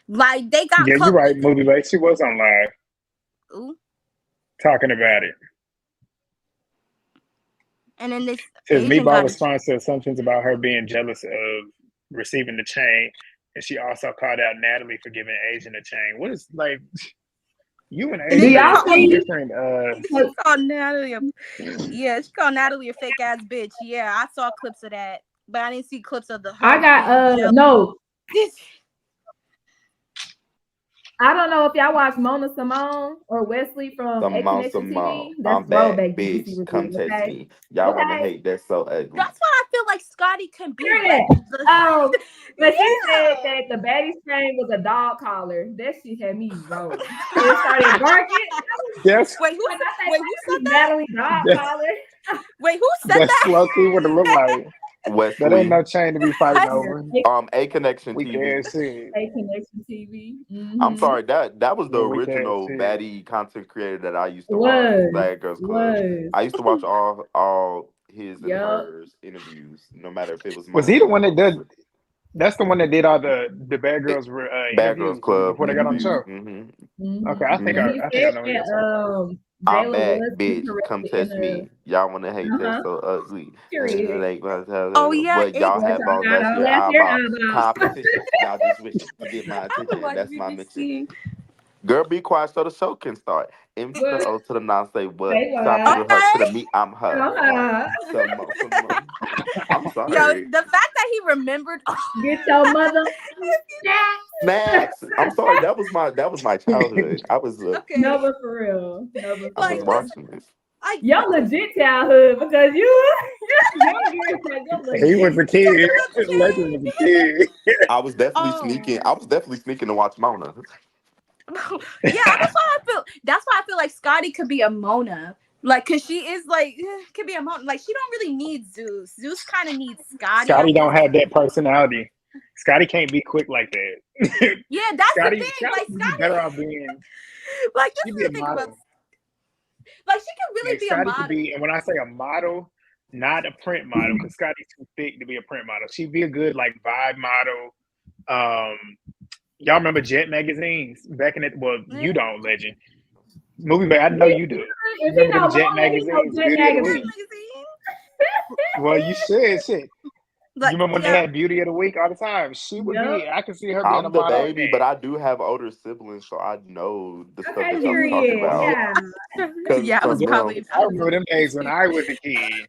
Like they got. Yeah, you're right, Movie Like she was on live. Ooh. Talking about it. And then this Says Asian guy. Meatball responds to assumptions about her being jealous of receiving the chain, and she also called out Natalie for giving Asian a chain. What is like you and And Do then Asia she y'all is two called, see? different? she called Natalie she called Natalie a fake ass bitch. Yeah, I saw clips of that, but I didn't see clips of I her got being jealous. no. I don't know if y'all watch Mona Simone or Wesley from A Connection Simone, TV. That's I'm back, throwback BBC bitch. Come review. test Okay. me. Y'all want to Okay. hate? That's so ugly. That's why I feel like Scotty can be Period. like But she said yeah. that the Baddies train was a dog collar. That shit had me rolling. It started barking. That's Wait, who said that? Natalie dog that's, collar. Wait, who said that's that? low key what it look like. That ain't Wesley, no chain to be fighting That's over. A Connection Weak TV. ass shit. A Connection TV. I'm sorry, that was the Weak ass original shit. baddie content creator that I used to watch, Was. Bad Girls Club. I used to watch all his and Yup. hers interviews, no matter if it was Was he the Mona. one that did? That's the one that did all the Bad It, Girls Bad Girls interviews Club before they got on the interviews. show. Okay, I think And Hmm I he I think I said know who you're talking about. that I'm Jayla back, was bitch. Come interested in test me. Y'all want to hate? That's uh-huh. so ugly. Period. Oh yeah, But y'all Yes, have I all got that all shit that hair eyeball eyeballs. competition. Y'all just wishing to get my I don't attention. watch That's my mission. BBC. Girl, be quiet so the show can start. M to the What? O to the non say what. Say Shout to what? the her to the Okay. me. I'm her. What? Uh-huh. Some more. I'm Yo, sorry. the fact that he remembered Get your mother snacks. Snacks. I'm sorry. That was my childhood. okay. No, but for real. No, but I for was Like real. this watching this. I Your legit childhood because you're like your He legit. was a talking kid. about the Legend was a kid. I was definitely sneaking. oh I was definitely sneaking to watch Mona. yeah, that's why I feel like Scotty could be a Mona. Like, cause she is like could be a Mona. Like, she don't really need Zeus. Zeus kind of needs Scotty at Scotty this don't have point. that personality. Scotty can't be quick like that. Yeah, that's the thing. Scotty Like would be better off being. like this She'd is be a the thing about model. like she could really Like be a Scotty could model. be, and when I say a model, not a print model, because Scotty's too thick to be a print model. She'd be a good like vibe model. Y'all remember Jet magazines back in it? Well, you don't, legend. Movie, but I know you do. You If he remember know them Jet Mona, he know magazines, Jet Beauty of the Magazine. Week? Well, you should. Shit. You Like, remember when they yeah. had Beauty of the Week all the time? She would Yup. be. I can see her being a I'm the model. baby, but I do have older siblings, so I know the stuff Okay, that y'all be talking period. about. Yeah. Cause Yeah, I was from Yeah, probably I remember them days when I was a kid.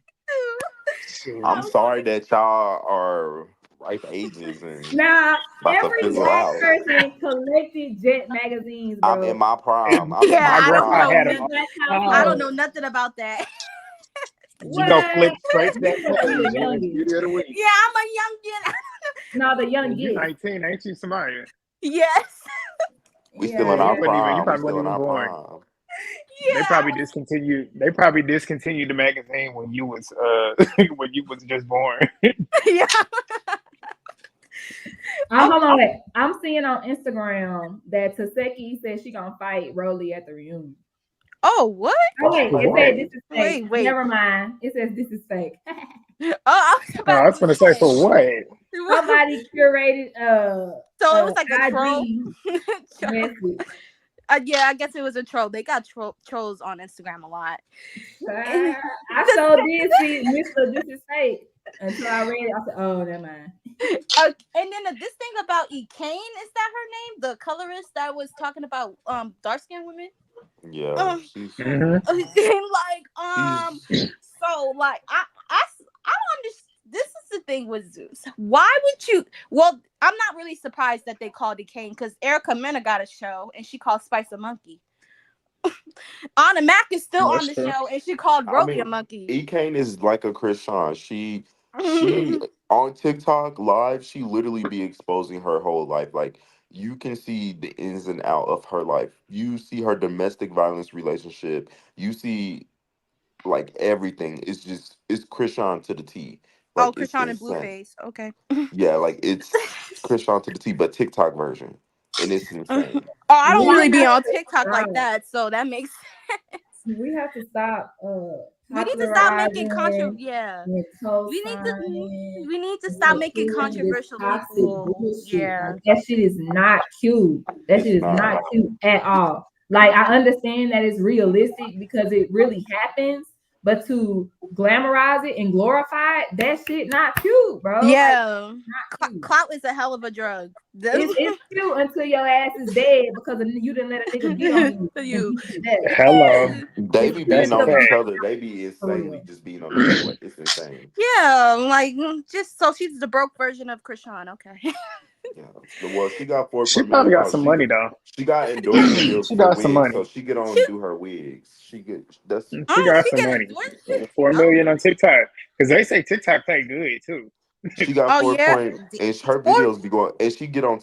I'm Shoot. sorry that y'all are ripe ages and Now, about to every fizzle black out. person collected Jet magazines, I'm in bro. my prime. And I'm in yeah, my my I don't grandpa know prime. had them Every nothing. all black the I don't time. household. know nothing about that. You go flip What? straight to that You the page, and it's youngest. Beauty of the Week. Yeah, I'm a youngin. No, the And you youngest. 19, ain't you, Samaya? Yes. We still Yeah, in Yeah, our you yeah. wouldn't even. You prime. We probably still wasn't in even our born. prime. They Yeah. probably discontinued. They probably discontinued the magazine when you was when you was just born. Yeah. Hold on. Wait. I'm seeing on Instagram that Taseki said she gonna fight Rolly at the reunion. Oh, what? Oh wait, For it what? said this is fake. Wait. Never mind. It says this is fake. Oh, I was No, I about was to gonna say say. for what? Somebody curated So it was like a troll. IG message. Yeah, I guess it was a troll. They got trolls on Instagram a lot. And I so did see Mr. This is fake until I read it. I said, "Oh, never mind." and then this thing about E. Kane, is that her name? The colorist that was talking about dark skinned women. Yeah, she's Hmm. So like I don't understand. This is the thing with Zeus. Why would you? Well, I'm not really surprised that they called it Kane because Erica Mena got a show and she called Spice a monkey. Anna Mac is still on That's the true. show and she called I Roby a mean, monkey. E Kane is like a Chris Sean. She on TikTok live, she literally be exposing her whole life. Like you can see the ins and out of her life. You see her domestic violence relationship. You see like everything. It's Chris Sean to the T. Oh, Like it's Krishan and insane. Blueface. Okay. Yeah, like it's Chris Sean to the T, but TikTok version, and it's Oh, insane. I don't We really be have on to TikTok like stop. that, so that makes We have to stop we need to stop making popularizing yeah. and We need to co-signing we need to and stop making supporting this controversial toxic people. bullshit. Yeah. Like that shit is not cute. That It's shit is not. not cute at all. Like I understand that it's realistic because it really happens, but to glamorize it and glorify it, that shit not cute, bro. Yeah, Not cute. clout is a hell of a drug. It's cute until your ass is dead because you didn't let a nigga beat on you and You. beat you to death. Hello. They be That's beating a on fact. each other. They be For insanely real. just beating on each other. Like, it's insane. Yeah, like just so she's the broke version of Krishan. Okay. Yeah. Well, she got She 4 million. probably got Oh, some money though. she got endorsement deals She for got some wigs, so money. she get on she, and do her wigs. That's She got she some get money. endorsement. 4 million on TikTok because they say TikTok pay good too. she got Oh four yeah. point, and her Or videos be going, and she get on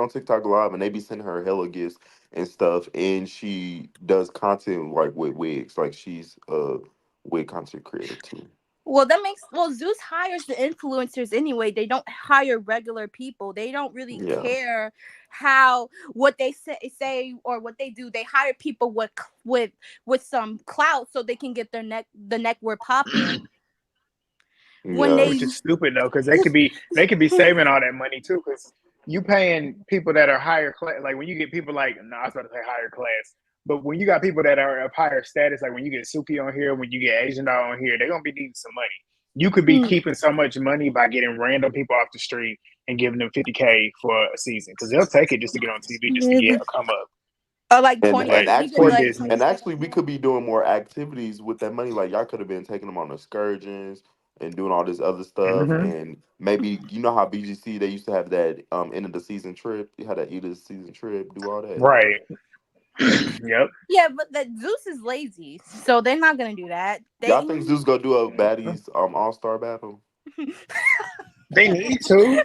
TikTok live, and they be sending her hella gifts and stuff, and she does content like with wigs, like she's a wig content creator too. well, that makes Zeus hires the influencers anyway. They don't hire regular people. They don't really Yeah. care how what they say or what they do. They hire people with some clout so they can get the neck word popping. When Yeah. they Which is stupid though, because they could be saving all that money too. Because you paying people that are higher class, like when you get people like, no, I was about to say higher class, but when you got people that are of higher status, like when you get Suki on here, when you get Asian doll on here, they're gonna be needing some money. You could be keeping so much money by getting random people off the street and giving them 50K for a season because they'll take it just to get on TV, just to get a come up. or like And 20, But and he could be poor actually like Disney. and 20. actually we could be doing more activities with that money. Like y'all could have been taking them on excursions and doing all this other stuff. Hmm. And maybe you know how BGC they used to have that end of the season trip. You had that end of the season trip, do all that. Right. Yep. Yeah, but the Zeus is lazy, so they're not gonna do that. Y'all They think Zeus gonna do a baddies all-star battle? They need to.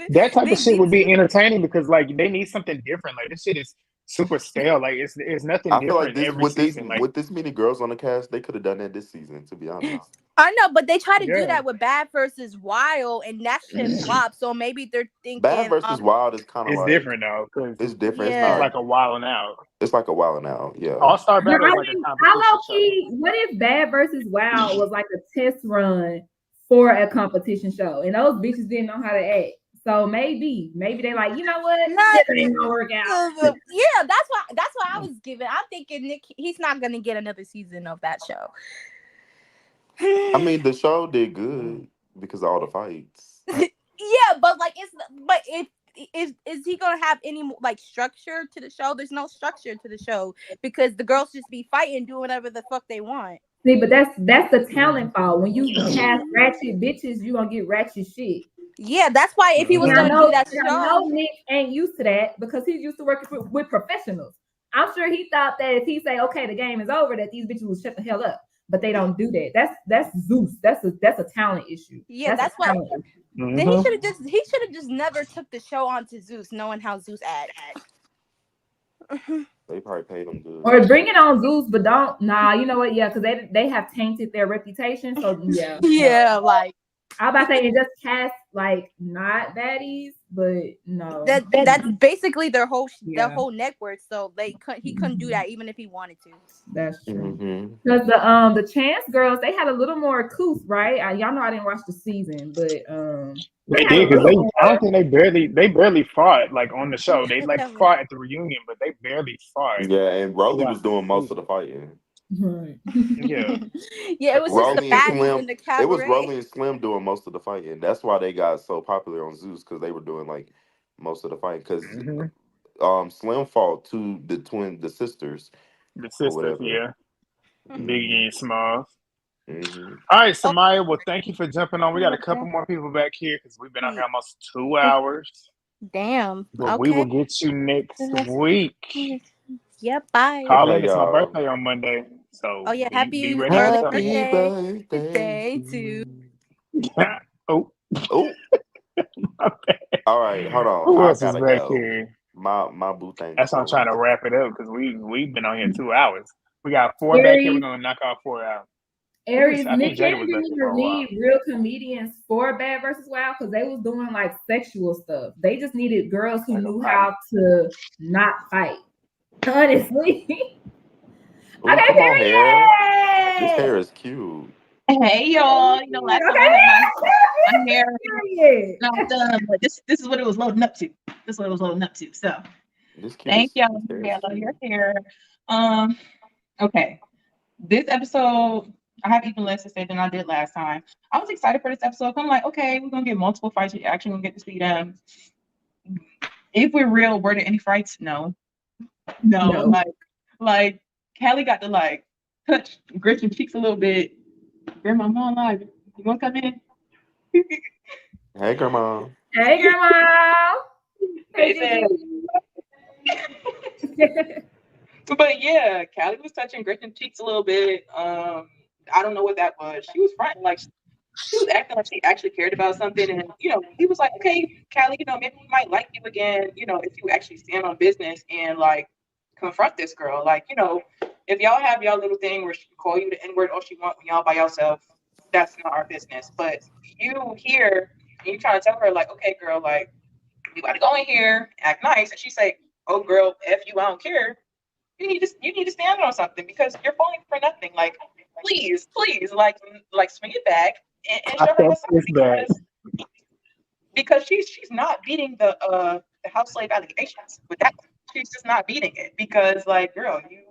That type they of shit need would be to. entertaining because like they need something different. Like this shit is super stale. Like it's nothing I feel like different this every season. Like with this many girls on the cast, they could have done that this season, to be honest. I know, but they try to do yeah, that with Bad versus Wild, and that shit flopped. So maybe they're Bad thinking, versus Wild is kind of it's like different though because it's different. It's it's yeah, not. like a while now. It's like a while now. Yeah. All Star No, Battle I is like a mean, I competition low show. key. What if Bad versus Wild was like a test run for a competition show, and those bitches didn't know how to act? So maybe they like, you know what, not. this ain't gonna work out. Yeah, that's why I was giving. I'm thinking Nick, he's not gonna get another season of that show. I mean, the show did good because of all the fights. Yeah, but like if is he gonna have any like structure to the show? There's no structure to the show because the girls just be fighting, doing whatever the fuck they want. See, but that's the talent fault. When you cast ratchet bitches, you gonna get ratchet shit. Yeah, that's why if he was And I Hmm. gonna do know, that and I show, know Nick ain't used to that because he's used to working with professionals. I'm sure he thought that if he say, "Okay, the game is over," that these bitches will shut the hell up. But they don't do that. That's Zeus. That's a talent issue. yeah, That's a that's what. talent issue. Then Hmm. he should have just never took the show onto Zeus, knowing how Zeus acts. They probably paid him good. Or bring it on Zeus, but don't. Nah, you know what? Yeah, because they have tainted their reputation. So yeah, no. Yeah, like I was about to say and just cast like not baddies, but no. that's basically their Yeah, whole network. So he couldn't do that even if he wanted to. that's true. Hmm. Because the Chance girls they had a little more couth, right? Y'all know I didn't watch the season, but they They had a did because little I don't more. think they barely fought like on the show. They like Never. fought at the reunion, but they barely fought. Yeah, and Rolly Yeah. was doing most of the fighting. Right. Yeah. Yeah, it was just the Rolly and baddies in Slim. the It was cabaret. Rolly and Slim doing most of the fighting. That's why they got so popular on Zeus because they were doing like most of the fighting. Because Hmm. Slim fought the sisters The or sisters, whatever. yeah. Hmm. Biggie and Smalls. Hmm. All right, Oh, Samaya. Well, thank you for jumping on. We got a couple okay. more people back here because we've been on here almost 2 hours. Damn. But we will Okay. get you next week. Yep. Bye. Call Okay, in. It's my y'all. birthday on Monday, so Oh yeah. be Happy ready to early come in. Happy birthday. birthday Day to to. you. Oh, Oh, my bad. all right. Hold on. Who I else is gotta back go. here? My boo thing That's why I'm trying closed. to wrap it up because we've been on here 2 hours. We got four back here. We're Aries, gonna knock out 4 out. Aries, I Nick think Jada Cannon was back didn't here for even a while. need real comedians for Bad versus Wild because they was doing like sexual stuff. They just needed girls who Like a knew fight. how to not fight. Honestly. Oh, Okay, come on, hair. This period. hair is cute. Hey y'all, last time I had my hair Okay, period. not done, but this is what it was loading up to. This is what it was loading up to. So This cute thank is y'all. this hair Yeah, is I love your cute. hair. Okay. This episode I have even less to say than I did last time. I was excited for this episode. I'm like, okay, we're gonna get multiple fights. We actually gonna get to see them. If we're real, were there any fights? No. No. No. Like Callie got to like touch Gretchen cheeks a little bit. Grandma, I'm on live. You wanna come in? Hey, grandma. Hey, grandma. Hey, They Gigi. said, but yeah, Callie was touching Gretchen cheeks a little bit. I don't know what that was. She was fronting like she was acting like she actually cared about something, and he was like, okay, Callie, maybe we might like you again, if you actually stand on business and like confront this girl. Like, if y'all have y'all little thing where she can call you the N-word all she want when y'all by yourself, that's not our business. But you here and you trying to tell her like, okay, girl, like you gotta go in here, act nice, and she say, oh girl, F you, I don't care. You need to stand on something because you're falling for nothing. Like, please, like swing it back and I show her felt what's up this back. because she's not beating the house slave allegations with that. She's just not beating it because like, girl, you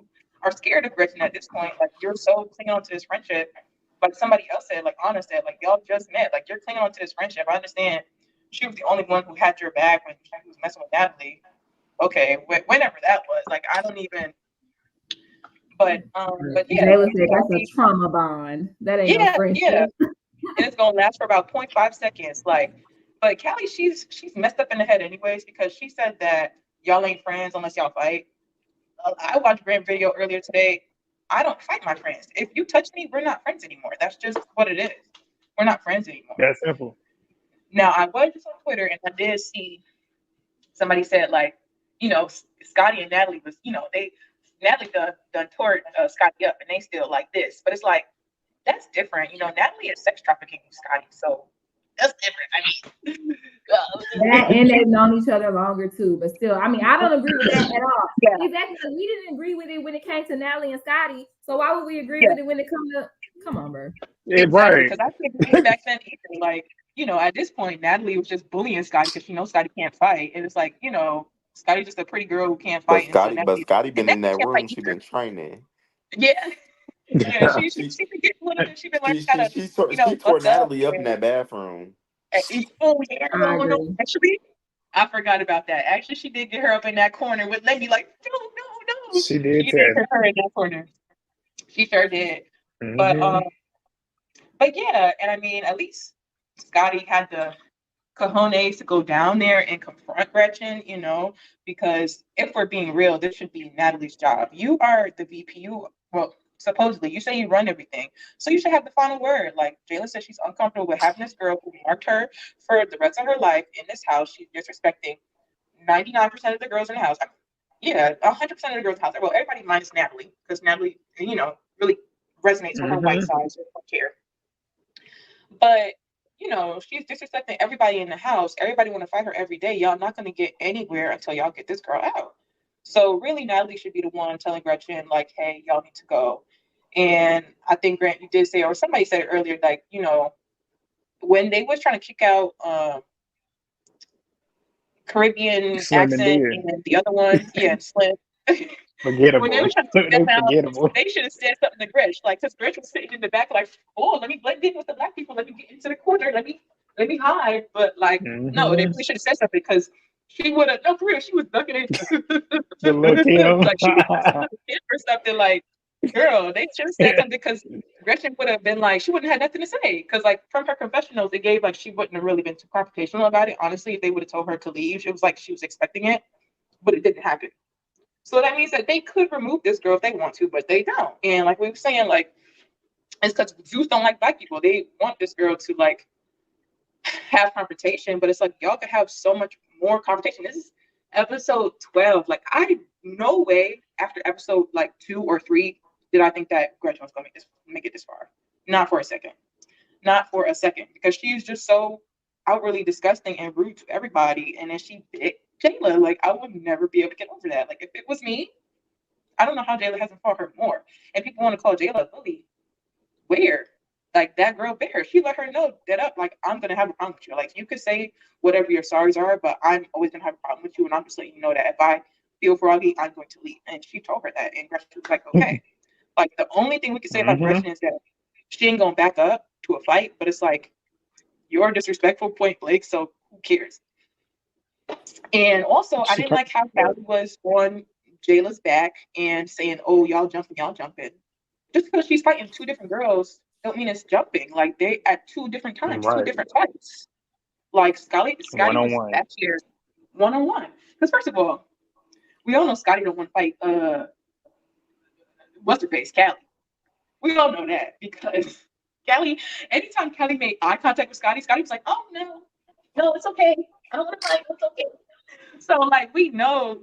are scared of Gretchen at this point. Like you're so clinging on to this friendship. Like somebody else said, like Anna said, like y'all just met. Like you're clinging on to this friendship. I understand she was the only one who had your back when she was messing with Natalie. Okay, whenever that was, like I don't even. But yeah, Jayla said that's a trauma bond. That ain't no friendship. yeah, and it's gonna last for about 0.5 seconds. Like, but Callie, she's messed up in the head anyways because she said that y'all ain't friends unless y'all fight. I watched Grant video earlier today. I don't fight my friends. If you touch me, we're not friends anymore. That's just what it is. We're not friends anymore. That's simple. Now I was just on Twitter and I did see somebody said like, Scotty and Natalie was, Natalie done tore Scotty up and they still like this, but it's like that's different. Natalie is sex trafficking Scotty, so that's different. I mean, That and they've known each other longer too, but still, I mean, I don't agree with that at all. yeah, Exactly, we didn't agree with it when it came to Natalie and Scotty, so why would we agree yeah, with it when it comes to? Come on, bro. Yeah, exactly. right. Because I couldn't agree back then either. Like, at this point, Natalie was just bullying Scotty because she knows Scotty can't fight, and it's like, Scotty's just a pretty girl who can't But fight, and so Scotty And been in Natalie that can't fight room. She either. been training. Yeah, yeah. She She been getting a little bit. She been learning she how she to, she tore, she tore bust up. Natalie up in that bathroom. Oh yeah, I no. agree. Actually, I forgot about that. Actually, she did get her up in that corner with Lady like, no. She did She did tell. get her in that corner. She sure did. But Mm-hmm. but yeah, and I mean, at least Scotty had the cojones to go down there and confront Gretchen, because if we're being real, this should be Natalie's job. You are the VP. Well, supposedly, you say you run everything. So you should have the final word. Like Jayla said, she's uncomfortable with having this girl who marked her for the rest of her life in this house. She's disrespecting 99% of the girls in the house. Yeah, 100% of the girls in the house. Well, everybody minus Natalie, because Natalie, really resonates with her white Mm-hmm. side, so I don't care. But she's disrespecting everybody in the house. Everybody want to fight her every day. Y'all not going to get anywhere until y'all get this girl out. So really, Natalie should be the one telling Gretchen like, "Hey, y'all need to go." And I think Grant, you did say, or somebody said it earlier, like when they was trying to kick out Caribbean Slim and accent dear. and the other one, yeah, Slim. When they Forgettable. were trying to kick They them out, forgettable. they should have said something to Gretch. Like, because Gretch was sitting in the back, like, oh, let me blend in with the black people. Let me get into the corner. Let me hide. But like, no, they Mm-hmm. really should have said something because she would have. No, for real, she was ducking it. The look him. Like she was or something. Like, girl, they should have said something because Gretchen would have been like, she wouldn't have nothing to say. Because like from her confessionals, it gave like she wouldn't have really been too confrontational about it. Honestly, if they would have told her to leave, it was like she was expecting it, but it didn't happen. So that means that they could remove this girl if they want to, but they don't. And like we were saying, like it's because Zeus don't like black people. They want this girl to like have confrontation, but it's like y'all could have so much more confrontation. This is episode 12. Like I no way after episode like 2 or 3 did I think that Gretchen was gonna make it this far. Not for a second. Not for a second. Because she's just so outwardly disgusting and rude to everybody. And then she bit Jayla. Like I would never be able to get over that. Like if it was me, I don't know how Jayla hasn't fought her more. And people want to call Jayla a bully. Where? Like that girl Bear, she let her know that up. Like I'm gonna have a problem with you. Like you could say whatever your sorries are, but I'm always gonna have a problem with you, and I'm just letting you know that if I feel froggy, I'm going to leave. And she told her that, and Gretchen was like, okay. Like the only thing we can say about Mm-hmm. Gretchen is that she ain't gonna back up to a fight, but it's like you're disrespectful point blank, so who cares? And also, I She didn't like how Callie was on Jayla's back and saying, "Oh, y'all jumping, y'all jumping." Just because she's fighting two different girls, don't mean it's jumping. Like they at two different times, two right different fights. Like one Scotty on was one. back here one on one. Because first of all, we all know Scotty don't want to fight. What's her face, Callie. We all know that because Callie. Anytime Callie made eye contact with Scotty, Scotty was like, "Oh no, no, it's okay. I don't want to fight. It's okay." So like we know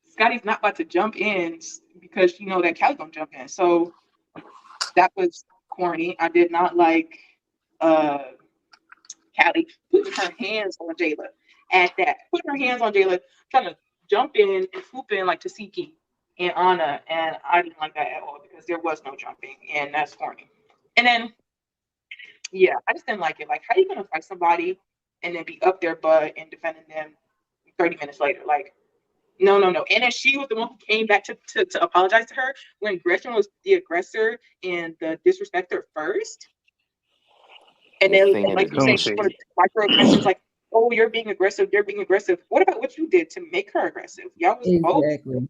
Scotty's not about to jump in because she know that Callie gonna jump in. So that was corny. I did not like uh Callie putting her hands on Jayla at that. Putting her hands on Jayla, trying to jump in and swoop in like Tasiki and Anna. And I didn't like that at all because there was no jumping and that's corny. And then yeah, I just didn't like it. Like, how are you gonna fight somebody and then be up their butt and defending them 30 minutes later? Like, no, no, no. And then she was the one who came back to apologize to her when Gretchen was the aggressor and the disrespecter first. And then, like you say, she Insanity. wanted microaggressions like, oh, you're being aggressive, you're being aggressive. What about what you did to make her aggressive? Y'all was both Exactly.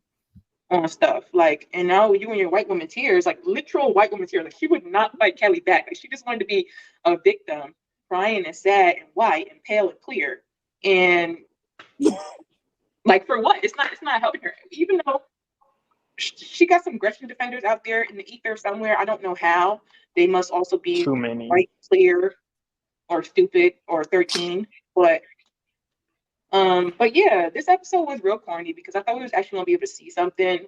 on stuff. Like, and now you and your white woman tears, like literal white woman tears. Like, she would not fight Kelly back. Like, she just wanted to be a victim, crying and sad and white and pale and clear. And like, for what? It's not helping her. Even though she got some Gretchen defenders out there in the ether somewhere. I don't know how. They must also be Too many. white, clear, or stupid, or 13. But yeah, this episode was real corny because I thought we was actually gonna be able to see something,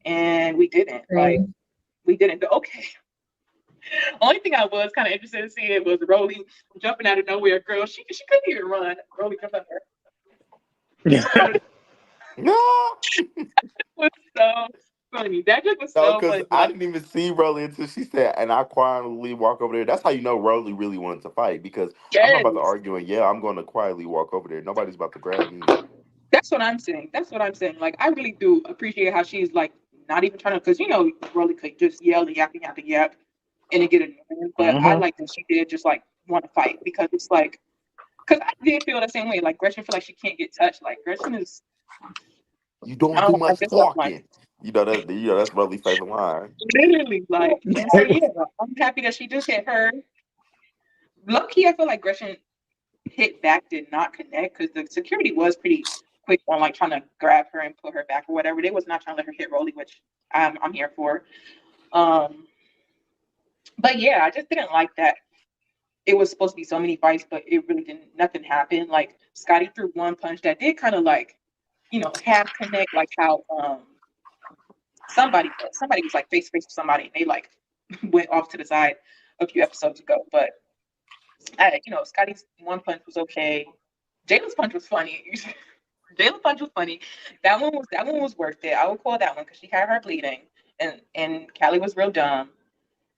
and we didn't. Like, Same. we didn't. But okay. Only thing I was kind of interested in seeing was Rolly jumping out of nowhere. Girl, she couldn't even run. Rolly jumped up her. No, Was so funny. That just was no, so because funny. I Like, didn't even see Rolly until she said, and I quietly walk over there. That's how you know Rolly really wanted to fight because I'm not about to yes, argue. And yeah, I'm going to quietly walk over there. Nobody's about to grab me. that's what I'm saying. That's what I'm saying. Like, I really do appreciate how she's like not even trying to, because Rolly could just yell and yap and yap and yap and it get annoying. But I like that she did just like want to fight because it's like, because I did feel the same way. Like, Gretchen feel like she can't get touched. Like, Gretchen is, You I don't do don't like much this stuff. Like, talking. That's Rolly's favorite line. literally, like, and so yeah, I'm happy that she just hit her. Low key, I feel like Gretchen hit back did not connect because the security was pretty quick on like trying to grab her and put her back or whatever. They was not trying to let her hit Rolly, which I'm here for. Um, but yeah, I just didn't like that. It was supposed to be so many fights, but it really didn't. Nothing happened. Like Scotty threw one punch that did kind of like, half connect, like how somebody was like face to face with somebody and they like went off to the side a few episodes ago. But Scotty's one punch was okay. Jayla's punch was funny. Jayla's punch was funny. That one was worth it. I would call that one because she had her bleeding, and Callie was real dumb.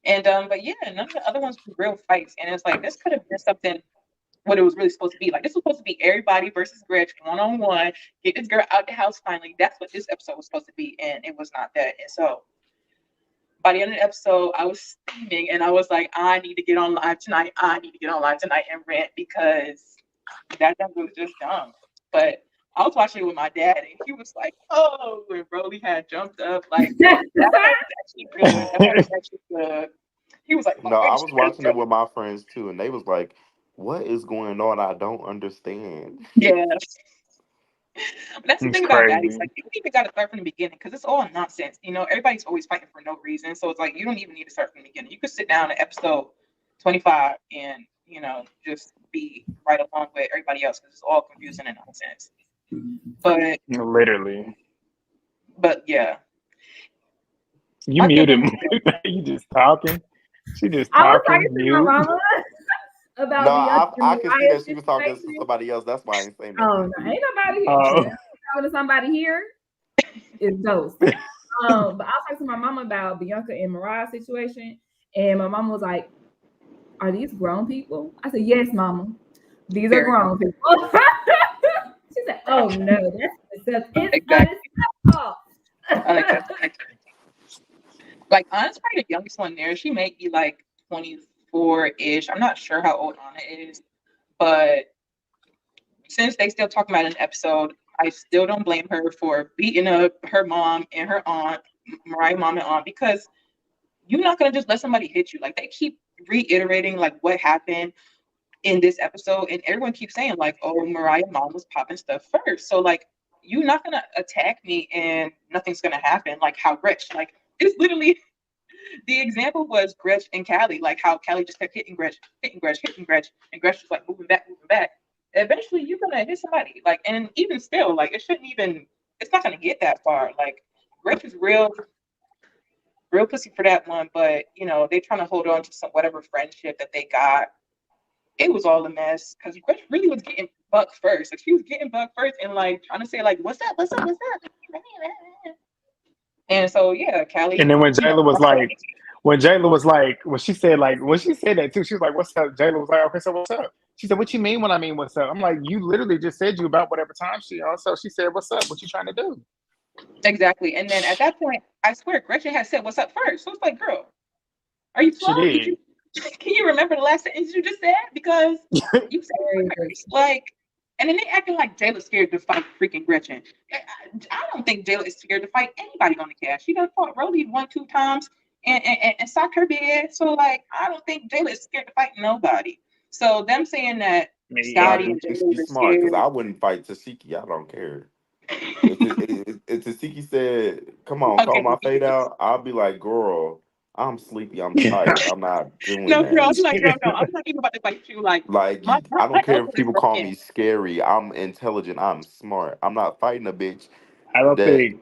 And but yeah, none of the other ones were real fights. And it's like this could have been something what it was really supposed to be. Like this was supposed to be everybody versus Gretch 1-on-1. Get this girl out the house finally. That's what this episode was supposed to be, and it was not that. And so by the end of the episode, I was steaming and I was like, I need to get on live tonight. I need to get on live tonight and rant because that was just dumb. But I was watching it with my dad and he was like, oh, when Broly had jumped up, like that part was actually good. That part was actually good. He was like, oh my No, I goodness, was she couldn't watching it jump. with my friends too, and they was like, "What is going on? I don't understand." Yeah. But that's the It's thing about Baddies. crazy. Like, you don't even got to start from the beginning because it's all nonsense. Everybody's always fighting for no reason. So it's like, you don't even need to start from the beginning. You could sit down at episode 25 and, just be right along with everybody else because it's all confusing and nonsense. Literally. But yeah. You I can't muted believe me. You just talking. She just I was talking, talking to my mute. mama No, about Beyonce and I could see Mariah that she was talking to situation. somebody else. That's why I ain't saying Oh nothing. no, ain't nobody here. Oh. Talking to somebody here is ghost. But I was talking to my mama about Bianca and Mariah situation, and my mama was like, "Are these grown people?" I said, "Yes, mama. These are Very grown people." She said, "Oh no, it's exactly. unacceptable." Unacceptable. Like, Anna's probably the youngest one there. She may be like 24-ish. I'm not sure how old Anna is, but since they still talking about an episode, I still don't blame her for beating up her mom and her aunt, Mariah mom and aunt, because you're not gonna just let somebody hit you. Like they keep reiterating like what happened in this episode, and everyone keeps saying like, "Oh, Mariah mom was popping stuff first." So like, you're not gonna attack me and nothing's gonna happen. Like how Gretch, like it's literally the example was Gretch and Callie, like how Callie just kept hitting Gretch, hitting Gretch, and Gretch was like moving back, moving back. Eventually, you're gonna hit somebody. Like, and even still, like it shouldn't even. It's not gonna get that far. Like Gretch is real pussy for that one, but you know they trying to hold on to some whatever friendship that they got. It was all a mess because Gretch really was getting buck first. Like she was getting buck first and like trying to say like, "What's up? What's up? What's up?" And so yeah, And Callie, then when you know, Jayla was like, when she said that too, she was like, "What's up?" Jayla was like, "Okay, so what's up?" She said, "What you mean when I mean what's up?" I'm like, "You literally just said you about whatever time she on." So she said, "What's up? What you trying to do?" exactly. And then at that point, I swear Gretchen had said, "What's up?" first. So it's like, girl, are you She slow? Did did. you can you remember the last sentence you just said? Because you said it first. Like, and then they acting like Jayla's scared to fight freaking Gretchen. I don't think Jayla is scared to fight anybody on the cast. She done fought Roly 1-2 times and socked her big ass. So like, I don't think Jayla is scared to fight nobody. So them saying that Me But I Scotty do either. and think Jayla she's were smart because scared. I wouldn't fight Tasiki. I don't care. If Tasiki said, "Come on, call Okay, my fade out," I'll be like, "Girl, I'm sleepy. I'm tired. I'm not doing no, girl, that." I'm like, girl, no, I'm not even about to fight you. Like, Like, I my don't care elbow if is people call broken. me scary. I'm intelligent. I'm smart. I'm not fighting a bitch I don't that think.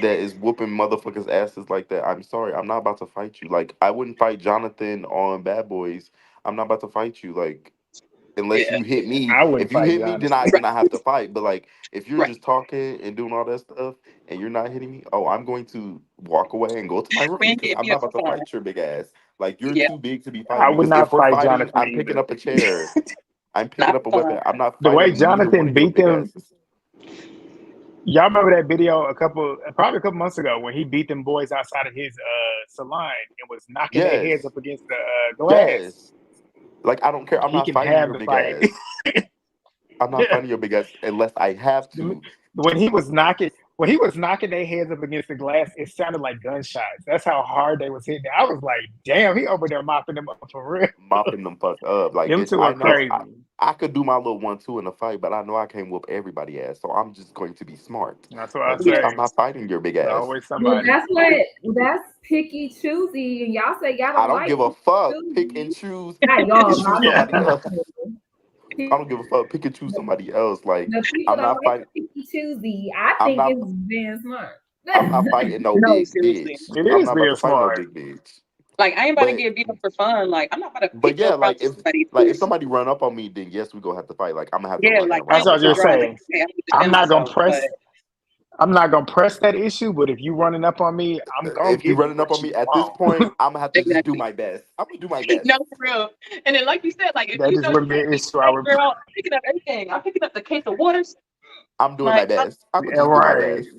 that is whooping motherfuckers' asses like that. I'm sorry. I'm not about to fight you. Like, I wouldn't fight Jonathan on Bad Boys. I'm not about to fight you. Like, unless Yeah, you hit me. I wouldn't If you fight hit you me, honestly. then I have to fight. But like, if you're right. just talking and doing all that stuff and you're not hitting me, oh, I'm going to walk away and go to my room We ain't because getting I'm beat not up about for to fun. fight your big ass. Like, you're Yeah, too big to be I fighting. would Because if not we're fight fighting, Jonathan I'm picking either. up a chair. I'm picking not up a for fun. weapon. I'm not The way fighting neither one Jonathan of your beat big them, asses. y'all remember that video probably a couple months ago when he beat them boys outside of his salon and was knocking their heads Yes. up against the glass. Yes. Like, I don't care. I'm He not can fighting have your the big fight. ass. I'm not Yeah. fighting your big ass unless I have to. When he was knocking their heads up against the glass, it sounded like gunshots. That's how hard they was hitting. I was like, damn, he over there mopping them up for real. Mopping them fuck up. Like, Them bitch, two I are know crazy. I could do my little 1-2 in a fight, but I know I can't whoop everybody ass. So I'm just going to be smart. That's what I Like, bitch, Yeah. I'm say. not fighting your big It's ass. always Well, somebody. that's picky choosy, and y'all say y'all I don't don't like give a picky fuck. Pick and choosy. choose. Not Pick y'all, and choose not Yeah. somebody me. else. I People, don't give a fuck. Pick and choose somebody else. Like, the people I'm don't not like fighting. the picky choosy. I I'm think not. it's being smart. I'm not fighting no No, big seriously. bitch. It I'm is not about being to fight no smart. big bitch. Like I ain't about to But get beat up for fun. Like I'm not about to but pick yeah, up like rocks with somebody if who's somebody run up on me, then yes, we gonna have to fight. Like I'm gonna have to yeah, run like and I That's round ain't the what gonna you're just run. clock. Like saying. hey, I'm gonna I'm defend not gonna myself. press. But I'm not gonna press that issue. But if you running up on me, I'm gonna If you give you running up what on you me at this want. point, I'm gonna have to just do exactly. my best. I'm gonna do my best. No, for real. And then like you said, like if That you just know you wouldn't be can't an beat issue. me I up, would. girl, I'm picking up everything. I'm picking up the case of waters. I'm doing my Like I'm best. I'm gonna Yeah, just do my right. best.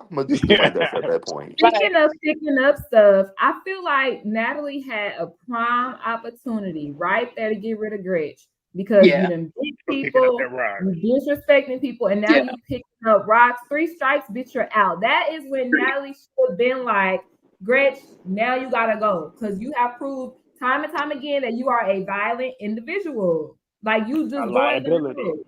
I'm gonna just do my best at that point. like Speaking of picking up stuff, I feel like Natalie had a prime opportunity right there to get rid of Gretch because you yeah, done beat For picking up people, that rock. you disrespecting people, and now yeah. you picking up rocks. 3 strikes, bitch, you're out. That is when Natalie should have been like, Gretch, now you gotta go because you have proved time and time again that you are a violent individual. Like you A just going liability. through.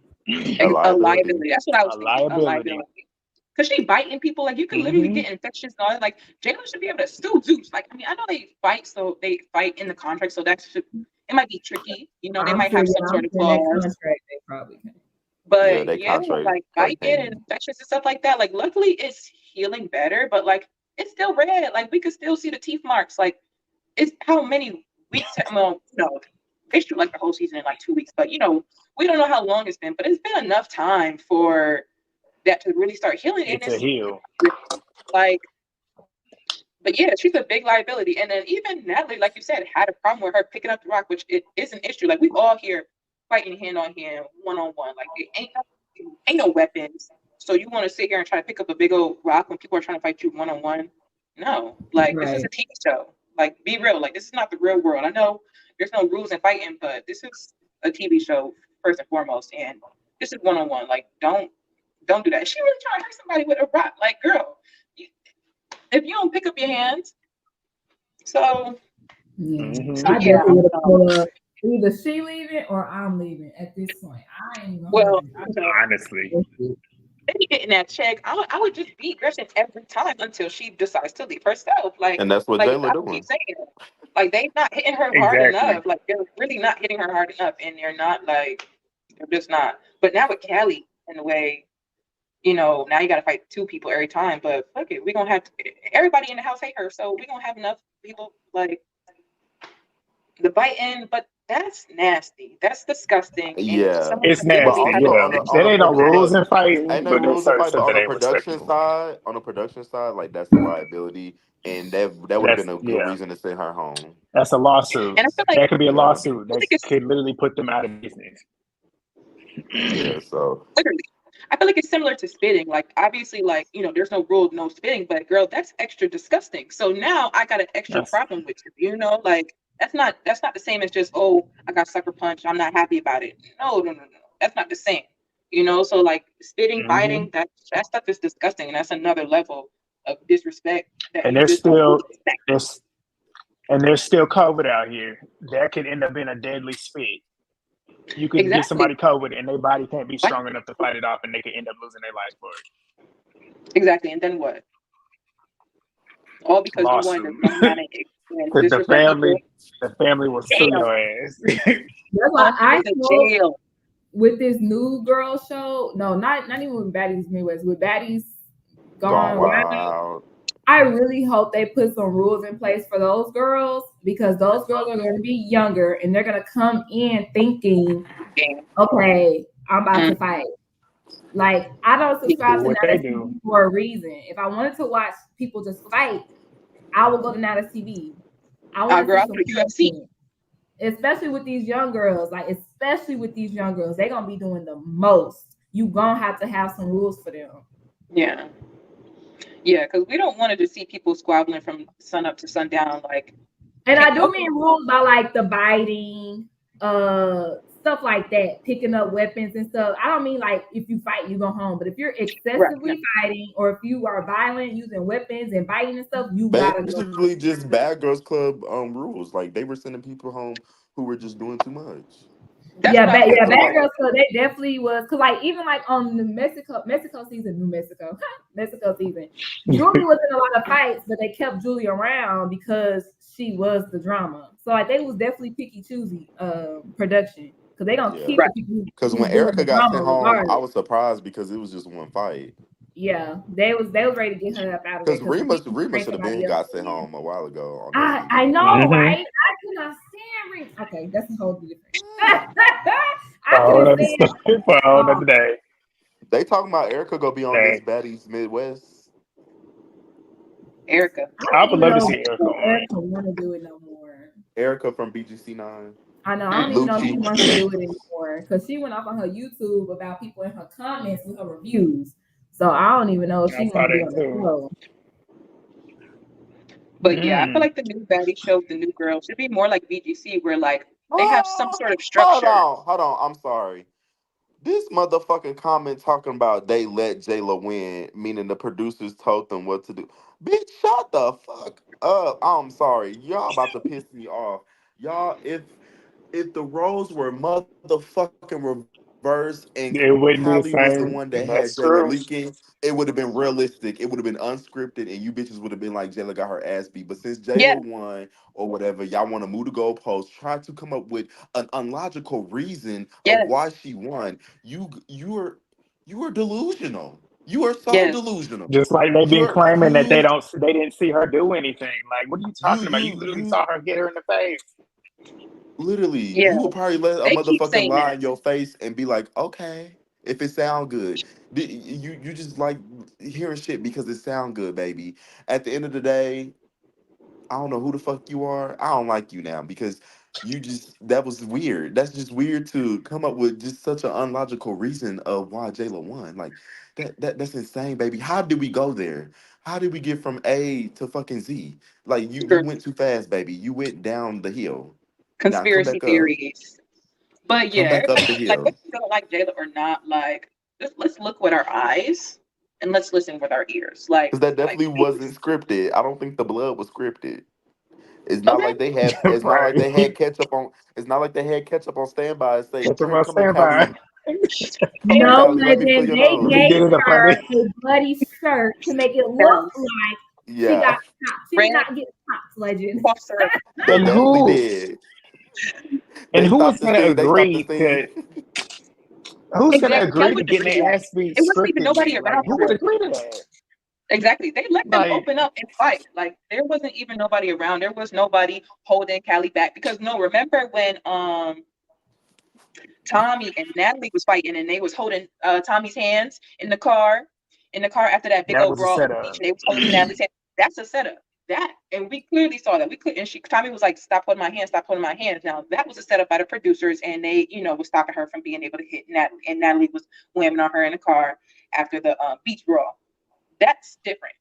A A liability. liability. That's what I was A thinking. A liability. liability. Because she biting people, like you can literally Hmm. get infections and all that. Like Jalen should be able to still Zeus. Like I mean, I know they fight, so they fight in the contract, so that should it might be tricky. You know, they might have some I'm sort of sure that clause. contract they probably can. Yeah, But they yeah, contract like like biting and payment. infections and stuff like that. Like luckily it's healing better, but like it's still red. Like we could still see the teeth marks. Like it's how many weeks? Well, no, they shoot like the whole season in like 2 weeks, but you know we don't know how long it's been. But it's been enough time for that to really start healing, and It's a it's heel. like. But yeah, she's a big liability. And then even Natalie, like you said, had a problem with her picking up the rock, which it is an issue. Like we all here fighting hand on hand, 1-on-1. Like it ain't no weapons. So you want to sit here and try to pick up a big old rock when people are trying to fight you 1-on-1? No. Like this is Right. a TV show. Like, be real. Like, this is not the real world. I know there's no rules in fighting, but this is a TV show first and foremost, and this is one on one. Like, don't do that. She really trying to hurt somebody with a rock. Like, girl, you, if you don't pick up your hands, so Yeah, Hmm. I yeah, I definitely don't would have know. pulled up. Either she leaving or I'm leaving at this point. I ain't even hold Well, you. Honestly, they be getting that check. I would just beat Gretchen every time until she decides to leave herself. And that's what Like Jayla I keep doing. saying, like they not hitting her hard exactly. enough. Like they're really not hitting her hard enough, and they're not like they're just not. But now with Callie, in a way, now you got to fight two people every time. But fuck it, we gonna have everybody in the house hate her, so we gonna have enough people like the biting. But that's nasty. That's disgusting, and Yeah, someone It's should but literally nasty. have also to Yeah, on the there ain't no rules but in fighting, ain't no but there's rules to certain fight. But stuff on that the ain't production respectable. side, like that's a liability, and that would have That's been a good yeah. reason to send her home. That's a lawsuit. And I feel like That could be a Yeah, lawsuit I that think it's could literally put them out of business. yeah. So literally. I feel like it's similar to spitting. Like obviously, like there's no rule, no spitting, but girl, that's extra disgusting. So now I got an extra That's problem with you. Like that's not the same as just I got sucker punched. I'm not happy about it. No, no, no, no. That's not the same. So like spitting, hmm biting, that stuff is disgusting, and that's another level of disrespect that and you there's just don't still expect. there's and there's still COVID out here that could end up being a deadly spit. You could get Exactly. somebody COVID and their body can't be What? strong enough to fight it off, and they could end up losing their life for Exactly. And then what? All it. because you wanted to Lawsuit, run around and because disrespect people. the family will sue Jail. your ass. That's why All she I is in smoke jail. with this new girl show. No, not even with Baddies Midwest. With Baddies gone Gone Wild. wild. I really hope they put some rules in place for those girls because those girls are going to be younger and they're going to come in thinking, okay, I'm about Mm. to fight. Like, I don't Do subscribe to what Now they That's do. TV for a reason. If I wanted to watch people just fight, I would go to Now That's TV. I want to Girl, see I go some to UFC. content, especially with these young girls. Like, especially with these young girls, they're going to be doing the most. You going to have some rules for them. Yeah. Yeah, because we don't want to just see people squabbling from sun up to sundown. Like, And I do okay, mean rules by like the biting, stuff like that, picking up weapons and stuff. I don't mean like if you fight, you go home. But if you're right. No. excessively fighting or if you are violent, using weapons and biting and stuff, you gotta go home. Basically, just Bad Girls Club rules. Like they were sending people home who were just doing too much. That's what I feel Yeah, too. Bad Like, Girls Club, they definitely was cause like even like on the Mexico season, New Mexico, Mexico season, Julie was in a lot of fights, but they kept Julie around because she was the drama. So like they was definitely picky choosy production because they gonna Yeah, keep right. the people because who's when doing Erica the got drama sent home, I regardless. was surprised because it was just one fight. Yeah, they was ready to get her up out of there Because because the people Rima bring should have somebody been else got sent in. home a while ago on that I season. know, hmm right? I cannot stand Ring. Okay, that's a whole different. I For a couldn't whole other stand. story, for a whole other day. They talking about Erica gonna be on this Hey, Baddies Midwest. Erica. I I don't would even love to know see Erica if on. Erica want to do it no more. Erica from BGC9. I know. I don't even Mm. know if she Lucci. wants to do it anymore because she went off on her YouTube about people in her comments with her reviews. So I don't even know if I she saw want to be that on the too. show. But yeah, I feel Mm. like the new baddie show, the new girl, should be more like VGC, where like they have some Oh, sort of hold structure. on, hold on. I'm sorry. This motherfucking comment talking about they let Jayla win, meaning the producers told them what to do. Bitch, shut the fuck up. I'm sorry. Y'all about to piss me off. Y'all, if the roles were motherfucking reversed and It Callie wouldn't was the be the one that same. had Jayla That's true. leaking, it would have been realistic. It would have been unscripted, and you bitches would have been like, Jayla got her ass beat. But since Yeah. Jayla won or whatever, y'all want to move the goalposts, try to come up with an unlogical reason of why Yes. she won. You are delusional. You are so Yes. delusional. Just like they've been You're claiming that you they didn't see her do anything. Like, what are you you talking about? You you literally you saw her get her in the face. literally, Yeah. you would probably let a They keep motherfucking saying lie that. in your face and be like, okay, if it sound good. You just like hearing shit because it sound good, baby. At the end of the day, I don't know who the fuck you are. I don't like you now because you just that was weird. That's just weird to come up with just such an unlogical reason of why Jayla won. Like that's insane, baby. How did we go there? How did we get from A to fucking Z? Like you Girl, went too fast, baby. You went down the hill. Now come conspiracy back up. theories. But Come yeah, back up the everybody, like hill. whether you don't like Jayla or not, like just let's look with our eyes and let's listen with our ears. Because that Like definitely wasn't things. scripted. I don't think the blood was scripted. It's not Okay. like they have. It's not like Right. they had ketchup on. It's not like they had ketchup on standby. And say, Catch him "Here, on come here, standby. Callie. Come here, No, Callie. Let me feel legend. your They Let me nose." gave get it up her under. a bloody shirt to make it look Yes. like she got Yeah, popped. She did Red not get popped, legend. cough syrup. they And definitely who did. and They who was stopped the gonna scene. They stopped the agree scene. to who's gonna Exactly. Kelly agree to would getting agree to their that. ass beat It wasn't even nobody scriptedly? Like around who for would real. agree to that? Exactly. They let them Like open up and fight. Like there wasn't even nobody around. There was nobody holding Callie back because no, remember when Tommy and Natalie was fighting and they was holding Tommy's hands in the car after that big that old was a brawl on the beach setup. and they was holding Natalie's hand. That's a setup. That and we clearly saw that. Tommy was like, "Stop holding my hand, stop holding my hands." Now that was a setup by the producers, and they, was stopping her from being able to hit Natalie, and Natalie was whamming on her in the car after the beach brawl. That's different.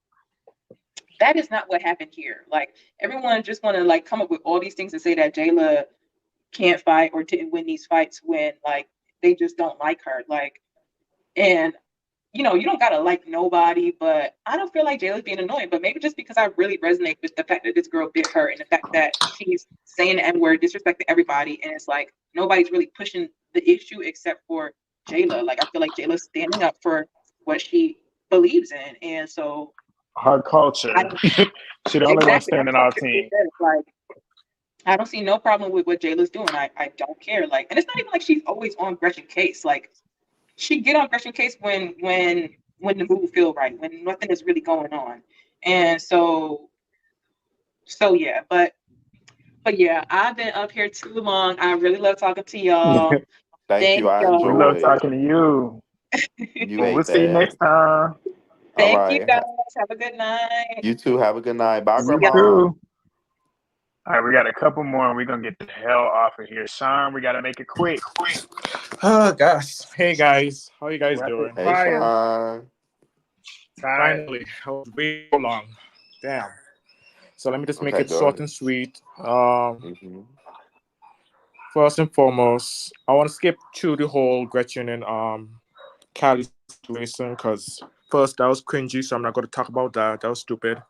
That is not what happened here. Like everyone just want to like come up with all these things and say that Jayla can't fight or didn't win these fights when like they just don't like her. Like, and you don't gotta like nobody, but I don't feel like Jayla's being annoying. But maybe just because I really resonate with the fact that this girl bit her and the fact that she's saying the N-word, disrespecting everybody, and it's like nobody's really pushing the issue except for Jayla. Like I feel like Jayla's standing up for what she believes in, and so Her I culture. don't She the only one exactly. standing That's what our I'm just saying. team. Like I don't see no problem with what Jayla's doing. I don't care. Like, and it's not even like she's always on Gretchen case. Like she get on Gretchen case when the mood feel right, when nothing is really going on. And so yeah, but yeah, I've been up here too long. I really love talking to y'all. Thank Thank you. I We love enjoyed. talking to you. You Well, we'll ate see you that. next time. All Thank you right. guys. Have a good night. You too. Have a good night. Bye, See You y'all. Grandma. too. All right, we got a couple more and we're gonna get the hell off of here. Sean, we gotta make it quick. Oh gosh. Hey guys, how you guys Rapid doing? Hey, fire. Sean. Time. Finally, I was way too long. Damn. So let me just make Okay, it go short ahead. and sweet. Hmm. First and foremost, I want to skip through the whole Gretchen and Callie situation because first that was cringy, so I'm not going to talk about that. That was stupid.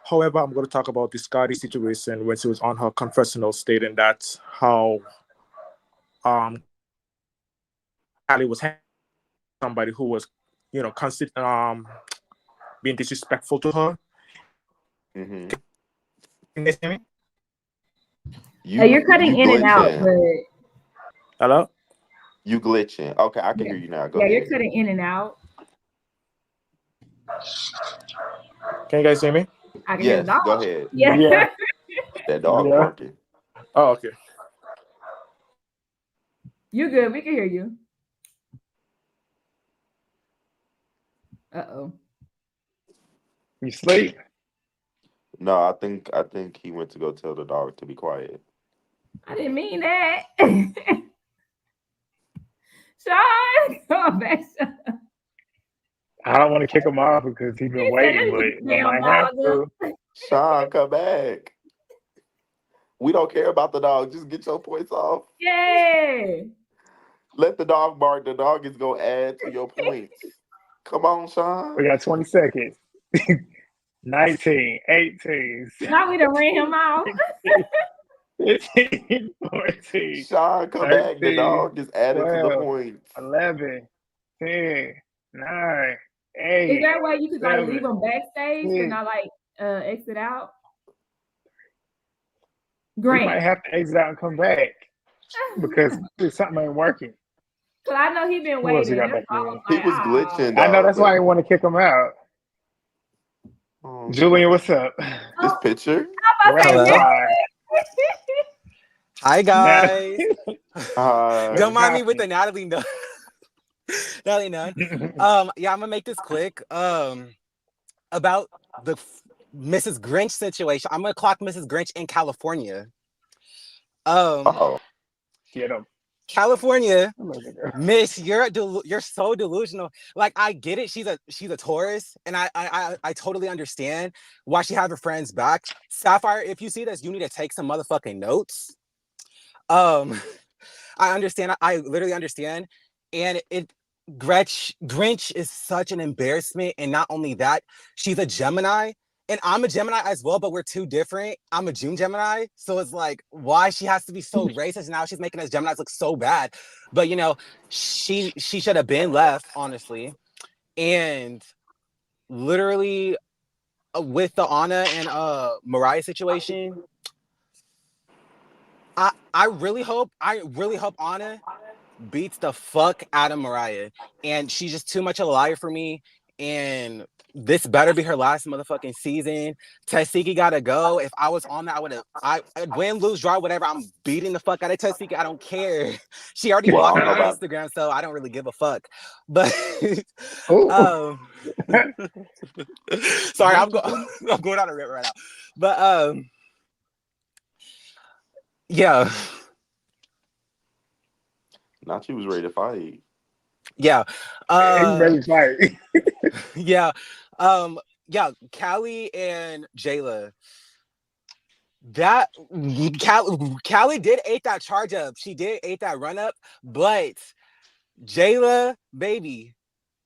However, I'm going to talk about the Scotty situation when she was on her confessional stating that how um Callie was somebody who was, being disrespectful to her. Hmm. Can you hear me? You're You cutting in and out, glitching. but Hello? You glitching. Okay, I can yeah, hear you now. Go yeah, you're ahead. cutting in and out. Can you guys hear me? I can hear the Yes, dog. go ahead. Yeah. Yeah. That dog Yeah. barking. Oh, okay. You good. We can hear you. Uh-oh. You sleep? No, I think he went to go tell the dog to be quiet. I didn't mean that. Sean, come back, Sean. I don't want to kick him off because he's been He said, waiting, "This is but I damn might have dog." to. Sean, come back. We don't care about the dog. Just get your points off. Yay. Let the dog bark. The dog is gonna add to your points. Come on, We Sean. got 20 seconds. 19, 18, Now we done ran him out. 15, 14, Sean, come back. The 13, dog is added to the 12, points. 11, 10, 9, Is 8, there a way you could like leave 7, him backstage and 6. not like exit out? We might Grant. have to exit out and come back because something ain't working. Cause I know he been Who else we waiting. got That's back why I was in? He like, was glitching I know though, that's why but I want to kick him out. oh Julian, shit. what's up? This oh, picture. I'm about to Rapid say, Hello. fire. Hi Now, guys. what's Don't Hi. mind me with happening? the Natalie no. Natalie none. Yeah, I'm gonna make this quick. About the Mrs. Grinch situation. I'm gonna clock Mrs. Grinch in California. Um, Oh. Get him. California, Look at her. Miss, you're so delusional. Like, I get it. She's a Taurus, and I totally understand why she have her friends back. Sapphire, if you see this, you need to take some motherfucking notes. Um, I understand. I literally understand, and Grinch is such an embarrassment, and not only that, she's a Gemini. And I'm a Gemini as well, but we're two different. I'm a June Gemini. So it's like, why she has to be so racist? Now she's making us Geminis look so bad. But she should have been left, honestly. And literally with the Anna and Mariah situation, I really hope Anna beats the fuck out of Mariah. And she's just too much of a liar for me. And this better be her last motherfucking season. Tashiki gotta go. If I was on that, I'd win, lose, draw, whatever. I'm beating the fuck out of Tashiki. I don't care. She already Well, I blocked don't me know on about. Instagram, so I don't really give a fuck. But Oh, sorry, I'm going on a rip right now. But yeah. Not she was ready to fight. Yeah. he's ready to fight. Yeah. Yeah, Callie and Jayla. That Callie did ate that charge up. She did ate that run up, but Jayla, baby,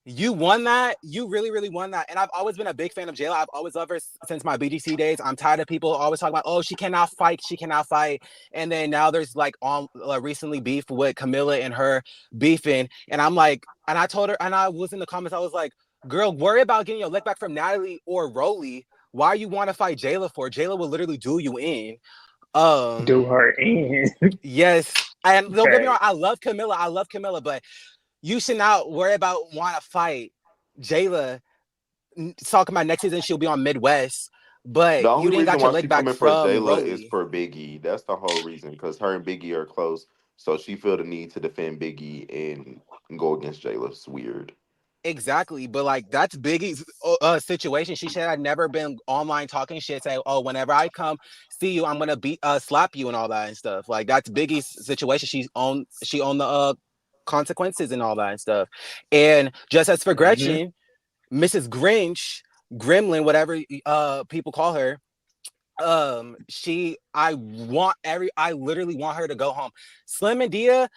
you won that. You really, really won that. And I've always been a big fan of Jayla. I've always loved her since my BDC days. I'm tired of people always talking about, oh, she cannot fight. She cannot fight. And then now there's like recently beef with Camilla and her beefing. And I'm like, and I told her, and I was in the comments, I was like, girl, worry about getting your leg back from Natalie or Rolly. Why you want to fight Jayla for? Jayla will literally do you in. Do her in. Yes. And don't get me Okay. wrong, I love Camilla, but you should not worry about want to fight Jayla. Talking about next season, she'll be on Midwest, The but you only didn't reason got your why leg she back coming for from Jayla is Rolly. for Biggie. That's the whole reason, because her and Biggie are close, so she feel the need to defend Biggie and go against Jayla. It's weird. Exactly, but like that's Biggie's situation. She should have never been online talking shit, saying, "Oh, whenever I come see you, I'm gonna slap you and all that and stuff." Like that's Biggie's situation. She owned the consequences and all that and stuff. And just as for Mm-hmm. Gretchen, Mrs. Grinch, Gremlin, whatever people call her, I literally want her to go home. Slim and Dia,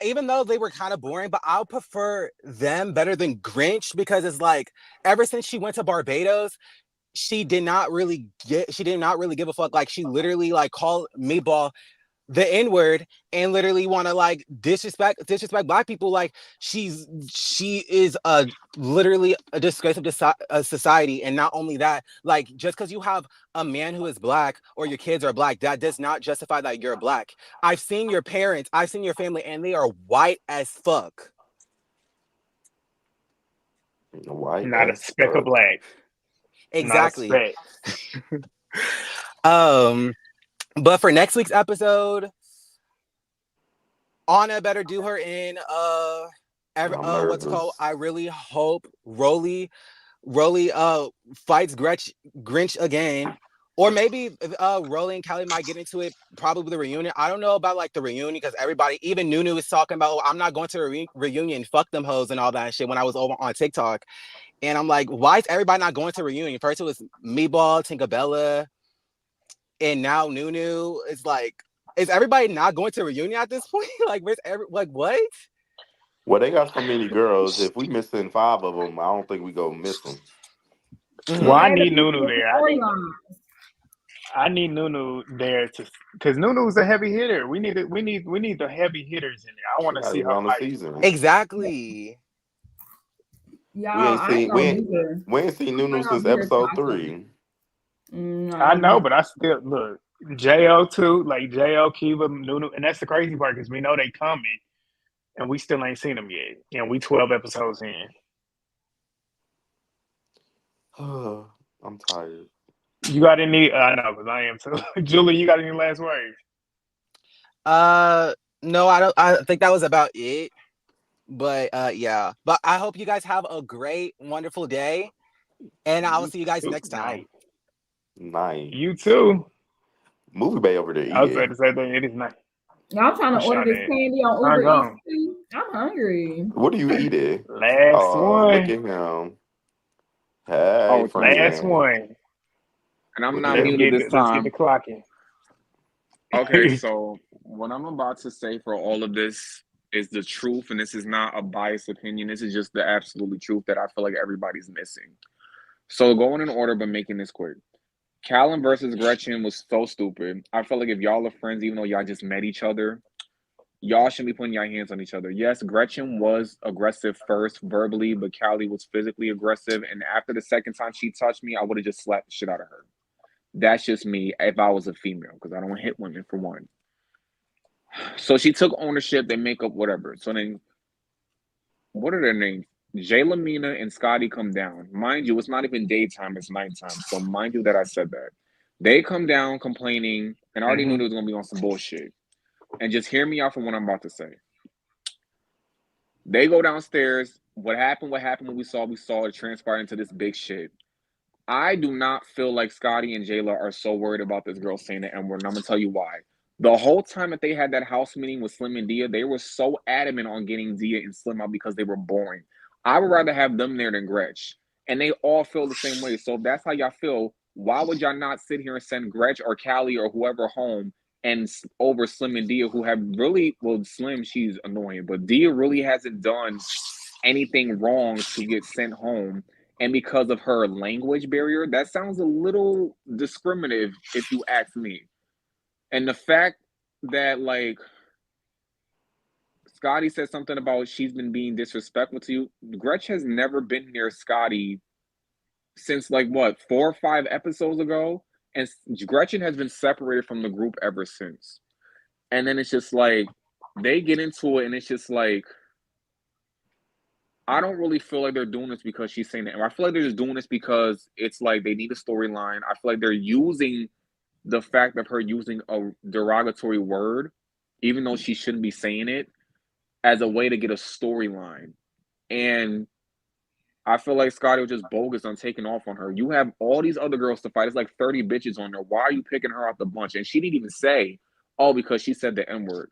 even though they were kind of boring, but I'll prefer them better than Grinch, because it's like ever since she went to Barbados, she did not really give a fuck. Like she literally like called Meatball the N-word and literally want to like disrespect black people. Like she is literally a disgrace of society. And not only that, like just because you have a man who is black or your kids are black, that does not justify that you're black. I've seen your parents, I've seen your family, and they are white as fuck. White Not a as speck of fuck. black. Not a Exactly. speck. But for next week's episode, Anna better do her in I'm nervous. I really hope Rolly fights Grinch again. Or maybe Rolly and Callie might get into it, probably the reunion. I don't know about like the reunion, because everybody, even Nunu is talking about, oh, I'm not going to a reunion, fuck them hoes and all that shit, when I was over on TikTok. And I'm like, why is everybody not going to a reunion? First it was Meatball, Tinkerbella, and now Nunu. It's like, is everybody not going to a reunion at this point? Like, what? Well, they got so many girls. If we missing 5 of them, I don't think we go miss them. Well, I They're the need people Nunu with the there. storylines. I need Nunu there because Nunu's a heavy hitter. We need the heavy hitters in there. I want She to not see even her on the fight. season. Exactly. We Y'all, ain't I ain't seen gonna we be ain't, here. we ain't seen I'm Nunu not gonna since be here episode talking. 3. No, I know, but I still look Jo too, like Jo, Kiva, Nunu, and that's the crazy part because we know they coming, and we still ain't seen them yet, and we 12 episodes in. I'm tired. You got any? I know, because I am too. Julie, you got any last words? No, I don't. I think that was about it. But yeah. But I hope you guys have a great, wonderful day. And I will You see you guys too. next time. Night. You too. Movie Bay over there I was eating. about to say that it is nice. Y'all trying to What's order y'all this name? candy on Time Uber Eats gone. too? I'm hungry. What are you eating? Last Look one. at him. Hey, Oh, Last friend. one. and I'm Look at not Let's muted get him. this the, let's get time. the clocking. Okay, so what I'm about to say for all of this is the truth, and this is not a biased opinion. This is just the absolutely truth that I feel like everybody's missing. So going in order, but making this quick. Callan versus Gretchen was so stupid. I feel like if y'all are friends, even though y'all just met each other, y'all shouldn't be putting your hands on each other. Yes, Gretchen was aggressive first verbally, but Callie was physically aggressive. And after the second time she touched me, I would have just slapped the shit out of her. That's just me if I was a female, because I don't hit women for one. So she took ownership, they make up whatever. So then, what are their names? Jayla, Mina, and Scotty come down. Mind you, it's not even daytime, it's nighttime. So mind you that I said that. They come down complaining, and I already knew they was going to be on some bullshit. And just hear me out for what I'm about to say. They go downstairs. What happened when we saw it transpire into this big shit. I do not feel like Scotty and Jayla are so worried about this girl saying the N-word, and I'm gonna tell you why. The whole time that they had that house meeting with Slim and Dia, they were so adamant on getting Dia and Slim out because they were boring. I would rather have them there than Gretch. And they all feel the same way. So if that's how y'all feel, why would y'all not sit here and send Gretch or Callie or whoever home and over Slim and Dia, who have really, well, Slim, she's annoying, but Dia really hasn't done anything wrong to get sent home. And because of her language barrier, that sounds a little discriminative if you ask me. And the fact that, like, Scotty said something about she's been being disrespectful to you. Gretch has never been near Scotty since, like, what, 4 or 5 episodes ago? And Gretchen has been separated from the group ever since. And then it's just like, they get into it, and it's just like, I don't really feel like they're doing this because she's saying that. I feel like they're just doing this because it's like they need a storyline. I feel like they're using the fact of her using a derogatory word, even though she shouldn't be saying it, as a way to get a storyline. And I feel like Scotty was just bogus on taking off on her. You have all these other girls to fight. It's like 30 bitches on there. Why are you picking her out the bunch? And she didn't even say, oh, because she said the N word.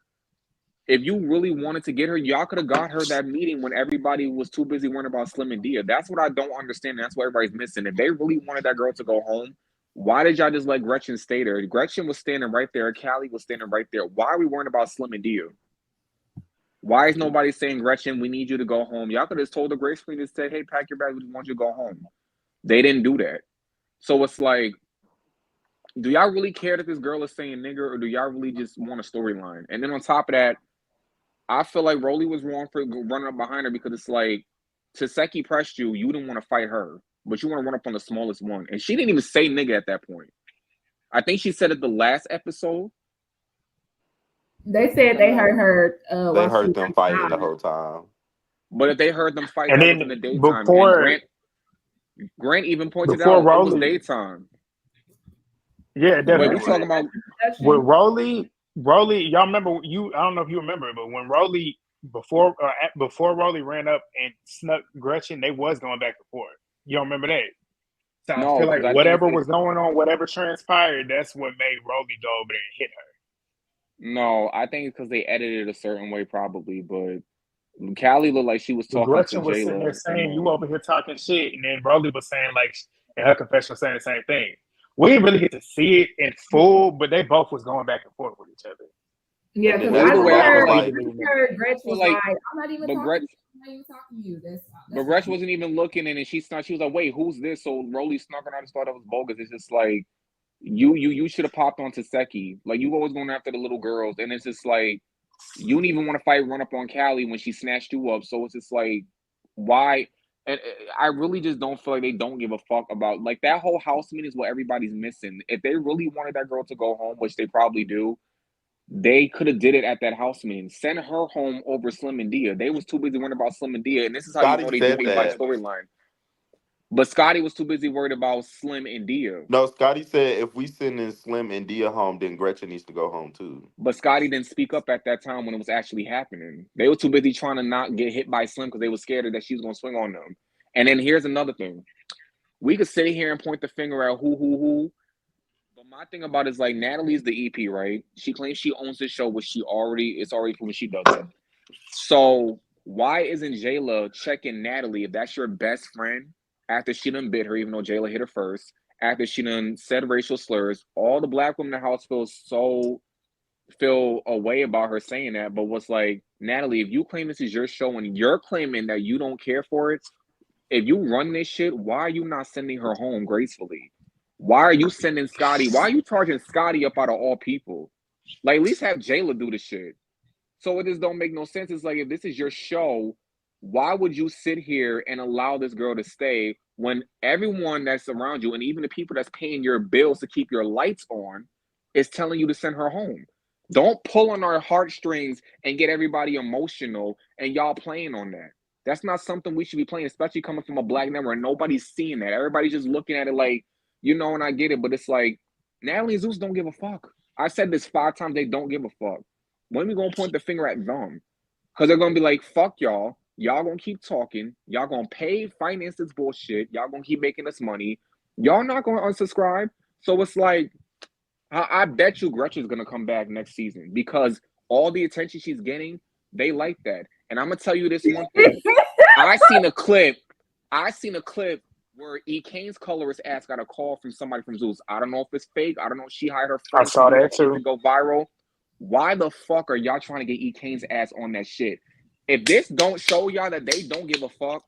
If you really wanted to get her, y'all could have got her that meeting when everybody was too busy worrying about Slim and Dia. That's what I don't understand. That's what everybody's missing. If they really wanted that girl to go home, why did y'all just let Gretchen stay there? Gretchen was standing right there. Callie was standing right there. Why are we worrying about Slim and Dia? Why is nobody saying, Gretchen, we need you to go home? Y'all could have told the Grace Queen to say, hey, pack your bags. We want you to go home. They didn't do that. So it's like, do y'all really care that this girl is saying nigger, or do y'all really just want a storyline? And then on top of that, I feel like Rolly was wrong for running up behind her because it's like, Taseki pressed you. You didn't want to fight her, but you want to run up on the smallest one. And she didn't even say nigga at that point. I think she said it the last episode. They said they heard her They while she heard was them fighting the outside. whole time. But if they heard them fight, And that was in then the daytime. And before Grant even pointed before out it was Rolly, daytime. yeah, it But definitely we That's was. talking about With production. Rolly, y'all remember you? I don't know if you remember, but when Rolly before Rolly ran up and snuck Gretchen, they was going back and forth. You don't remember that? So I no, feel because like I think whatever it's was going on, whatever transpired, that's what made Rolly go over there and hit her. no. I think it's because they edited it a certain way, probably. But Callie looked like she was But talking to Gretchen was sitting there Jayla, and saying, "You over here talking shit," and then Rolly was saying, like, in her confession, saying the same thing. We didn't really get to see it in full, but they both was going back and forth with each other. Yeah, And then because they I either come way, I back feel and heard, like like, I heard I Gretch feel was like, like, "I'm not even but talking. I'm not even talking to you. But That's Gretch fine." wasn't even looking, and then she snuck. She was like, "Wait, who's this?" So Rolly snuck her. I just thought that was bogus. It's just like you should have popped on Taseki. Like you always going after the little girls, and it's just like you didn't even want to fight, run up on Callie when she snatched you up. So it's just like, why? And I really just don't feel like they don't give a fuck about like that whole house meeting is what everybody's missing. If they really wanted that girl to go home, which they probably do, they could have did it at that house meeting. Send her home over Slim and Dia. They was too busy worrying about Slim and Dia, and this is how you know Scotty they do said everybody's that. storyline. But Scotty was too busy worried about Slim and Dia. No, Scotty said if we send in Slim and Dia home, then Gretchen needs to go home too. But Scotty didn't speak up at that time when it was actually happening. They were too busy trying to not get hit by Slim because they were scared that she was going to swing on them. And then here's another thing: we could sit here and point the finger at who. But my thing about it is like Natalie's the EP, right? She claims she owns the show, which it's already proven she doesn't. So why isn't Jayla checking Natalie if that's your best friend after she done bit her, even though Jayla hit her first, after she done said racial slurs, all the black women in the house feel a way about her saying that, but what's like, Natalie, if you claim this is your show and you're claiming that you don't care for it, if you run this shit, why are you not sending her home gracefully? Why are you sending Scotty? Why are you charging Scotty up out of all people? Like, at least have Jayla do the shit. So it just don't make no sense. It's like, if this is your show, why would you sit here and allow this girl to stay when everyone that's around you and even the people that's paying your bills to keep your lights on is telling you to send her home? Don't pull on our heartstrings and get everybody emotional and y'all playing on that. That's not something we should be playing, especially coming from a black network. Nobody's seeing that. Everybody's just looking at it like, and I get it, but it's like Natalie and Zeus don't give a fuck. I said this 5 times, they don't give a fuck. When we gonna point the finger at them? Because they're gonna be like, fuck y'all. Y'all gonna keep talking. Y'all gonna pay, finance this bullshit. Y'all gonna keep making us money. Y'all not gonna unsubscribe. So it's like, I bet you Gretchen's gonna come back next season because all the attention she's getting, they like that. And I'm gonna tell you this one thing. I seen a clip where E. Kane's colorist ass got a call from somebody from Zeus. I don't know if it's fake. I don't know if she hired her I friends to saw do that that shit too. to go viral. Why the fuck are y'all trying to get E. Kane's ass on that shit? If this don't show y'all that they don't give a fuck,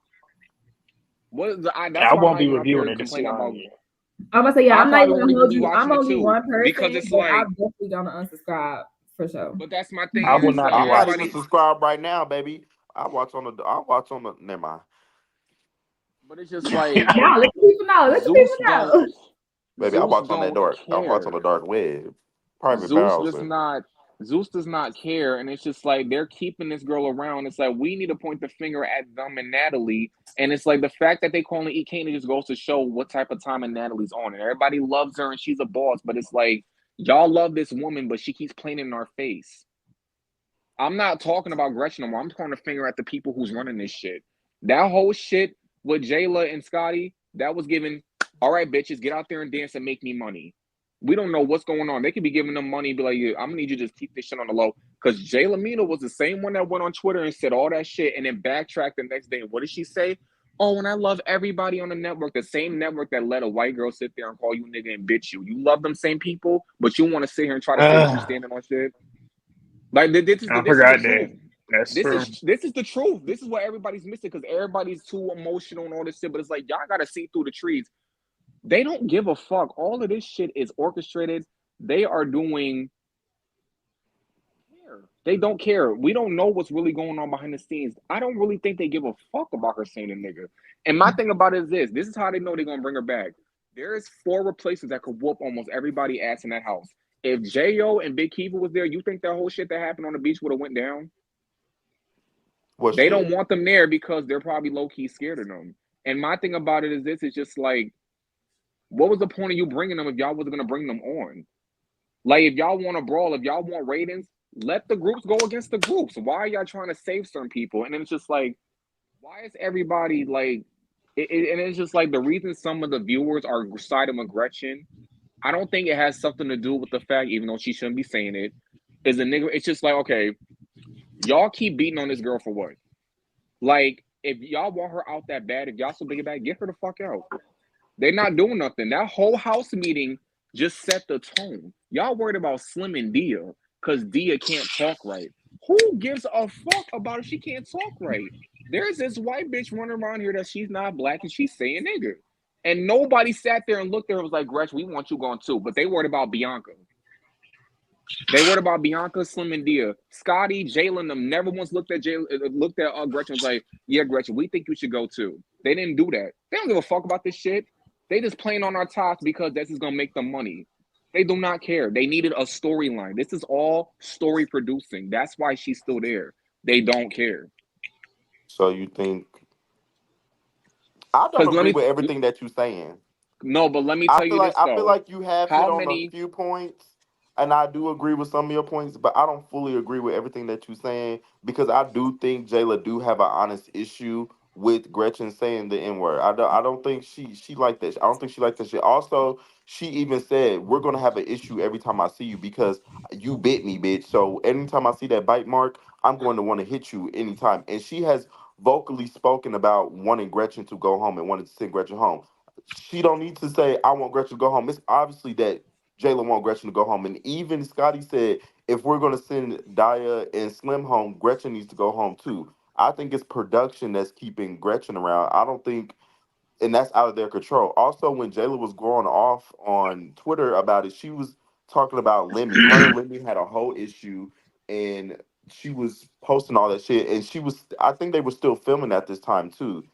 that's I why I'm won't not be even up here reviewing it to see complaining how. about. I'm gonna say, yeah, I I'm not probably even won't gonna even hold be you. I'm watching it only too one person, because it's but I'm like, definitely gonna unsubscribe for sure. but that's my thing I will is not like be I'm not watching even it. everybody, subscribed right now, baby. I watch on the. Never mind. but it's just like Now let the people know. Let the Zeus people don't know. Baby, I Zeus watch on that don't dark. I watch on care. the dark web. Private Zeus does browser. not Zeus does not care, and it's just like they're keeping this girl around. It's like we need to point the finger at them and Natalie, and it's like the fact that they calling E. Kane just goes to show what type of time and Natalie's on. And everybody loves her, and she's a boss, but it's like y'all love this woman, but she keeps playing in our face. I'm not talking about Gretchen no more. I'm pointing the finger at the people who's running this shit. That whole shit with Jayla and Scotty, that was given, all right, bitches, get out there and dance and make me money. We don't know what's going on. They could be giving them money, be like, yeah, I'm gonna need you to just keep this shit on the low. Because Jayla Mina was the same one that went on Twitter and said all that shit and then backtracked the next day. And what did she say? Oh, and I love everybody on the network, the same network that let a white girl sit there and call you nigga and bitch you. You love them same people, but you want to sit here and try to say that you standing on shit. Like I this is the forgot that. truth. That's true. This is the truth. This is what everybody's missing because everybody's too emotional and all this shit. But it's like y'all gotta see through the trees. They don't give a fuck. All of this shit is orchestrated. They are doing. They don't care. We don't know what's really going on behind the scenes. I don't really think they give a fuck about her saying a nigga. And my thing about it is this. This is how they know they're gonna bring her back. There's 4 replacements that could whoop almost everybody ass in that house. If J.O. and Big Kiva was there, you think that whole shit that happened on the beach would have went down? What They don't shit? want them there because they're probably low key scared of them. And my thing about it is this: it's just like, what was the point of you bringing them if y'all wasn't gonna bring them on? Like, if y'all want to brawl, if y'all want ratings, let the groups go against the groups. Why are y'all trying to save certain people? And then it's just like, why is everybody like? And it's just like the reason some of the viewers are siding with Gretchen. I don't think it has something to do with the fact, even though she shouldn't be saying it, is a nigga. It's just like, okay, y'all keep beating on this girl for what? Like, if y'all want her out that bad, if y'all so big about, get her the fuck out. They're not doing nothing. That whole house meeting just set the tone. Y'all worried about Slim and Dia because Dia can't talk right. Who gives a fuck about if she can't talk right? There's this white bitch running around here that she's not black and she's saying nigga. And nobody sat there and looked at her and was like, Gretchen, we want you gone too. But they worried about Bianca. They worried about Bianca, Slim, and Dia. Scotty, Jalen, them never once looked at Gretchen and was like, yeah, Gretchen, we think you should go too. They didn't do that. They don't give a fuck about this shit. They just playing on our tops because this is gonna make them money. They do not care. They needed a storyline. This is all story producing. That's why she's still there. They don't care. So you think I don't Cause let agree me with everything that you're saying. no, but let me I tell feel you like this I feel though. like you have hit How on a many few points, and I do agree with some of your points, but I don't fully agree with everything that you're saying because I do think Jayla do have an honest issue with Gretchen saying the N word. I don't think she liked that. I don't think she liked that shit. Also, she even said we're gonna have an issue every time I see you because you bit me, bitch. So anytime I see that bite mark, I'm going to want to hit you anytime. And she has vocally spoken about wanting Gretchen to go home and wanting to send Gretchen home. She don't need to say I want Gretchen to go home. It's obviously that Jayla want Gretchen to go home. And even Scotty said if we're gonna send Daya and Slim home, Gretchen needs to go home too. I think it's production that's keeping Gretchen around. I don't think, and that's out of their control. Also, when Jayla was going off on Twitter about it, she was talking about Lemmy. Her and Lemmy had a whole issue, and she was posting all that shit. And she was, I think they were still filming at this time too.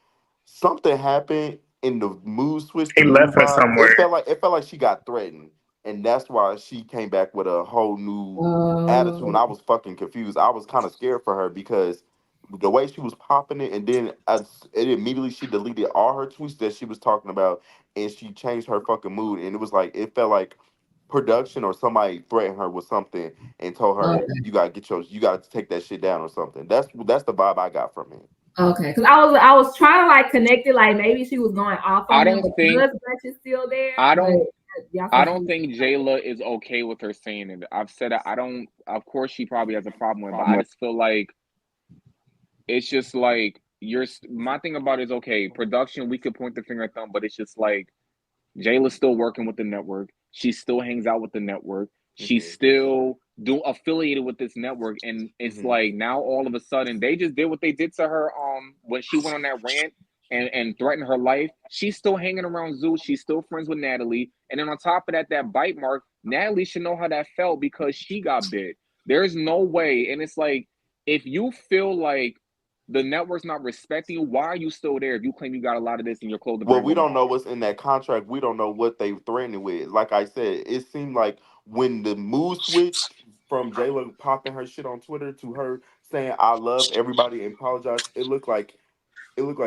Something happened in the mood switch, the He mood left her vibe. somewhere. It felt like she got threatened, and that's why she came back with a whole new attitude. And Oh, I was fucking confused. I was kind of scared for her because the way she was popping it, and then it immediately she deleted all her tweets that she was talking about, and she changed her fucking mood. And it was like it felt like production or somebody threatened her with something and told her okay. you gotta take that shit down or something. That's the vibe I got from it. Okay, because I was trying to like connect it, like maybe she was going off I on him don't think because Gretchen's still there, I but don't y'all I said don't she. think Jayla is okay with her saying it. I've said it. I don't. Of course, she probably has a problem with it, but I just feel like it's just like my thing about it is okay. Production, we could point the finger at them, but it's just like Jayla's still working with the network. She still hangs out with the network. She's Hmm. still affiliated with this network, and it's Hmm. like now all of a sudden they just did what they did to her. When she went on that rant and threatened her life, she's still hanging around Zeus. She's still friends with Natalie, and then on top of that, that bite mark, Natalie should know how that felt because she got bit. There's no way, and it's like if you feel like the network's not respecting you, why are you still there if you claim you got a lot of this in your clothing Well, brand we going don't know on? what's in that contract. We don't know what they threatened with. Like I said, it seemed like when the mood switched from Jayla popping her shit on Twitter to her saying "I love everybody" and apologize, it looked like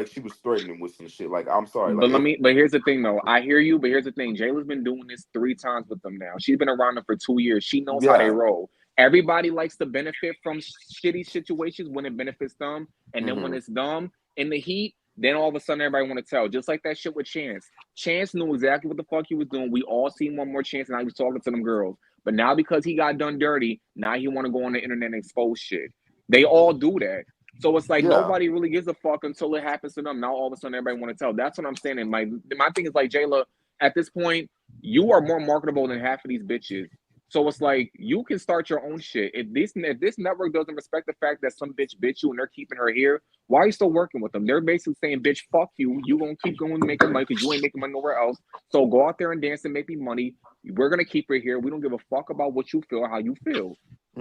she was threatening with some shit. Like I'm sorry, like But here's the thing though. I hear you, but here's the thing. Jayla's been doing this 3 times with them now. She's been around them for 2 years. She knows how they yeah. roll. Everybody likes to benefit from shitty situations when it benefits them, and then when Hmm. it's dumb in the heat, then all of a sudden everybody want to tell. Just like that shit with Chance. Chance knew exactly what the fuck he was doing. We all seen one more chance, and how he was talking to them girls. But now because he got done dirty, now he want to go on the internet and expose shit. They all do that. So it's like Yeah. nobody really gives a fuck until it happens to them. Now all of a sudden everybody want to tell. That's what I'm saying. And my thing is like Jayla, at this point, you are more marketable than half of these bitches. So it's like you can start your own shit. If this network doesn't respect the fact that some bitch bit you and they're keeping her here, why are you still working with them? They're basically saying, bitch, fuck you. You gonna keep going making money because you ain't making money nowhere else. So go out there and dance and make me money. We're gonna keep her here. We don't give a fuck about what you feel or how you feel.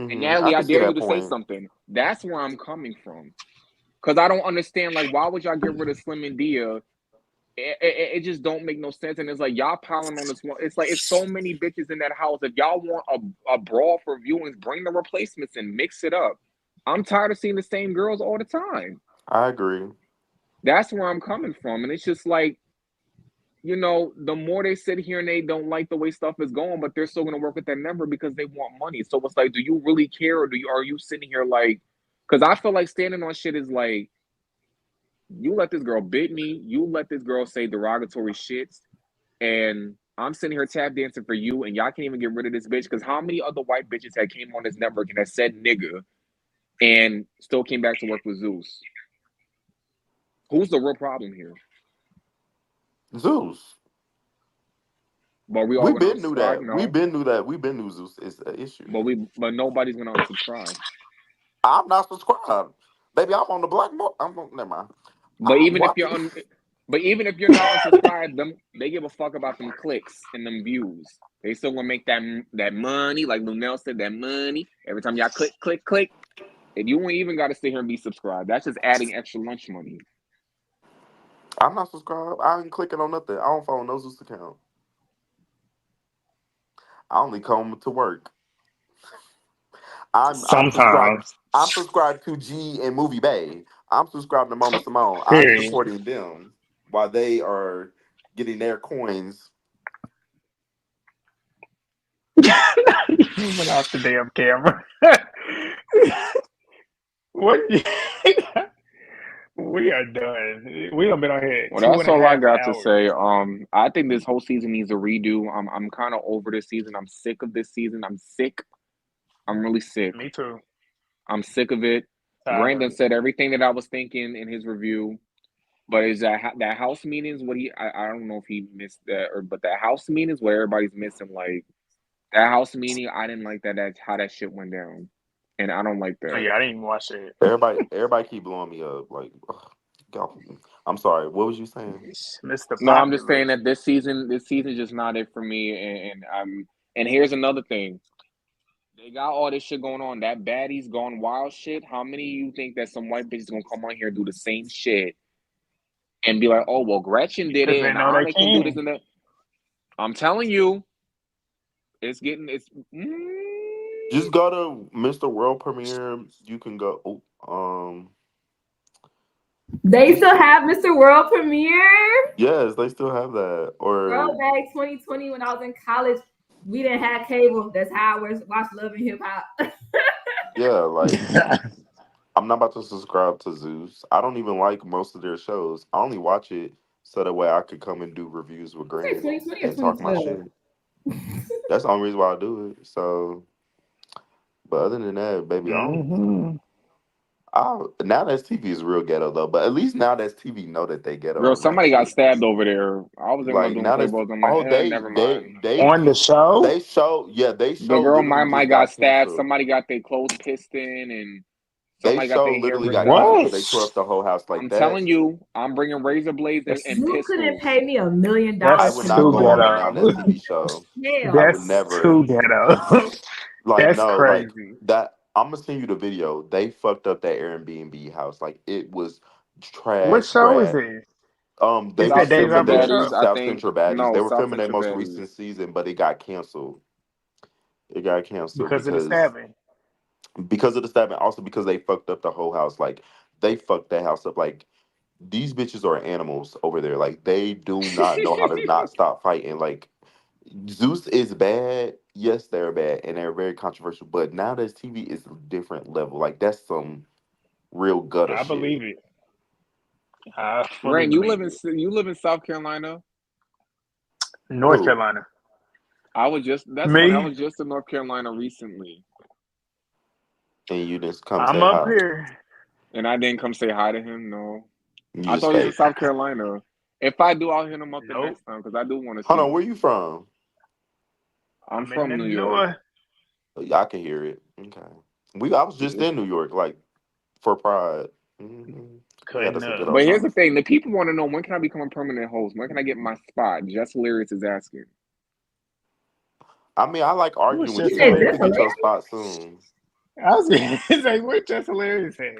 And I Natalie, I can see dare you that to say point. something. That's where I'm coming from. Because I don't understand, like, why would y'all get rid of Slim and Dia? It just don't make no sense. And it's like y'all piling on this one. It's like it's so many bitches in that house. If y'all want a brawl for viewings, bring the replacements and mix it up. I'm tired of seeing the same girls all the time. I agree. That's where I'm coming from. And it's just like, the more they sit here and they don't like the way stuff is going, but they're still gonna work with that number because they want money. So it's like, do you really care, or are you sitting here like? Because I feel like standing on shit is like, you let this girl bit me, you let this girl say derogatory shits, and I'm sitting here tap dancing for you, and y'all can't even get rid of this bitch. Because how many other white bitches had came on this network and had said nigga and still came back to work with Zeus? Who's the real problem here? Zeus. But we all We gonna been knew unsubscribe? that. We No. been knew that. We been knew Zeus is an issue. But nobody's gonna unsubscribe. I'm not subscribed. Baby, I'm on the black board. I'm on, never mind. But I'm even if watching. you're not unsubscribed, they give a fuck about them clicks and them views. They still gonna make that money, like Lunel said, that money. Every time y'all click, click, click. And you ain't even gotta sit here and be subscribed. That's just adding extra lunch money. I'm not subscribed. I ain't clicking on nothing. I don't follow no Zeus account. I only come to work. I'm subscribed. Sometimes. I'm subscribed to G and Movie Bay. I'm subscribed to Mama Simone. I'm Period. supporting them while they are getting their coins. You went off the damn camera. what? we are done. We done been on here Well, two that's and a all I half got to hours. say. I think this whole season needs a redo. I'm kind of over this season. I'm sick of this season. I'm sick. I'm really sick. Me too. I'm sick of it. Tired Brandon of it. said everything that I was thinking in his review. But is that house meetings? I don't know if he missed that but that house meetings where everybody's missing like that house meeting. I didn't like that. That's how that shit went down, and I don't like Oh, that. yeah, I didn't even watch it. Everybody keep blowing me up. Like, ugh, God, I'm sorry. What was you saying? Mr. No, I'm just saying Populist. that this season is just not it for me. And here's another thing. They got all this shit going on. That baddies gone wild shit. How many of you think that some white bitches gonna come on here and do the same shit and be like, oh well, Gretchen did Because it they and know they Anna can do this can. and that. I'm telling you, it's. Just go to Mr. World Premiere. You can go. They still have Mr. World Premiere. Yes, they still have that. Or Throwback 2020 when I was in college. We didn't have cable. That's how I watched Love and Hip Hop. yeah, like I'm not about to subscribe to Zeus. I don't even like most of their shows. I only watch it so that way I could come and do reviews with I say Grant 2020 or and talk my 2012. shit. That's the only reason why I do it. So, but other than that, baby, I don't. Mm-hmm. Now that's TV is real ghetto though. But at least now that's TV know that they ghetto Girl, on that somebody got shit. stabbed over there. I was thinking about Like doing now that's tables. I'm like, never mind. On the show? they show they The show girl my literally my just got got stabbed. canceled. Somebody got their clothes pissed in, and They somebody got show their hair literally ripped got canceled out. because they tore up the whole house. Like I'm telling that's you, I'm bringing razor blades and You couldn't pistols. pay me $1 million I That's would to not too do go on a that. now that's ghetto. TV show. I Hell, would That's never. too ghetto. Like That's no, like crazy. that. I'm gonna send you the video. They fucked up that Airbnb house. Like it was What trash, show is Brad. it? They Is were that South Deja Central filming Vu their show? Baddies, I South think. Central Baddies. They No, were South filming their Central most Baddies. recent season, but it got canceled. It got canceled Because of the stabbing. because of the stabbing, also because they fucked up the whole house. Like they fucked that house up. Like these bitches are animals over there. Like they do not know how to not stop fighting. Like Zeus is bad. Yes, they're bad and they're very controversial. But now this TV is a different level. Like that's some real gutter I shit. believe it. I fully Grant, believe it. you live in South Carolina. North Who? Carolina. That's funny. I Me? was just in North Carolina recently, And you just come I'm say up hi. here. and I didn't come say hi to him. No, You I just thought he was in fake. South Carolina. If I do, I'll hit him up the Nope. next time because I do want to Hold see on, where him. you from? I'm I'm in the from New York. north. I can hear it. Okay. I was just in New York, like for Pride. We had Cutting us a good up. old But here's the time. thing: the people want to know when can I become a permanent host? When can I get my spot? Just Hilarious is asking. I mean, I like Who was arguing with you you, just said so you that's could hilarious? get your hilarious. spot soon. I was gonna say, what just hilarious said?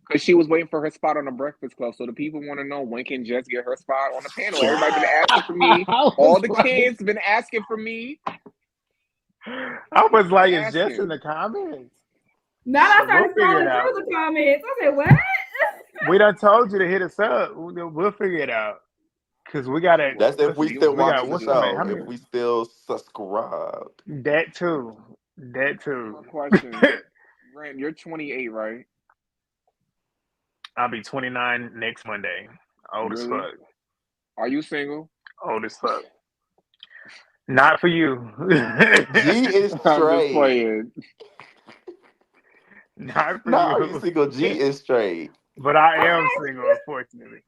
Because she was waiting for her spot on the Breakfast Club. So the people want to know when can Jess get her spot on the panel. Everybody been asking for me. I All was the like, kids been asking for me. I was Been like, it's just in asking. the comments. Now I Shit, we'll started figure it scrolling out. through the comments. I said, what? We done told you to hit us up. We'll figure it out. Cause we gotta Well, That's if let's we see. still We got watching the what's the name? show. How If many? we still subscribed. That too. That one more too. question. Rand, you're 28, right? I'll be 29 next Monday. Old as Really? fuck. Are you single? Old as fuck. Not for you. G is I'm just straight. playing. Not for Not are you you. single? G is straight. But I am Okay. single, unfortunately.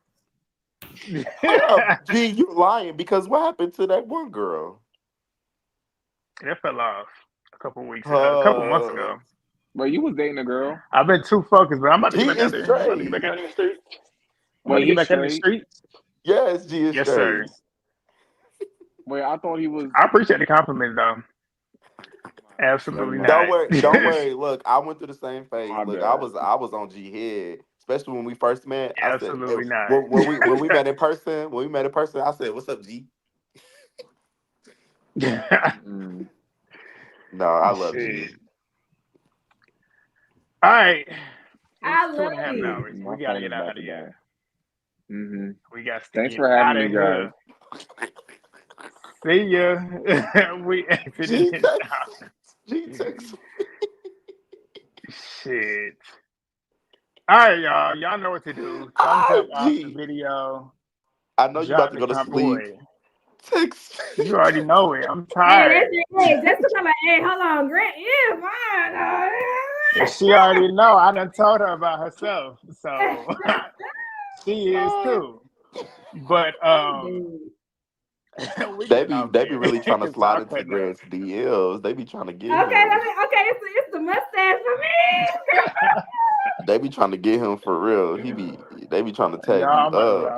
Hold up, G, you lying because what happened to that one girl? That fell off a couple months ago. But you was dating a girl. I've been too focused, but I'm about to G get back out is there. I'm about to get straight. back out in the streets. I'm about Wait, to get he's back out in the straight. streets. Yes, G is Yes, sir. straight. Wait, I thought he was. I appreciate the compliment, though. Never Absolutely Don't not. mind. worry, don't worry. Look, I went through the same phase. My Look, bad. I was on G head, especially when we first met. I said Absolutely not. when we met in person, I said, "What's up, G?" Mm. No, I love G. Shit. All right. It's I two love and a half it. hours. My We got to phone get is out about of to here. die. Mm-hmm. We got to Thanks get for out having of me, guys. here. See ya. We exited G this text. house. G text. Shit. All right, y'all. Y'all know what to do. Thumbs up off the Gee, video. I know you about Drop to the go to comment. sleep. Boy, Text me. you already know it. I'm Hey, that's tired. it. Hey, just because I'm like, hey, hold on, Grant. Yeah, And fine. she already know. I done told her about herself. So she is too. But we They getting be off they be here. really trying to So slide I'll into cut that. Grant's DMs. They be trying to get Okay, him. it's the mustache for me. They be trying to get him for real. They be trying to tag Y'all, you I'm about to up.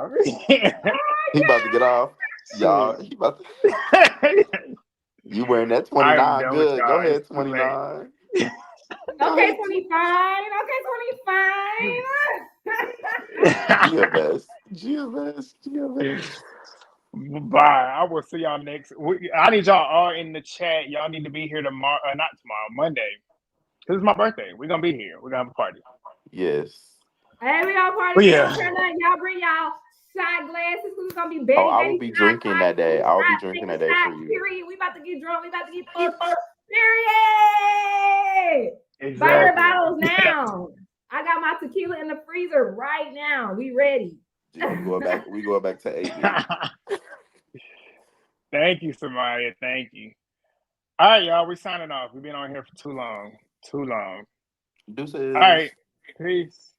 He about to get off. Y'all, he about to, get off. you wearing that I am 29 done with good. Go y'all. It's ahead, too late. 29. Go Okay, ahead. 25. Okay, 25. Gia best. Gia best. Gia best. Bye. I will see y'all next. I need y'all all in the chat. Y'all need to be here tomorrow. Not tomorrow, Monday. Because it's my birthday. We're going to be here. We're going to have a party. Yes. Hey, we all party. But We yeah. don't turn up. Y'all bring y'all shot glasses. It's going to be Oh, Betty I will Betty be shot drinking party. that day. I will be Shot, drinking take a that day for shot, you. period. We about to get drunk. We about to get fucked. Period. Buy your Exactly. bottles now. I got my tequila in the freezer right now. We ready. Gee, we going back to 8 weeks. Thank you, Samaya. Thank you. All right, y'all. We're signing off. We've been on here for too long. Too long. All Deuces. right. Peace.